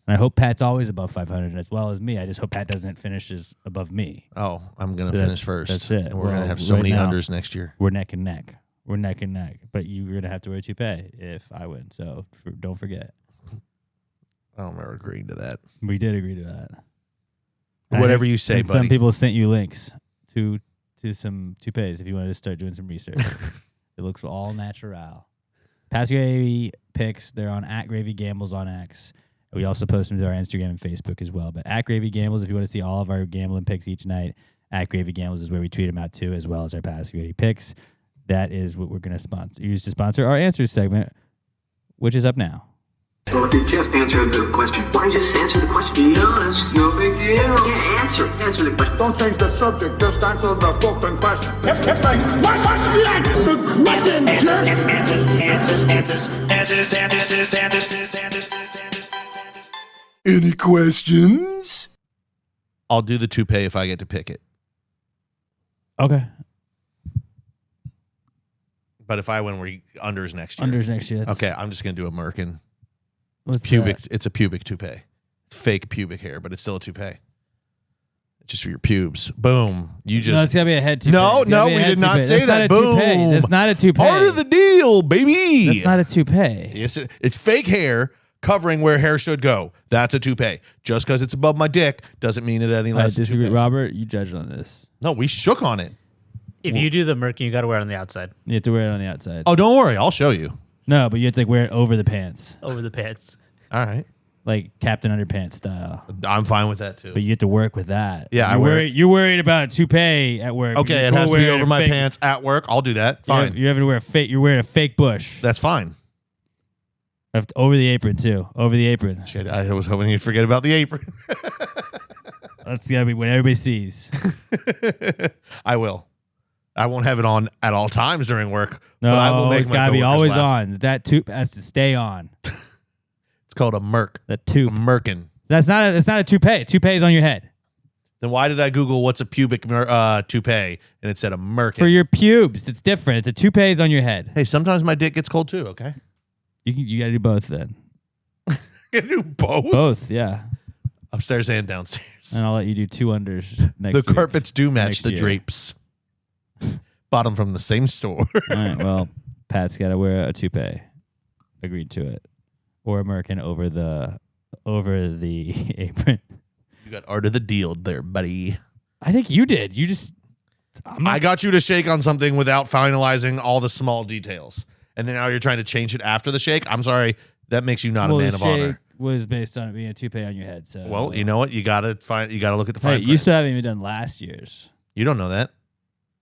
[SPEAKER 2] And I hope Pat's always above 500 as well as me. I just hope Pat doesn't finish as above me.
[SPEAKER 3] Oh, I'm going
[SPEAKER 2] So
[SPEAKER 3] to
[SPEAKER 2] that's-
[SPEAKER 3] finish first.
[SPEAKER 2] that's it.
[SPEAKER 3] And we're going
[SPEAKER 2] Well,
[SPEAKER 3] to have so
[SPEAKER 2] right
[SPEAKER 3] many
[SPEAKER 2] now-
[SPEAKER 3] unders next year.
[SPEAKER 2] We're neck and neck. We're neck and neck. But you're going to have to wear a toupee if I win. So don't forget.
[SPEAKER 3] I don't remember agreeing to that.
[SPEAKER 2] We did agree to that. And
[SPEAKER 3] Whatever
[SPEAKER 2] I think-
[SPEAKER 3] you say,
[SPEAKER 2] and
[SPEAKER 3] buddy.
[SPEAKER 2] Some people sent you links to some toupees if you wanted to start doing some research. It looks all natural. Pass Gravy Picks. They're on @GravyGambles on X. We also post them to our Instagram and Facebook as well. But @GravyGambles, if you want to see all of our gambling picks each night, @GravyGambles is where we tweet them out too, as well as our Pass Gravy Picks. That is what we're going to use to sponsor our answers segment, which is up now.
[SPEAKER 6] Well, if you just answered the question. Why don't you just answer the question? Be honest. No big deal. Yeah, answer the question.
[SPEAKER 7] Don't change the subject, just answer the fucking question.
[SPEAKER 1] Any questions?
[SPEAKER 3] I'll do the toupee if I get to pick it.
[SPEAKER 2] Okay.
[SPEAKER 3] But if I win, we're unders next year.
[SPEAKER 2] Unders next year.
[SPEAKER 3] Okay, I'm just going to do a merkin.
[SPEAKER 2] What's
[SPEAKER 3] Pubic.
[SPEAKER 2] that?
[SPEAKER 3] It's a pubic toupee. It's fake pubic hair, but it's still a toupee. It's just for your pubes. Boom. You just
[SPEAKER 2] No, it's got to be a head toupee.
[SPEAKER 3] No,
[SPEAKER 2] It's gotta
[SPEAKER 3] no,
[SPEAKER 2] be a
[SPEAKER 3] we
[SPEAKER 2] head
[SPEAKER 3] did not
[SPEAKER 2] toupee.
[SPEAKER 3] say
[SPEAKER 2] That's
[SPEAKER 3] that.
[SPEAKER 2] Not a toupee.
[SPEAKER 3] Boom.
[SPEAKER 2] That's not a toupee.
[SPEAKER 3] part of the deal, baby.
[SPEAKER 2] That's not a toupee.
[SPEAKER 3] Yes, it's fake hair covering where hair should go. That's a toupee. Just because it's above my dick doesn't mean it any
[SPEAKER 2] I
[SPEAKER 3] less.
[SPEAKER 2] disagree.
[SPEAKER 3] toupee.
[SPEAKER 2] Robert, you judged on this.
[SPEAKER 3] No, we shook on it.
[SPEAKER 4] If you do the merkin, you got to wear it on the outside,
[SPEAKER 2] You have to wear it on the outside.
[SPEAKER 3] Oh, don't worry. I'll show you.
[SPEAKER 2] No, but you have to wear it over the pants,
[SPEAKER 4] over the pants.
[SPEAKER 3] All right.
[SPEAKER 2] like Captain Underpants style.
[SPEAKER 3] I'm fine with that too.
[SPEAKER 2] But you have to work with that.
[SPEAKER 3] Yeah, I
[SPEAKER 2] you're
[SPEAKER 3] wear
[SPEAKER 2] worried, you're worried about a toupee at work.
[SPEAKER 3] Okay,
[SPEAKER 2] You're
[SPEAKER 3] it has to be
[SPEAKER 2] wearing
[SPEAKER 3] over
[SPEAKER 2] a
[SPEAKER 3] my
[SPEAKER 2] fake-
[SPEAKER 3] pants at work. I'll do that. Fine.
[SPEAKER 2] You're having to wear a fake. You're wearing a fake bush.
[SPEAKER 3] That's fine.
[SPEAKER 2] Over the apron too. Over the apron.
[SPEAKER 3] Shit, I was hoping you'd forget about the apron.
[SPEAKER 2] That's gotta be what everybody sees.
[SPEAKER 3] I will. I won't have it on at all times during work.
[SPEAKER 2] No,
[SPEAKER 3] but I will make
[SPEAKER 2] it's
[SPEAKER 3] my
[SPEAKER 2] gotta be
[SPEAKER 3] coworkers
[SPEAKER 2] always
[SPEAKER 3] laugh.
[SPEAKER 2] on. That tube has to stay on.
[SPEAKER 3] It's called a merc.
[SPEAKER 2] The
[SPEAKER 3] A
[SPEAKER 2] tube.
[SPEAKER 3] merkin.
[SPEAKER 2] That's not. It's not a toupee. A toupee is on your head.
[SPEAKER 3] Then why did I Google what's a pubic toupee and it said a merkin?
[SPEAKER 2] For your pubes, it's different. It's a toupee on your head.
[SPEAKER 3] Hey, sometimes my dick gets cold too. Okay,
[SPEAKER 2] You got to do both then.
[SPEAKER 3] you do both.
[SPEAKER 2] Both, yeah.
[SPEAKER 3] Upstairs and downstairs.
[SPEAKER 2] And I'll let you do 2 unders next
[SPEAKER 3] The
[SPEAKER 2] week.
[SPEAKER 3] carpets do match
[SPEAKER 2] Next
[SPEAKER 3] the
[SPEAKER 2] year.
[SPEAKER 3] drapes. Bought them from the same store.
[SPEAKER 2] All right, well, Pat's got to wear a toupee. Agreed to it. Or a merkin over the apron.
[SPEAKER 3] You got art of the deal there, buddy.
[SPEAKER 2] I think you did. You just...
[SPEAKER 3] I got you to shake on something without finalizing all the small details. And then now you're trying to change it after the shake. I'm sorry. That makes you not a man of honor.
[SPEAKER 2] Was based on it being a toupee on your head. So
[SPEAKER 3] Well, you know what? You gotta look at the fine
[SPEAKER 2] Hey,
[SPEAKER 3] print.
[SPEAKER 2] you still haven't even done last year's.
[SPEAKER 3] You don't know that.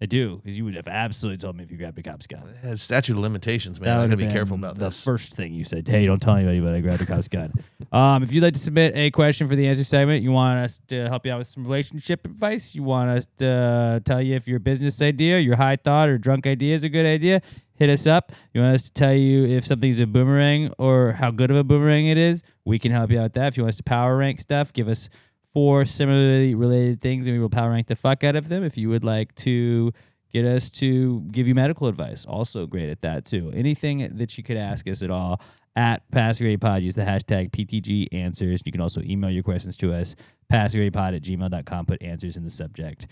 [SPEAKER 2] I do, because you would have absolutely told me if you grabbed a cop's gun.
[SPEAKER 3] Statute of limitations, man.
[SPEAKER 2] That
[SPEAKER 3] I'm
[SPEAKER 2] would
[SPEAKER 3] gonna
[SPEAKER 2] have
[SPEAKER 3] be
[SPEAKER 2] been
[SPEAKER 3] careful about
[SPEAKER 2] the
[SPEAKER 3] this.
[SPEAKER 2] first thing you said. Hey, don't tell anybody, but I grabbed a cop's gun. If you'd like to submit a question for the answer segment, you want us to help you out with some relationship advice, you want us to tell you if your business idea, your high thought or drunk idea is a good idea, hit us up. You want us to tell you if something's a boomerang or how good of a boomerang it is, we can help you out with that. If you want us to power rank stuff, give us 4 similarly related things and we will power rank the fuck out of them. If you would like to get us to give you medical advice, also great at that too. Anything that you could ask us at all at PassGradePod, use the hashtag PTG answers. You can also email your questions to us, passgradepod@gmail.com, put answers in the subject.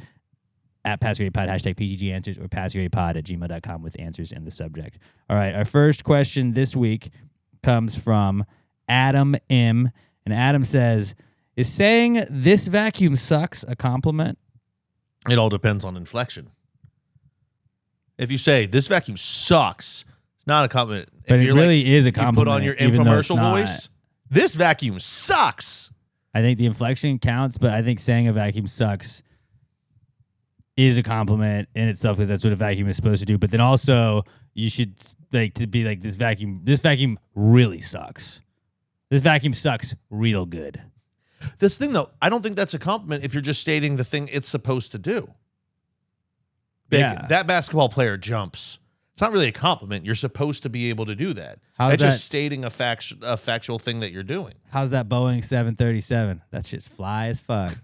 [SPEAKER 2] At PassGradePod, hashtag PTG answers, or passgradepod@gmail.com with answers in the subject. All right, our first question this week comes from Adam M. And Adam says, is saying this vacuum sucks a compliment?
[SPEAKER 3] It all depends on inflection. If you say this vacuum sucks, it's not a compliment.
[SPEAKER 2] But
[SPEAKER 3] if
[SPEAKER 2] it
[SPEAKER 3] you're
[SPEAKER 2] really is a compliment.
[SPEAKER 3] You put on your
[SPEAKER 2] even though it's
[SPEAKER 3] infomercial
[SPEAKER 2] not.
[SPEAKER 3] voice. This vacuum sucks.
[SPEAKER 2] I think the inflection counts, but I think saying a vacuum sucks is a compliment in itself because that's what a vacuum is supposed to do. But then also you should like to be like this vacuum really sucks. This vacuum sucks real good.
[SPEAKER 3] This thing though, I don't think that's a compliment if you're just stating the thing it's supposed to do. That basketball player jumps. It's not really a compliment. You're supposed to be able to do that. It's just stating a factual thing that you're doing.
[SPEAKER 2] How's that Boeing 737? That shit's fly as fuck.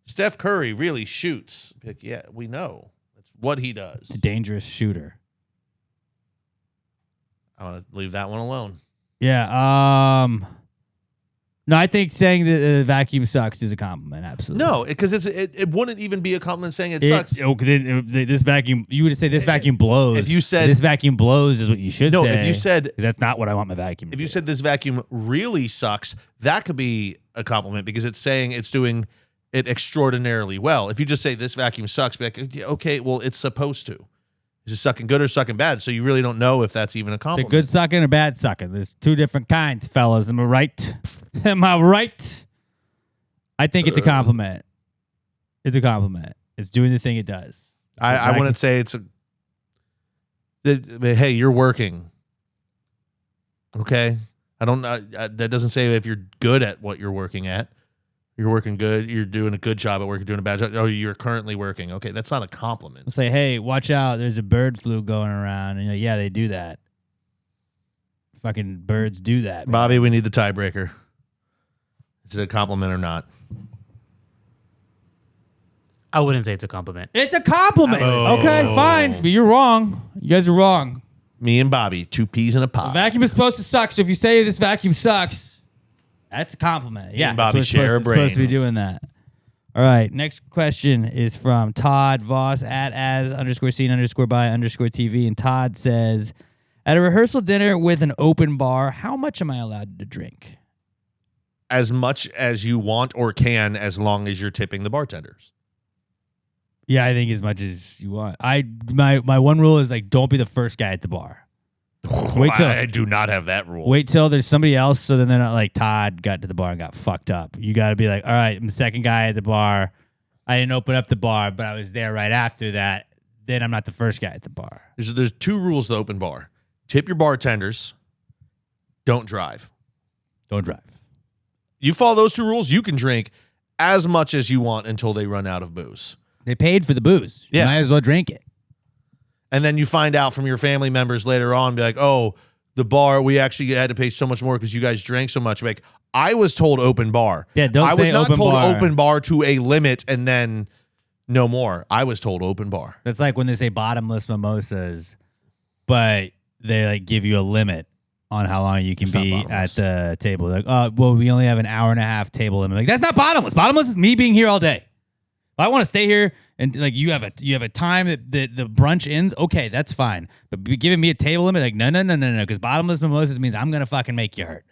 [SPEAKER 3] Steph Curry really shoots. Like, yeah, we know. That's what he does.
[SPEAKER 2] It's a dangerous shooter.
[SPEAKER 3] I want to leave that one alone.
[SPEAKER 2] Yeah. No, I think saying that the vacuum sucks is a compliment. Absolutely.
[SPEAKER 3] No, because it wouldn't even be a compliment saying it sucks.
[SPEAKER 2] This vacuum, you would say this vacuum blows.
[SPEAKER 3] If you said
[SPEAKER 2] this vacuum blows is what you should say.
[SPEAKER 3] No, if you said
[SPEAKER 2] 'cause that's not what I want my vacuum to
[SPEAKER 3] If you
[SPEAKER 2] do.
[SPEAKER 3] said this vacuum really sucks, that could be a compliment because it's saying it's doing it extraordinarily well. If you just say this vacuum sucks, be like, okay, well, it's supposed to. Is it sucking good or sucking bad? So you really don't know if that's even a
[SPEAKER 2] It's a
[SPEAKER 3] compliment.
[SPEAKER 2] good sucking or bad sucking. There's 2 different kinds, fellas. Am I right? Am I right? I think it's a compliment. It's a compliment. It's doing the thing it does.
[SPEAKER 3] I wouldn't say it's hey, you're working. Okay. I don't know. That doesn't say if you're good at what you're working at. You're working good. You're doing a good job at work. You're doing a bad job. Oh, you're currently working. Okay. That's not a compliment.
[SPEAKER 2] I'll say, hey, watch out. There's a bird flu going around. And you're like, yeah, they do that. Fucking birds do that. Man.
[SPEAKER 3] Bobby, we need the tiebreaker. Is it a compliment or not?
[SPEAKER 4] I wouldn't say it's a compliment.
[SPEAKER 2] It's a compliment.
[SPEAKER 3] Oh.
[SPEAKER 2] Okay, fine. But you're wrong. You guys are wrong.
[SPEAKER 3] Me and Bobby, 2 peas in a
[SPEAKER 2] The
[SPEAKER 3] pod.
[SPEAKER 2] vacuum is supposed to suck. So if you say this vacuum sucks, that's a compliment. Yeah,
[SPEAKER 3] and Bobby
[SPEAKER 2] that's what
[SPEAKER 3] share a
[SPEAKER 2] it's supposed to be
[SPEAKER 3] brain.
[SPEAKER 2] doing that. All right. Next question is from Todd Voss at as_scene_by_TV. And Todd says, at a rehearsal dinner with an open bar, how much am I allowed to drink?
[SPEAKER 3] As much as you want or can, as long as you're tipping the bartenders.
[SPEAKER 2] Yeah, I think as much as you want. My one rule is like don't be the first guy at the bar. Wait till
[SPEAKER 3] I do not have that rule.
[SPEAKER 2] Wait till there's somebody else, so then they're not like Todd got to the bar and got fucked up. You got to be like, all right, I'm the second guy at the bar. I didn't open up the bar, but I was there right after that. Then I'm not the first guy at the bar.
[SPEAKER 3] There's 2 rules to the open bar. Tip your bartenders. Don't drive.
[SPEAKER 2] Don't drive.
[SPEAKER 3] You follow those 2 rules, you can drink as much as you want until they run out of booze.
[SPEAKER 2] They paid for the booze. You
[SPEAKER 3] Yeah.
[SPEAKER 2] might as well drink it.
[SPEAKER 3] And then you find out from your family members later on, be like, oh, the bar, we actually had to pay so much more because you guys drank so much. Like, I was told open bar.
[SPEAKER 2] Yeah, don't
[SPEAKER 3] I was
[SPEAKER 2] say
[SPEAKER 3] not
[SPEAKER 2] open
[SPEAKER 3] told
[SPEAKER 2] bar.
[SPEAKER 3] open bar to a limit and then no more. I was told open bar.
[SPEAKER 2] That's like when they say bottomless mimosas, but they like give you a limit on how long you can
[SPEAKER 3] It's not
[SPEAKER 2] be
[SPEAKER 3] bottomless.
[SPEAKER 2] at the table. Like, oh, well, we only have an hour and a half table limit. Like, that's not bottomless. Bottomless is me being here all day. If I want to stay here and like you have a time that the brunch ends, okay, that's fine. But be giving me a table limit, like no, because bottomless mimosas means I'm gonna fucking make you hurt.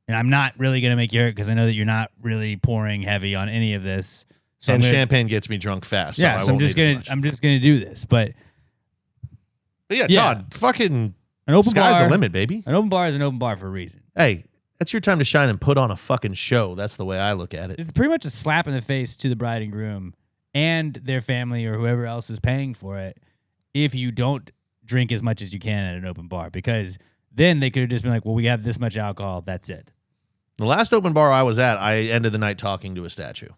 [SPEAKER 2] And I'm not really gonna make you hurt because I know that you're not really pouring heavy on any of this. So
[SPEAKER 3] And
[SPEAKER 2] I'm gonna-
[SPEAKER 3] champagne gets me drunk fast.
[SPEAKER 2] yeah,
[SPEAKER 3] so
[SPEAKER 2] so I'm just gonna do this. But
[SPEAKER 3] yeah,
[SPEAKER 2] yeah.
[SPEAKER 3] Todd, fucking
[SPEAKER 2] an open
[SPEAKER 3] sky's
[SPEAKER 2] bar,
[SPEAKER 3] the limit, baby.
[SPEAKER 2] An open bar is an open bar for a reason.
[SPEAKER 3] Hey, that's your time to shine and put on a fucking show. That's the way I look at it.
[SPEAKER 2] It's pretty much a slap in the face to the bride and groom and their family or whoever else is paying for it if you don't drink as much as you can at an open bar, because then they could have just been like, well, we have this much alcohol, that's it.
[SPEAKER 3] The last open bar I was at, I ended the night talking to a statue.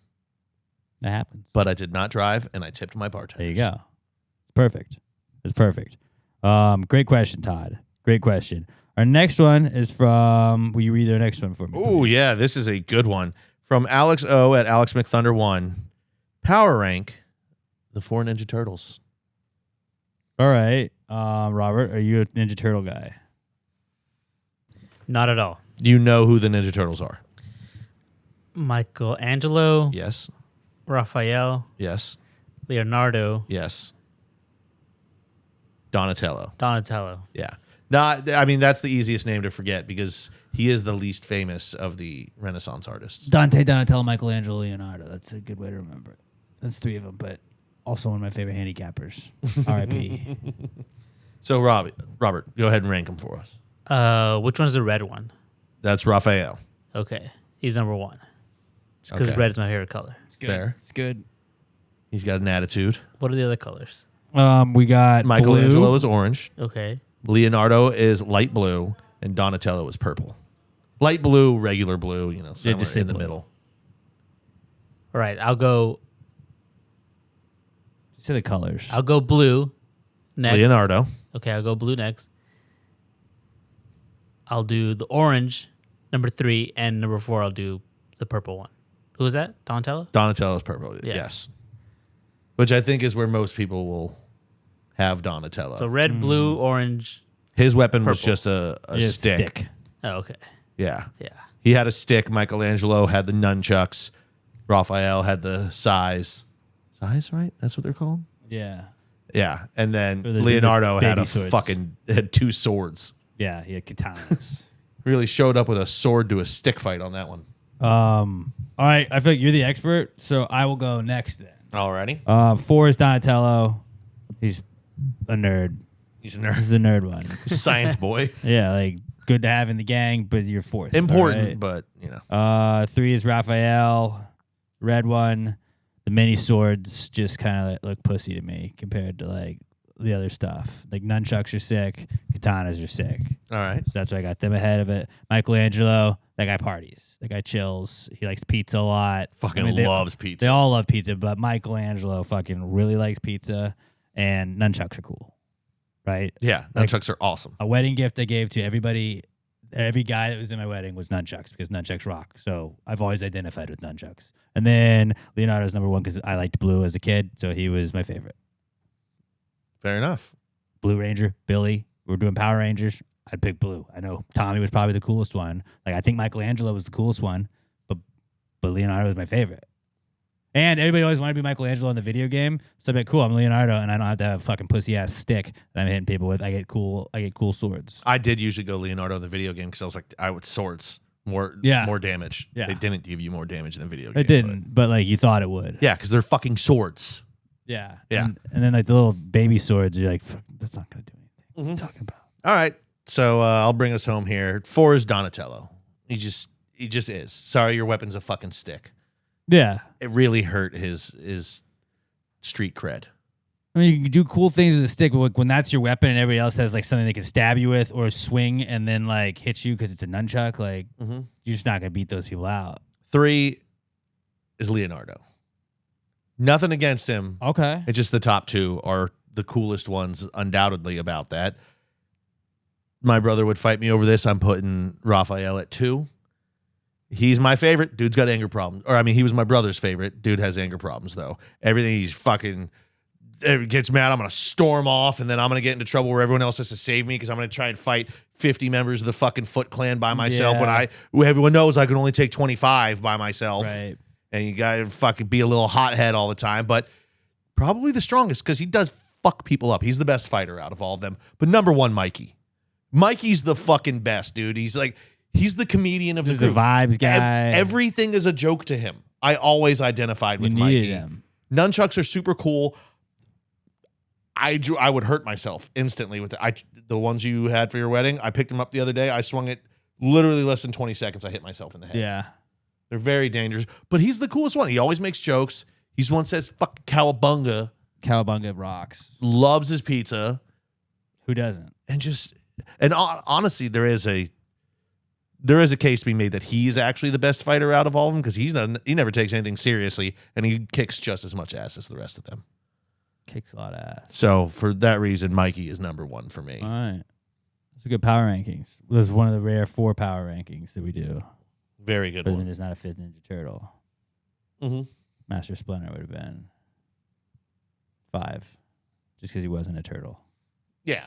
[SPEAKER 2] That happens.
[SPEAKER 3] But I did not drive, and I tipped my bartender.
[SPEAKER 2] There you go. It's perfect. It's perfect. Great question, Todd. Great question. Our next one is from, will you read their next one for me?
[SPEAKER 3] Oh, yeah, this is a good one. From Alex O at Alex McThunder1. Power rank the 4 Ninja Turtles.
[SPEAKER 2] All right. Robert, are you a Ninja Turtle guy?
[SPEAKER 4] Not at all.
[SPEAKER 3] You know who the Ninja Turtles are?
[SPEAKER 4] Michelangelo,
[SPEAKER 3] Yes.
[SPEAKER 4] Raphael,
[SPEAKER 3] Yes.
[SPEAKER 4] Leonardo,
[SPEAKER 3] Yes. Donatello.
[SPEAKER 4] Donatello.
[SPEAKER 3] Yeah. I mean, that's the easiest name to forget because he is the least famous of the Renaissance artists.
[SPEAKER 2] Dante, Donatello, Michelangelo, Leonardo. That's a good way to remember it. That's 3 of them, but also one of my favorite handicappers. R.I.P.
[SPEAKER 3] So, Robert, go ahead and rank them for us.
[SPEAKER 4] Which one's the red one?
[SPEAKER 3] That's Raphael.
[SPEAKER 4] Okay, he's number 1. Just because
[SPEAKER 3] Okay.
[SPEAKER 4] red is my favorite color.
[SPEAKER 2] It's good.
[SPEAKER 3] Fair.
[SPEAKER 2] It's good.
[SPEAKER 3] He's got an attitude.
[SPEAKER 4] What are the other colors?
[SPEAKER 2] We got
[SPEAKER 3] Michelangelo
[SPEAKER 2] blue.
[SPEAKER 3] is orange.
[SPEAKER 4] Okay.
[SPEAKER 3] Leonardo is light blue, and Donatello is purple. Light blue, regular blue, somewhere
[SPEAKER 2] just say
[SPEAKER 3] in the
[SPEAKER 2] blue.
[SPEAKER 3] middle.
[SPEAKER 4] All right, I'll go
[SPEAKER 2] Say the colors.
[SPEAKER 4] blue next.
[SPEAKER 3] Leonardo.
[SPEAKER 4] Okay, I'll go blue next. I'll do the orange, number 3, and number 4, I'll do the purple one. Who is that? Donatello?
[SPEAKER 3] Donatello is purple.
[SPEAKER 4] Yeah.
[SPEAKER 3] Yes. Which I think is where most people will have Donatello.
[SPEAKER 4] So red, blue, orange.
[SPEAKER 3] His weapon was
[SPEAKER 4] Purple.
[SPEAKER 3] just a
[SPEAKER 2] Yeah,
[SPEAKER 3] stick.
[SPEAKER 4] Oh, okay.
[SPEAKER 3] Yeah.
[SPEAKER 4] Yeah.
[SPEAKER 3] He had a stick. Michelangelo had the nunchucks. Raphael had the size. Size, right? That's what they're called?
[SPEAKER 2] Yeah.
[SPEAKER 3] Yeah. And then
[SPEAKER 2] Or the
[SPEAKER 3] Leonardo had
[SPEAKER 2] baby swords.
[SPEAKER 3] had 2 swords.
[SPEAKER 2] Yeah, he had katanas.
[SPEAKER 3] Really showed up with a sword to a stick fight on that one.
[SPEAKER 2] All right, I feel like you're the expert, so I will go next then.
[SPEAKER 3] Alrighty.
[SPEAKER 2] 4 is Donatello. He's a nerd.
[SPEAKER 3] He's a nerd.
[SPEAKER 2] He's the nerd one.
[SPEAKER 3] Science boy.
[SPEAKER 2] Yeah, like good to have in the gang, but you're 4th.
[SPEAKER 3] Important,
[SPEAKER 2] all
[SPEAKER 3] but
[SPEAKER 2] 3 is Raphael, red one. The mini swords just kind of look pussy to me compared to like the other stuff. Like nunchucks are sick, katanas are sick.
[SPEAKER 3] all right.
[SPEAKER 2] So that's why I got them ahead of it. Michelangelo, that guy parties. That guy chills. He likes pizza a lot.
[SPEAKER 3] Fucking loves pizza.
[SPEAKER 2] They all love pizza, but Michelangelo fucking really likes pizza, and nunchucks are cool, right?
[SPEAKER 3] Yeah,
[SPEAKER 2] Like-
[SPEAKER 3] nunchucks are awesome.
[SPEAKER 2] A wedding gift I gave to everybody, every guy that was in my wedding was nunchucks because nunchucks rock. So I've always identified with nunchucks. And then Leonardo's number 1 because I liked blue as a kid, so he was my favorite.
[SPEAKER 3] Fair enough.
[SPEAKER 2] Blue Ranger, Billy. We're doing Power Rangers. I'd pick blue. I know Tommy was probably the coolest one. Like I think Michelangelo was the coolest one, but Leonardo was my favorite. And everybody always wanted to be Michelangelo in the video game. So I'd be like, cool, I'm Leonardo, and I don't have to have a fucking pussy ass stick that I'm hitting people with. I get cool swords.
[SPEAKER 3] I did usually go Leonardo in the video game because I was like, I would swords more damage.
[SPEAKER 2] Yeah.
[SPEAKER 3] They didn't give you more damage than video game.
[SPEAKER 2] It didn't, but like you thought it would.
[SPEAKER 3] Yeah, because they're fucking swords.
[SPEAKER 2] Yeah.
[SPEAKER 3] Yeah.
[SPEAKER 2] And then like the little baby swords, you're like, fuck, that's not gonna do anything. What are you talking about?
[SPEAKER 3] All right. So I'll bring us home here. 4 is Donatello. He just is. Sorry, your weapon's a fucking stick.
[SPEAKER 2] Yeah.
[SPEAKER 3] It really hurt his street cred.
[SPEAKER 2] I mean, you can do cool things with a stick, but like when that's your weapon and everybody else has like something they can stab you with or swing and then like hit you because it's a nunchuck, like you're just not gonna beat those people out.
[SPEAKER 3] 3 is Leonardo. Nothing against him.
[SPEAKER 2] Okay.
[SPEAKER 3] It's just the top 2 are the coolest ones, undoubtedly, about that. my brother would fight me over this. I'm putting Raphael at 2. He's my favorite. Dude's got anger problems. Or, I mean, he was my brother's favorite. Dude has anger problems, though. Everything he's fucking gets mad. I'm going to storm off, and then I'm going to get into trouble where everyone else has to save me because I'm going to try and fight 50 members of the fucking Foot Clan by myself when everyone knows I can only take 25 by myself.
[SPEAKER 2] Right.
[SPEAKER 3] And you got to fucking be a little hothead all the time. But probably the strongest because he does fuck people up. He's the best fighter out of all of them. But number 1, Mikey. Mikey's the fucking best, dude. He's the comedian of the group.
[SPEAKER 2] The vibes guy.
[SPEAKER 3] Everything is a joke to him. I always identified with Mikey.
[SPEAKER 2] Him.
[SPEAKER 3] Nunchucks are super cool. I would hurt myself instantly with the ones you had for your wedding. I picked them up the other day. I swung it literally less than 20 seconds. I hit myself in the head.
[SPEAKER 2] Yeah.
[SPEAKER 3] They're very dangerous. But he's the coolest one. He always makes jokes. He's the one that says, fuck cowabunga.
[SPEAKER 2] Cowabunga rocks.
[SPEAKER 3] Loves his pizza.
[SPEAKER 2] Who doesn't?
[SPEAKER 3] And honestly, there is a case to be made that he's actually the best fighter out of all of them because he never takes anything seriously and he kicks just as much ass as the rest of them.
[SPEAKER 2] Kicks a lot of ass.
[SPEAKER 3] So for that reason, Mikey is number 1 for me.
[SPEAKER 2] All right. That's a good power rankings. This is one of the rare 4 power rankings that we do.
[SPEAKER 3] Very good
[SPEAKER 2] but then
[SPEAKER 3] one.
[SPEAKER 2] there's not a 5th Ninja Turtle.
[SPEAKER 3] Mm-hmm.
[SPEAKER 2] Master Splinter would have been 5. Just because he wasn't a turtle.
[SPEAKER 3] Yeah.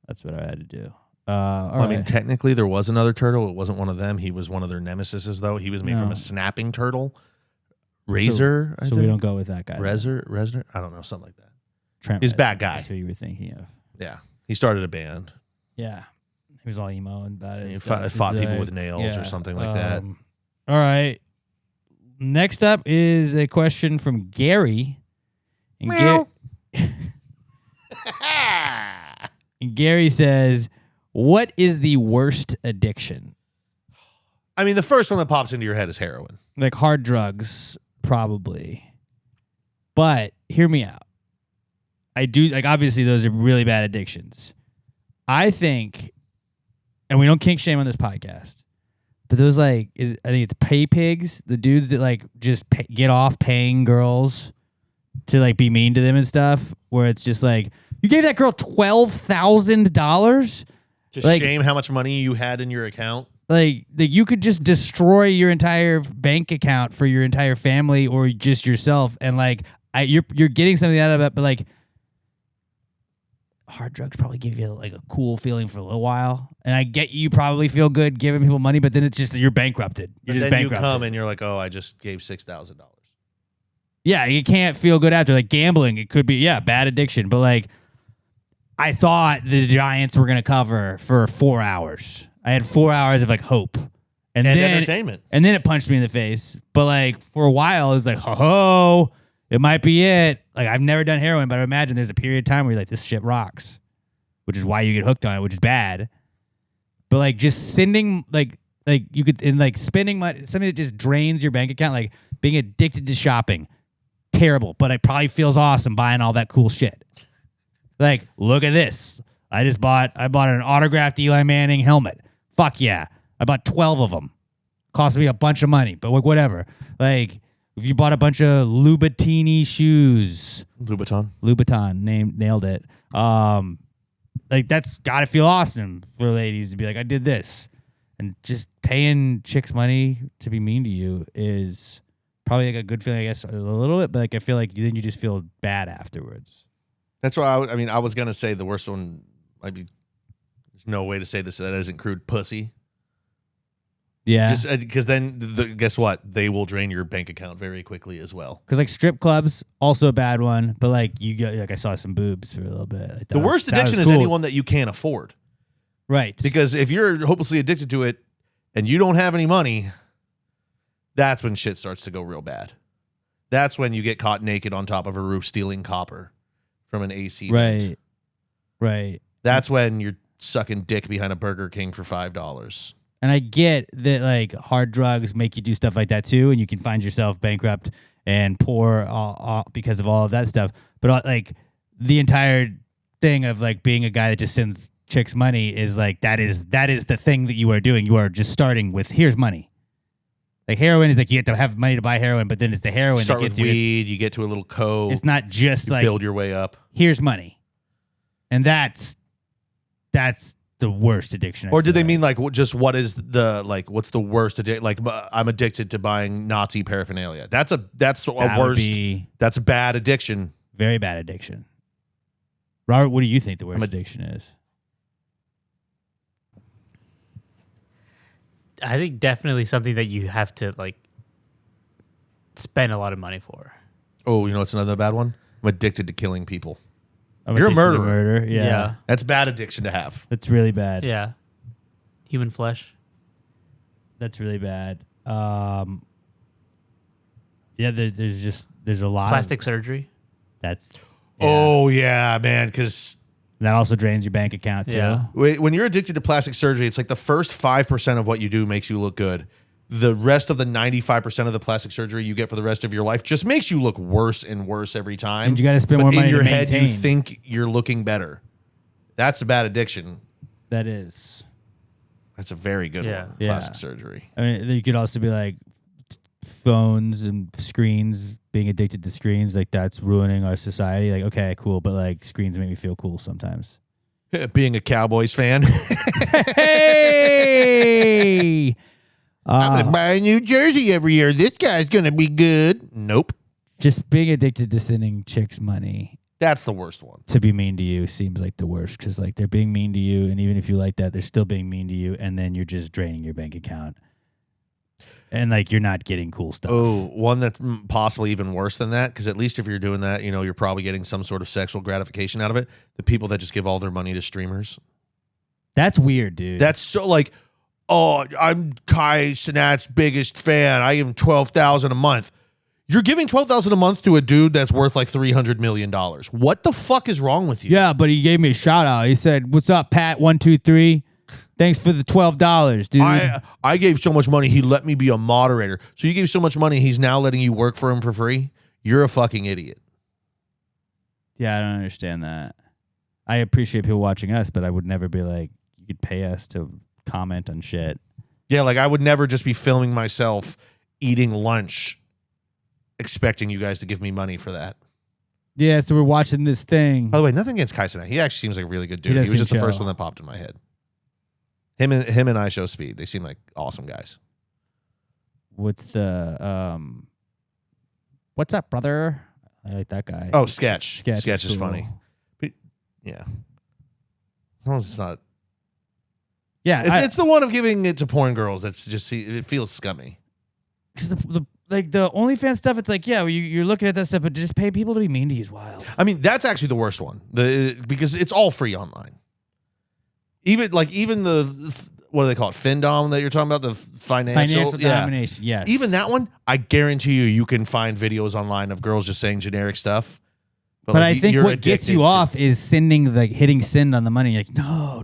[SPEAKER 2] That's what I had to do.
[SPEAKER 3] I mean, technically there was another turtle. It wasn't one of them. He was one of their nemesises, though. He was made from a snapping turtle. Razor,
[SPEAKER 2] so we don't go with that guy.
[SPEAKER 3] Resner? I don't know, something like that.
[SPEAKER 2] Trent
[SPEAKER 3] He's
[SPEAKER 2] Reznor,
[SPEAKER 3] bad guy.
[SPEAKER 2] That's who you were thinking of.
[SPEAKER 3] Yeah. He started a band.
[SPEAKER 2] Yeah. He was all emo and about it.
[SPEAKER 3] He fought people with nails or something like that.
[SPEAKER 2] All right. Next up is a question from Gary. And, and Gary says, what is the worst addiction?
[SPEAKER 3] I mean, the first one that pops into your head is heroin.
[SPEAKER 2] Like hard drugs, probably. But hear me out. I do, like, obviously those are really bad addictions. I think, and we don't kink shame on this podcast, but those I think it's pay pigs, the dudes that like just get off paying girls to like be mean to them and stuff, where it's just like, you gave that girl $12,000
[SPEAKER 3] to shame how much money you had in your account.
[SPEAKER 2] Like you could just destroy your entire bank account for your entire family or just yourself, and like you're getting something out of it, but like hard drugs probably give you like a cool feeling for a little while, and I get you probably feel good giving people money, but then it's just you're bankrupted. You're just bankrupted.
[SPEAKER 3] You come and you're like, oh, I just gave $6,000.
[SPEAKER 2] Yeah, you can't feel good after. Like gambling, it could be bad addiction, but like I thought the Giants were gonna cover for 4 hours. I had 4 hours of like hope, and then
[SPEAKER 3] entertainment,
[SPEAKER 2] and then it punched me in the face. But like for a while, it was like, ho, it might be it. Like I've never done heroin, but I imagine there's a period of time where you're like, this shit rocks, which is why you get hooked on it, which is bad. But like just sending like you could and like spending money, something that just drains your bank account, like being addicted to shopping, terrible. But it probably feels awesome buying all that cool shit. Like, look at this. I bought an autographed Eli Manning helmet. Fuck yeah. I bought 12 of them. Cost me a bunch of money, but whatever. Like, if you bought a bunch of Louboutin shoes. Louboutin, nailed it. Like, that's got to feel awesome for ladies to be like, I did this. And just paying chicks money to be mean to you is probably like a good feeling, I guess, a little bit, but like I feel like then you just feel bad afterwards.
[SPEAKER 3] That's why I was going to say the worst one might be, there's no way to say this that isn't crude, pussy.
[SPEAKER 2] Yeah.
[SPEAKER 3] Just because then, guess what? They will drain your bank account very quickly as well.
[SPEAKER 2] Because like strip clubs, also a bad one, but like you get, like I saw some boobs for a little bit. Like,
[SPEAKER 3] the worst addiction is anyone that you can't afford.
[SPEAKER 2] Right.
[SPEAKER 3] Because if you're hopelessly addicted to it and you don't have any money, that's when shit starts to go real bad. That's when you get caught naked on top of a roof stealing copper from an AC vent.
[SPEAKER 2] Right.
[SPEAKER 3] That's when you're sucking dick behind a Burger King for $5.
[SPEAKER 2] And I get that like hard drugs make you do stuff like that too, and you can find yourself bankrupt and poor because of all of that stuff. But like the entire thing of like being a guy that just sends chicks money is like that is the thing that you are doing. You are just starting with here's money. Like heroin is like you have to have money to buy heroin, but then it's the heroin
[SPEAKER 3] Start
[SPEAKER 2] that gets
[SPEAKER 3] with
[SPEAKER 2] you.
[SPEAKER 3] weed, you get to a little coke.
[SPEAKER 2] It's not just
[SPEAKER 3] you
[SPEAKER 2] like
[SPEAKER 3] build your way up.
[SPEAKER 2] Here's money, and that's the worst addiction.
[SPEAKER 3] Or do they mean like just what is the like what's the worst addiction? Like I'm addicted to buying Nazi paraphernalia. That's a worst. That's a bad addiction.
[SPEAKER 2] Very bad addiction. Robert, what do you think the worst addiction is?
[SPEAKER 4] I think definitely something that you have to like spend a lot of money for.
[SPEAKER 3] Oh, you know what's another bad one? I'm addicted to killing people.
[SPEAKER 2] You're a murderer.
[SPEAKER 4] Yeah.
[SPEAKER 3] That's a bad addiction to have.
[SPEAKER 2] That's really bad.
[SPEAKER 4] Yeah. Human flesh.
[SPEAKER 2] That's really bad. Yeah, there's a lot.
[SPEAKER 4] Plastic surgery.
[SPEAKER 2] That's.
[SPEAKER 3] Yeah. Oh yeah, man, because
[SPEAKER 2] that also drains your bank account too.
[SPEAKER 4] Yeah.
[SPEAKER 3] When you're addicted to plastic surgery, it's like the first 5% of what you do makes you look good. The rest of the 95% of the plastic surgery you get for the rest of your life just makes you look worse and worse every time.
[SPEAKER 2] And you got to spend more money
[SPEAKER 3] in your
[SPEAKER 2] to
[SPEAKER 3] head.
[SPEAKER 2] maintain.
[SPEAKER 3] You think you're looking better. That's a bad addiction.
[SPEAKER 2] That is.
[SPEAKER 3] That's a very good one. Plastic surgery.
[SPEAKER 2] I mean, you could also be like phones and screens. Being addicted to screens, like that's ruining our society. Like, okay, cool, but like screens make me feel cool sometimes.
[SPEAKER 3] Being a Cowboys fan.
[SPEAKER 2] Hey.
[SPEAKER 3] I'm going to buy a new jersey every year. This guy's going to be good. Nope.
[SPEAKER 2] Just being addicted to sending chicks money.
[SPEAKER 3] That's the worst one.
[SPEAKER 2] To be mean to you seems like the worst because like they're being mean to you, and even if you like that, they're still being mean to you, and then you're just draining your bank account, and like you're not getting cool stuff.
[SPEAKER 3] Oh, one that's possibly even worse than that, because at least if you're doing that, you know, you're probably getting some sort of sexual gratification out of it. The people that just give all their money to streamers.
[SPEAKER 2] That's weird, dude.
[SPEAKER 3] That's so like, oh, I'm Kai Cenat's biggest fan. I give him $12,000 a month. You're giving $12,000 a month to a dude that's worth like $300 million. What the fuck is wrong with you?
[SPEAKER 2] Yeah, but he gave me a shout out. He said, "What's up, Pat? 123. Thanks for the $12, dude."
[SPEAKER 3] I gave so much money, he let me be a moderator. So you gave so much money, he's now letting you work for him for free? You're a fucking idiot.
[SPEAKER 2] Yeah, I don't understand that. I appreciate people watching us, but I would never be like, you could pay us to comment on shit.
[SPEAKER 3] Yeah, like I would never just be filming myself eating lunch expecting you guys to give me money for that.
[SPEAKER 2] Yeah, so we're watching this thing.
[SPEAKER 3] By the way, nothing against Kai Cenat. He actually seems like a really good dude. He was just the first one that popped in my head. Him and I Show Speed. They seem like awesome guys.
[SPEAKER 2] What's the what's up, brother? I like that guy.
[SPEAKER 3] Oh, Sketch.
[SPEAKER 2] Sketch
[SPEAKER 3] is
[SPEAKER 2] cool.
[SPEAKER 3] funny. But, yeah. As long as it's not.
[SPEAKER 2] Yeah,
[SPEAKER 3] it's the one of giving it to porn girls that's just it feels scummy.
[SPEAKER 2] Because the OnlyFans stuff, it's like, yeah, you're looking at that stuff, but just pay people to be mean to you is wild.
[SPEAKER 3] I mean, that's actually the worst one. Because it's all free online. Even the what do they call it? Findom that you're talking about, the financial
[SPEAKER 2] domination. Yes.
[SPEAKER 3] Even that one, I guarantee you can find videos online of girls just saying generic stuff.
[SPEAKER 2] But like, I think what gets you off is hitting send on the money. You're like, no,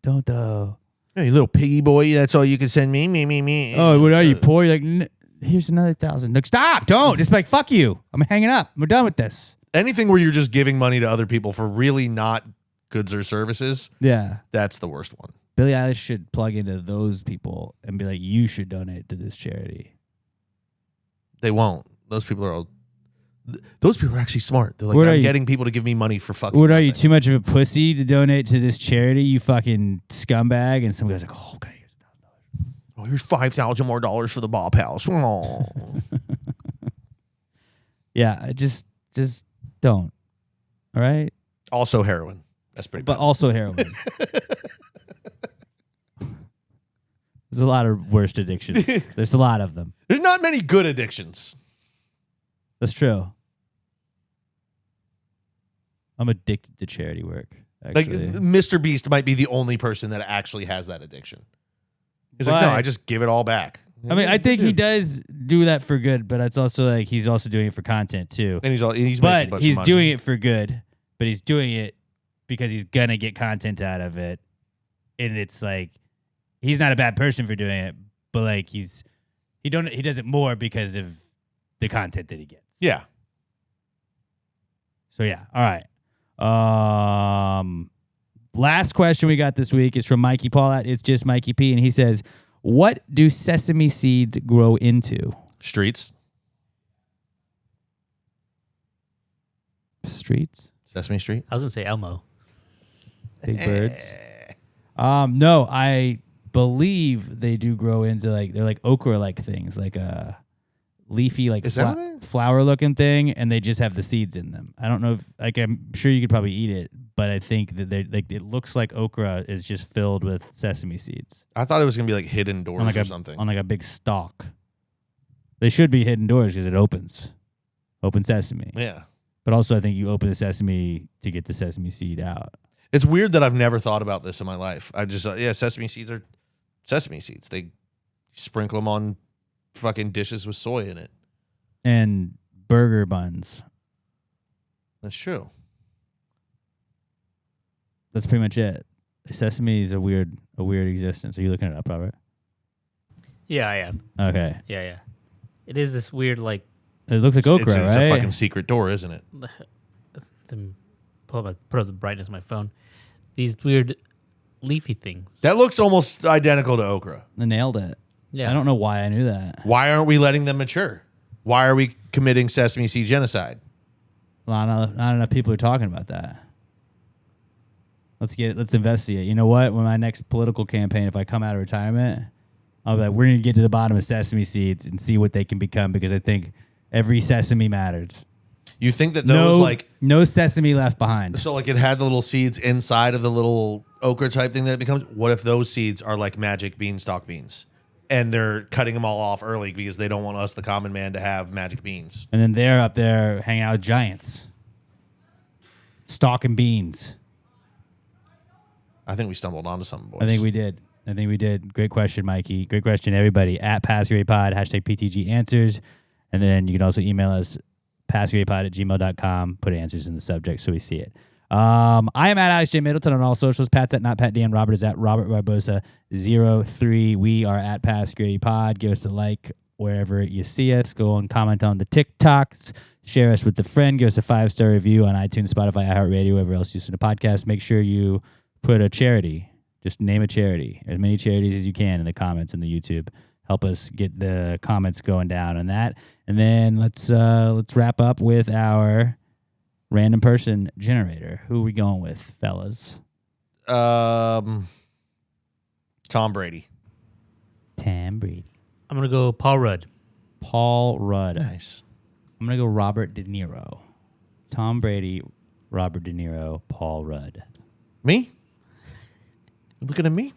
[SPEAKER 2] don't though.
[SPEAKER 3] Hey, little piggy boy, that's all you can send me.
[SPEAKER 2] Oh, what are you, poor? You're like, here's another 1,000. Like, stop, don't. Just like, fuck you. I'm hanging up. We're done with this.
[SPEAKER 3] Anything where you're just giving money to other people for really not goods or services.
[SPEAKER 2] Yeah.
[SPEAKER 3] That's the worst one.
[SPEAKER 2] Billie Eilish should plug into those people and be like, you should donate to this charity.
[SPEAKER 3] They won't. Those people are actually smart. They're like, I'm getting people to give me money for fucking
[SPEAKER 2] What
[SPEAKER 3] nothing.
[SPEAKER 2] are you, too much of a pussy to donate to this charity, you fucking scumbag? And some guy's like, oh, okay.
[SPEAKER 3] Oh, here's $5,000 more for the Bob House. Oh.
[SPEAKER 2] Yeah, just don't. All right?
[SPEAKER 3] Also heroin. That's pretty bad.
[SPEAKER 2] But also heroin. There's a lot of worst addictions. There's a lot of them.
[SPEAKER 3] There's not many good addictions.
[SPEAKER 2] That's true. I'm addicted to charity work, actually.
[SPEAKER 3] Like, Mr. Beast might be the only person that actually has that addiction. He's like, no, I just give it all back.
[SPEAKER 2] I mean, I think he does do that for good, but it's also like he's also doing it for content too.
[SPEAKER 3] And he's making a bunch
[SPEAKER 2] he's
[SPEAKER 3] of money.
[SPEAKER 2] doing it for good, but he's doing it because he's gonna get content out of it. And it's like he's not a bad person for doing it, but like he does it more because of the content that he gets.
[SPEAKER 3] Yeah.
[SPEAKER 2] So yeah, all right. Last question we got this week is from Mikey Paulette. It's just Mikey P, and he says, "What do sesame seeds grow into?"
[SPEAKER 3] Streets.
[SPEAKER 2] Streets.
[SPEAKER 3] Sesame Street.
[SPEAKER 4] I was gonna say Elmo.
[SPEAKER 2] Big birds. No, I believe they do grow into they're like okra like things, like a leafy flower looking thing, and they just have the seeds in them. I don't know if I'm sure you could probably eat it, but I think that they it looks like okra is just filled with sesame seeds.
[SPEAKER 3] I thought it was gonna be like hidden doors or something
[SPEAKER 2] on like a big stalk. They should be hidden doors because it opens sesame.
[SPEAKER 3] Yeah,
[SPEAKER 2] but also I think you open the sesame to get the sesame seed out.
[SPEAKER 3] It's weird that I've never thought about this in my life. I just sesame seeds are sesame seeds. They sprinkle them on fucking dishes with soy in it
[SPEAKER 2] and burger buns.
[SPEAKER 3] That's true.
[SPEAKER 2] That's pretty much it. Sesame is a weird existence. Are you looking it up, Robert?
[SPEAKER 4] Yeah, I am.
[SPEAKER 2] Okay.
[SPEAKER 4] Yeah. It is this weird
[SPEAKER 2] It looks like okra, right?
[SPEAKER 3] It's a fucking secret door, isn't it?
[SPEAKER 4] Put up the brightness of my phone. These weird leafy things.
[SPEAKER 3] That looks almost identical to okra.
[SPEAKER 2] I nailed it.
[SPEAKER 4] Yeah.
[SPEAKER 2] I don't know why I knew that.
[SPEAKER 3] Why aren't we letting them mature? Why are we committing sesame seed genocide?
[SPEAKER 2] Not enough people are talking about that. Let's investigate. You know what? When my next political campaign, if I come out of retirement, I'll be like, we're going to get to the bottom of sesame seeds and see what they can become, because I think every sesame matters.
[SPEAKER 3] You think that those
[SPEAKER 2] no sesame left behind.
[SPEAKER 3] So it had the little seeds inside of the little okra type thing that it becomes. What if those seeds are like magic beanstalk beans, and they're cutting them all off early because they don't want us, the common man, to have magic beans?
[SPEAKER 2] And then they're up there hanging out with giants, stalking beans.
[SPEAKER 3] I think we stumbled onto something, boys.
[SPEAKER 2] I think we did. Great question, Mikey. Great question, everybody. At PassYourAPod, #PTG Answers. And then you can also email us, PassYourAPod@gmail.com. Put answers in the subject so we see it. I am at Alex J. Middleton on all socials. Pat's at NotPatDan. Robert is at Robert Barbosa03. We are at PassYourAPod. Give us a like wherever you see us. Go and comment on the TikToks. Share us with a friend. Give us a 5-star review on iTunes, Spotify, iHeartRadio, wherever else you listen to podcasts. Make sure you put a charity. Just name a charity. As many charities as you can in the comments in the YouTube. Help us get the comments going down on that. And then let's wrap up with our random person generator. Who are we going with, fellas?
[SPEAKER 3] Tom Brady.
[SPEAKER 2] Tam Brady.
[SPEAKER 4] I'm going to go Paul Rudd.
[SPEAKER 2] Paul Rudd.
[SPEAKER 3] Nice.
[SPEAKER 2] I'm going to go Robert De Niro. Tom Brady, Robert De Niro, Paul Rudd.
[SPEAKER 3] Me? Looking at me?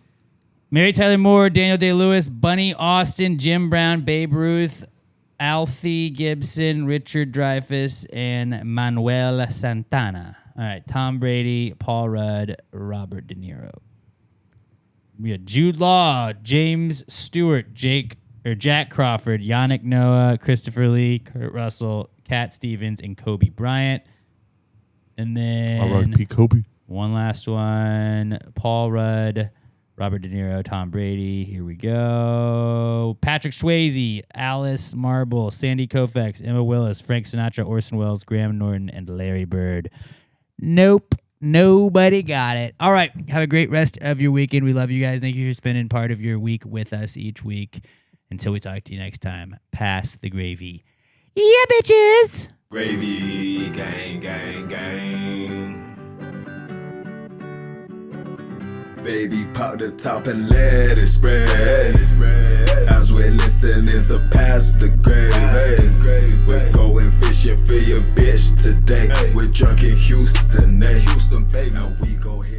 [SPEAKER 2] Mary Tyler Moore, Daniel Day-Lewis, Bunny Austin, Jim Brown, Babe Ruth, Alfie Gibson, Richard Dreyfuss, and Manuel Santana. All right, Tom Brady, Paul Rudd, Robert De Niro. We got Jude Law, James Stewart, Jack Crawford, Yannick Noah, Christopher Lee, Kurt Russell, Cat Stevens, and Kobe Bryant. And then
[SPEAKER 3] R.I.P. Kobe.
[SPEAKER 2] One last one, Paul Rudd, Robert De Niro, Tom Brady. Here we go. Patrick Swayze, Alice Marble, Sandy Koufax, Emma Willis, Frank Sinatra, Orson Welles, Graham Norton, and Larry Bird. Nope. Nobody got it. All right. Have a great rest of your weekend. We love you guys. Thank you for spending part of your week with us each week. Until we talk to you next time, pass the gravy. Yeah, bitches.
[SPEAKER 1] Gravy, gang, gang, gang. Baby, pop the top and let it spread. As we're listening to Pass the Gravy. We're going fishing for your bitch today. We're drunk in Houston, baby. Now we go here.